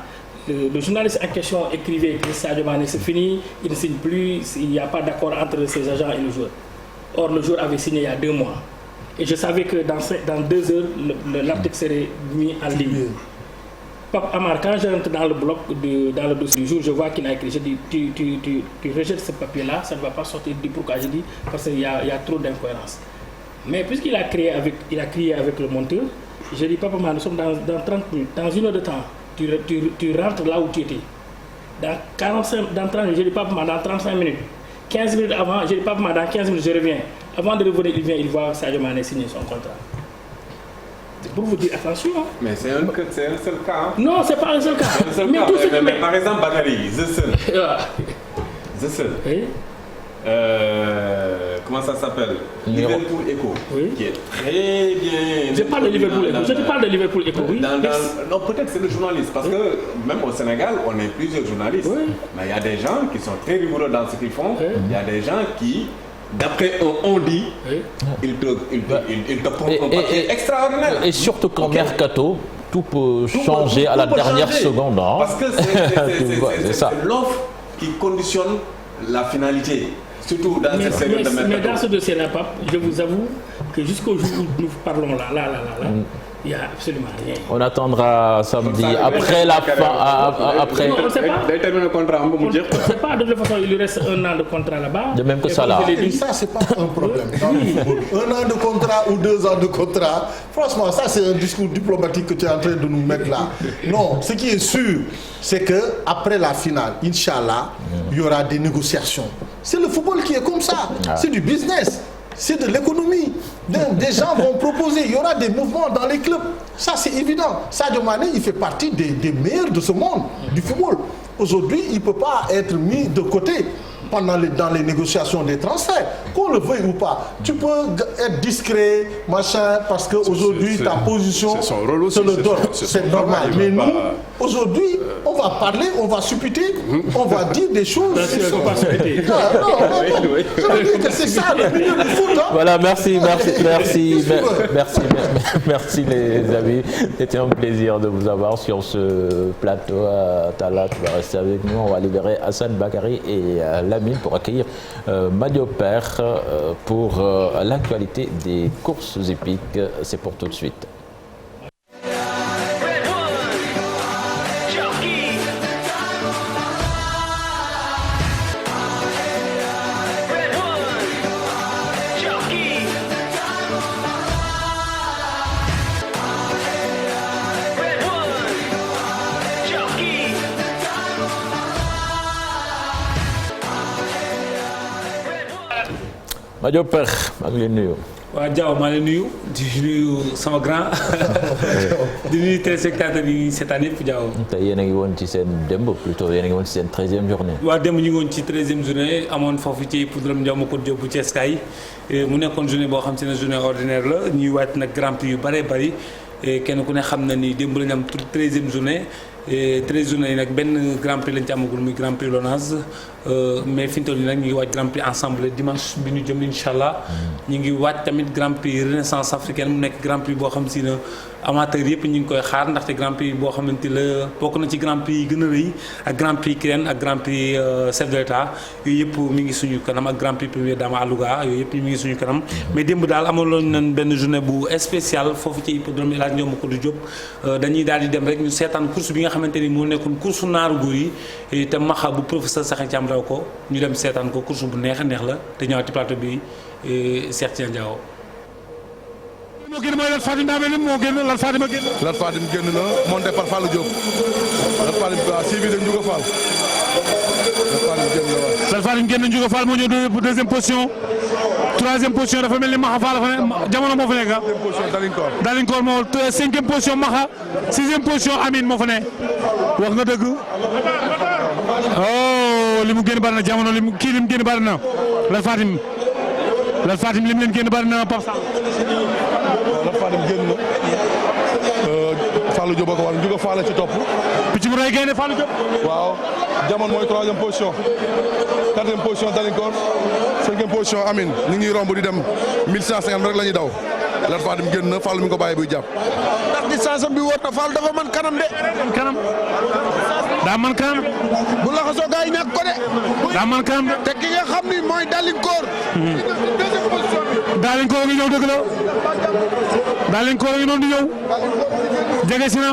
Le journaliste en question écrivait que Sadio Mané c'est fini, il ne signe plus, il n'y a pas d'accord entre ses agents et le joueur. Or, le joueur avait signé il y a 2 mois. Et je savais que dans 2 heures, l'article serait mis en ligne. Pape Amar, quand je rentre dans le bloc, dans le dossier du jour, je vois qu'il a écrit. Je dis, tu rejettes ce papier-là, ça ne va pas sortir. Je dis pourquoi? Je dis, parce qu'il y a trop d'incohérences. Mais puisqu'il a crié avec le monteur, je dis, Papa Amar, nous sommes dans 30 minutes, dans 1 heure de temps. Tu rentres là où tu étais. Dans 30 minutes, je dis pas dans 35 minutes. 15 minutes avant, je dis pas dans 15 minutes, je reviens. Avant de revenir, il voit Sadio Mané signer son contrat. C'est pour vous dire attention. Mais c'est un seul cas. Hein? Non, c'est pas un seul cas. Mais par exemple, Bakary, The Sun. Comment ça s'appelle? Liverpool Echo, qui est très bien. Je parle de Liverpool Echo. Je te parle de Liverpool Echo, oui. Non, peut-être c'est le journaliste, parce que même au Sénégal, on est plusieurs journalistes. Oui. Mais il y a des gens qui sont très rigoureux dans ce qu'ils font. Il y a des gens qui, d'après on dit, ils te font un papier extraordinaire. Et surtout qu'en mercato, tout peut changer à la dernière seconde. Hein. Parce que c'est l'offre qui conditionne la finalité. Surtout dans cette série de mercato. Mais dans ce dossier-là, Pape, je vous avoue que jusqu'au jour où nous parlons là, il n'y a absolument rien. On attendra samedi, après la fin. Après. Non, on ne sait pas. On ne sait pas, de toute façon, il lui reste 1 an de contrat là-bas. De même que ça là. Ça, c'est pas un problème. 1 an de contrat ou 2 ans de contrat, franchement, ça, c'est un discours diplomatique que tu es en train de nous mettre là. Non, ce qui est sûr, c'est qu'après la finale, Inch'Allah, il y aura des négociations. C'est le football qui est comme ça. C'est du business. C'est de l'économie. Des gens vont proposer. Il y aura des mouvements dans les clubs. Ça, c'est évident. Sadio Mané, il fait partie des meilleurs de ce monde, du football. Aujourd'hui, il ne peut pas être mis de côté. dans les négociations des transferts, qu'on le veuille ou pas. Tu peux être discret, machin, parce qu'aujourd'hui, ta position te le donne. C'est normal. Mais nous, aujourd'hui, on va parler, on va supputer, on va dire des choses. Je veux dire que c'est ça le milieu du foot. Voilà, merci les amis. C'était un plaisir de vous avoir sur ce plateau. Tala, tu vas rester avec nous. On va libérer Hassan Bakary et Lamine pour accueillir Madio Père pour l'actualité des courses épiques. C'est pour tout de suite. Madio Père maa ngi leen nuyu. waaw Diaw maa ngi leen nuyu di nuyu sama grand di nuyu téléspectateurs yi cette année yëpp Diaw. tey yéen a ngi woon ci seen démb plutôt yéen a ngi woon ci seen 13e journée. waaw démb ñu ngi woon ci 13e journée amoon foofu ci hippodrome Ndiaw Macodou Diop bu Thiès kaay mu nekkoon journée boo xam te ne journée ordinaire la ñuy wàcc nag grand prix yu bëree bëri kenn ku ne xam na ni démb la ñu am 13e journée. 13 journées yi nag benn grand prix lañ ci amagul muy grand prix Lonase mais fi ñu toll nii nag ñu ngi waaj grand prix ensemble dimanche bi ñu jëm incha allah ñu ngi waaj tamit grand prix renaissance africaine mu nekk grand prix boo xam si ne amateur yëpp ñu ngi koy xaar ndaxte grand prix boo xamante la bokk na ci grand prix yi gën a rëy ak grand prix Kirène ak grand prix chef de l'état yooyu yëpp mi ngi suñu kanam ak grand prix première dame à Louga yooyu yëpp mi ngi suñu kanam mais démb daal amaloon nañ benn journée bu spéciale foofu ci hippodrome El Hadj Ndiaw Macodou Diop dañuy daal di dem rek ñu seetaan course bi nga xamante ni moo nekkoon course naaru góor yi te maxa bu professeur Sakhi Thiam raw ko ñu dem seetaan ko course bu neex a neex la te ñëwaat ci plateau bi Cheikh Tidiane Diaw. moo génn mooy Lat Fatim daa mel ni moo génn Lat Fatim a génn. Lat Fatim génn na monté par Fallou Diop Lat Fatim suivi de Ndiouga Fall Lat Fatim génn Ndiouga Fall moo ñëw pour deuxième position. troisième position dafa mel ni Maxa Fall fa ne jamono moo fa nekk ah. deuxième position Dalinkor. Dalinkor moo cinquième position Maxa sixième position Amine moo fa ne wax nga dëgg. oh li mu génn bari na jamono li mu génn bari na Lat Fatim li mu leen génn bari na Pape Sall. Lat Fatim génn na Fallou Diop ak wàllu Ndiouga Fall ci topp. picc bu rëy génne Fallou Diop. waaw jamono mooy troisième position. quatrième position Dalinkor. cinquième position Amine ñu ngi romb di dem 1150 rek la ñuy daw Lat Fatim génn na Fall mi ko bàyyi buy jàpp. ndax distance bi wóor na Fall dafa man kanam de. kanam daa man kanam. bu laxasoo gars yi ñàkk ko de. daa man kanam de. te ki nga xam ni mooy Dalinkor. deuxième position bi. Dalinkor ngi ñëw dëgg la. Dalinkor ngi noonu di ñëw. jege si na.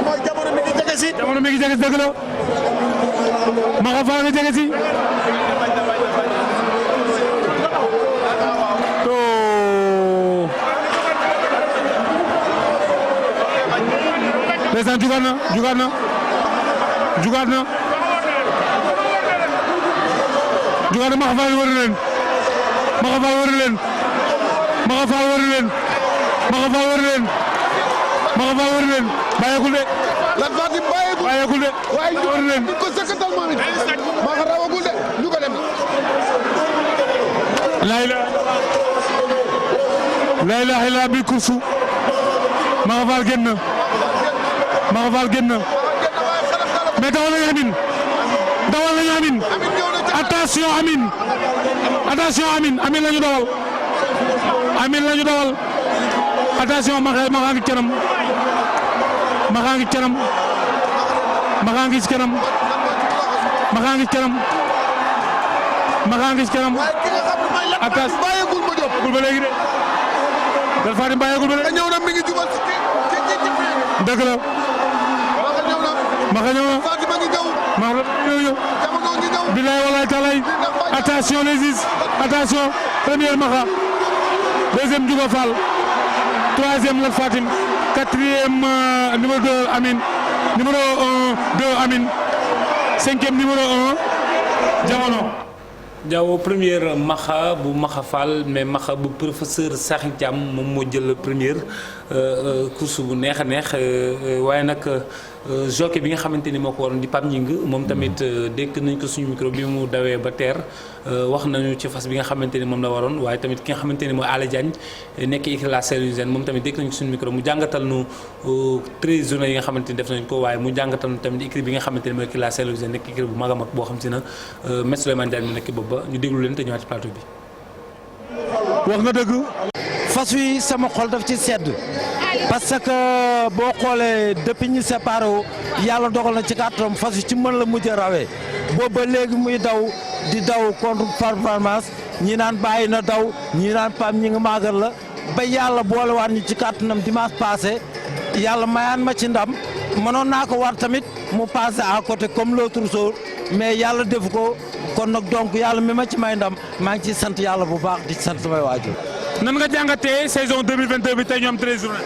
mooy jamono mi ngi jege si. jamono mi ngi jege si dëgg la. Maxa Fall nga jege si. ndeysaan jugaat na Maxa Fall wër leen bàyyeekul de Lat Fatim bàyyeekul de waaye wër leen ko sëkkatal moom it Maxa rawagul de ñu ko dem la ilaha illa bi kursu Maxa Fall génn na mais dawal nañu Amine attention Amine lañu dawal attention Maxa ngi kanam attention bàyyeegul ma jóg ba léegi de Lat Fatim bàyyeegul ba léegi ñëw na mi ngi jubal ci dëgg la Maxa ñëw na Fatima ngi ñëw bilaay walaay talaay attention les is attention première Maxa deuxième Ndiouga Fall troisième Lat Fatim quatrième numéro 2 Amine numéro 2 Amine cinquième numéro 1 Jamono. Diaw première Maxa bu Maxa Fall mais Maxa bu professeur Sakhi Thiam moom moo jël première course bu neex a neex waaye nag jockey bi nga xamante ni moo ko waroon di Pape Gningue moom tamit dékk nañ ko suñu micro bi mu dawee ba teer wax nañu ci fas bi nga xamante ni moom la waroon waaye tamit ki nga xamante ni mooy Alé Diagne nekk écurie La Saint-Louisienne moom tamit dékk nañ ko suñu micro mu jàngatal nu 13 journées yi nga xamante ni def nañ ko waaye mu jàngatal nu tamit écurie bi nga xamante ni mooy écurie La Saint-Louisienne nekk écurie bu mag a mag boo xam si na Maître Souleymane Diagne mu nekk boobu ba ñu déglu leen te ñëwaat ci plateau bi. wax nga dëgg fas wi sama xol daf ci sedd parce que boo xoolee depuis ñu séparé wu yàlla dogal na ci kàttanam fas wi ci mën la mujj a rawee boobu ba léegi muy daw di daw contre performance ñi naan bàyyi na daw ñi naan pam ñi nga maagal la ba yàlla boolewaat ñu ci kàttanam dimanche passé yàlla mayaan ma ci ndam mënoon naa ko war tamit mu passé à côté comme l'autre jour mais yàlla defu ko kon nag donc yàlla mi ma ci may ndam maa ngi ciy sant yàlla bu baax di sant samay waajur. nan nga jàngatee saison 2022 bi tey ñoom 13 journées.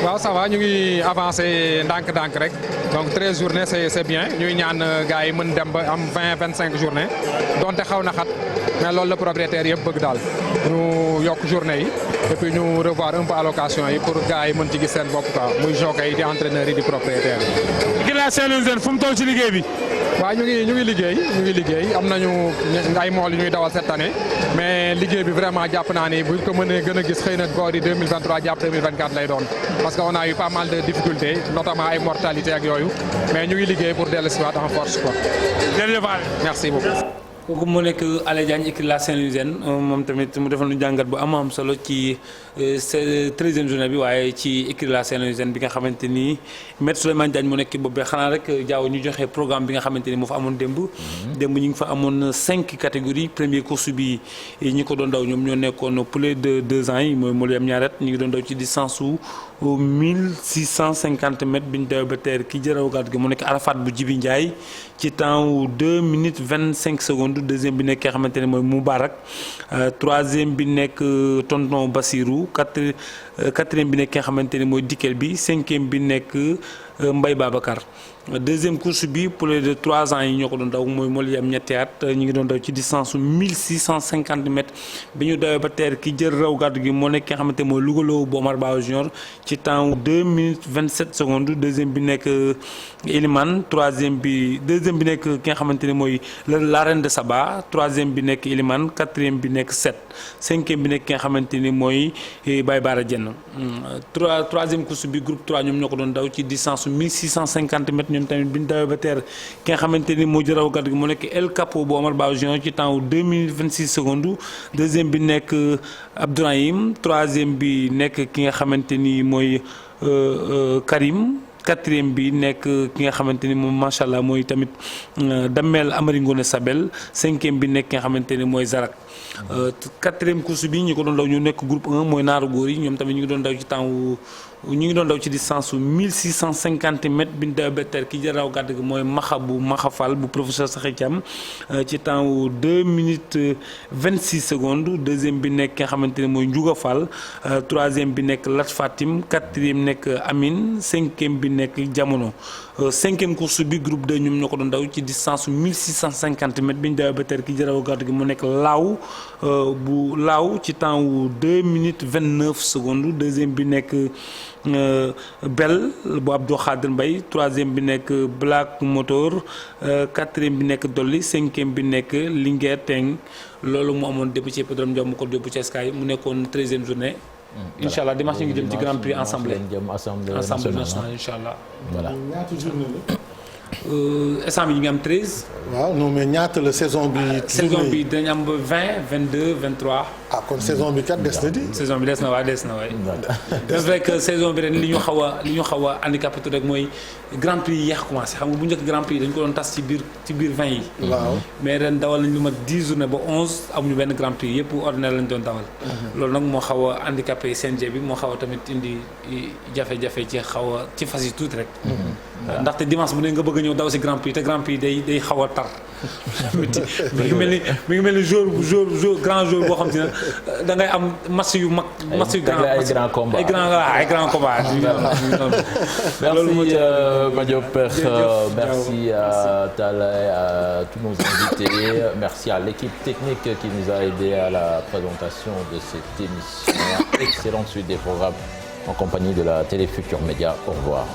waaw ça va ñu ngi avancé ndànk-ndànk rek donc 13 journées c'est bien ñuy ñaan gars yi mën dem ba am 20-25 journées donte xaw na xat mais loolu la propriétaire yëpp bëgg daal ñu yokk journée yi et puis ñu revoir un peu allocation yi pour gars yi mën ci gis seen bopp quoi muy jockey yi di entraîneurs yi di propriétaire yi. écurie La Saint-Louisienne fu mu toll ci liggéey bi. waaw ñu ngi liggéey am nañu ay mool yu ñuy dawal cette année mais liggéey bi vraiment jàpp naa ni buñ ko mënee gën a gis xëy na boori 2023 jàpp 2024 lay doon parce que on a eu pas mal de difficultés notamment ay mortalité ak yooyu mais ñu ngi liggéey pour dellu si waat en force quoi. jërëjëf merci beaucoup. kooku moo nekk Alé Diagne écurie La Saint-Louisienne moom tamit mu defal nu jàngat bu am solo ci 13e journée bi waaye ci écurie La Saint-Louisienne bi nga xamante ni Maître Souleymane Diagne mu nekk boobu xanaa rek jaaw ñu joxe programme bi nga xamante ni moo fa amoon démb. démb ñu ngi fa amoon 5 catégories première course bi ñi ko doon daw ñoom ñoo nekkoon plus de 2 ans yi mooy moo yam ñaaret ñu ngi doon daw ci distance su 1650 mètres bi ñu dawee ba teer ki jëraw gàtt gi mu nekk Arafat bu Jibi Ndiaye ci temps wu 2 minutes 25 secondes deuxième bi nekk ki nga xamante ne mooy Moubarak troisième bi nekk Tonton Bassirou quatrième bi nekk ki nga xamante ne mooy Dikel bi cinquième bi nekk Mbaye Babacar deuxième course bi pour les de 3 ans yi ñoo ko doon daw mooy moo li am ñetti at ñu ngi doon daw ci distance su 1650 mètres bi ñu dawee ba teer ki jël raw gàddu gi moo nekk ki nga xamante mooy Lougaloo bu Omar Ba Junior ci temps 2 minutes 27 secondes deuxième bi nekk Elimane deuxième bi nekk ki nga xamante ne mooy la reine de Saba troisième bi nekk Elimane quatrième bi nekk 7 cinquième bi nekk ki nga xamante ni mooy Baye Bara Dieng troisième course bi groupe 3 ñoom ñoo ko doon daw ci distance su 1650 mètres ñoom tamit bi ñu dawee ba teer ki nga xamante ni moo jëraw gàddu gi moo nekk El Capo bu Omar Ba Junior ci temps 2 minutes 26 secondes deuxième bi nekk Abdourahim troisième bi nekk ki nga xamante ni mooy Karim quatrième bi nekk ki nga xamante ni moom macha allah mooy tamit Damel Amari Ngone Sabel cinquième bi nekk ki nga xamante ni mooy Zarak quatrième course bi ñu ko doon daw ñu nekk groupe 1 mooy naaru góor yi ñoom tamit ñu ngi doon daw ci temps ñu ngi doon daw ci distance su 1650 mètres bi ñu dawee ba teer ki jëraw gàdd gi mooy Maxa Fall bu professeur Sakhi Thiam ci temps wu 2 minutes 26 secondes deuxième bi nekk ki nga xamante ne mooy Ndiouga Fall troisième bi nekk Lat Fatim quatrième nekk Amine cinquième bi nekk Jamono cinquième course bi groupe 2 ñoom ñoo ko doon daw ci distance su 1650 mètres bi ñu dawee ba teer ki jëraw gàdd gi mu nekk Laaw ci temps wu 2 minutes 29 secondes deuxième bi nekk Bel bu Abdou Khadir Mbaye troisième bi nekk Black Motor quatrième bi nekk Dolly cinquième bi nekk Linguère Teng loolu mu amoon dépp ci hippodrome Ndiaw mu ko yóbbu ci Sky mu nekkoon 13e journée. incha allah dimanche ñu ngi jëm ci grand prix assemblée nationale incha allah. voilà ñaata journée la. instant bi ñu ngi am 13. waaw non mais ñaata la saison bi. saison bi dañ am 20 22 23. ah kon saison bi kat des na di. saison bi des na waay. c'est vrai que saison bi ren li ñu xaw a handicapé tout rek mooy grand prix yi yéex commencé xam nga bu njëkk grand prix dañ ko doon tas ci biir 20 yi. waaw mais ren dawal nañ lu mat 10 journée ba 11 amuñu benn grand prix yëpp ordinaire lañ doon dawal. loolu nag moo xaw a handicapé CNG bi moo xaw a tamit indi jafe-jafe ci fas yi tuuti rek. ndaxte dimanche bu ne nga bëgg a ñëw daw si grand prix te grand prix day xaw a tar. mi ngi mel ni jour grand jour boo xam te ne da ngay am match yu mag. match yu grand ay grand combat ay grand combat. merci Madiop, merci à Talla et à tous nos invités, merci à l'équipe technique qui nous a aidé à la présentation de cette émission. Excellente suite des programmes en compagnie de la Télé Futur Média. Au revoir.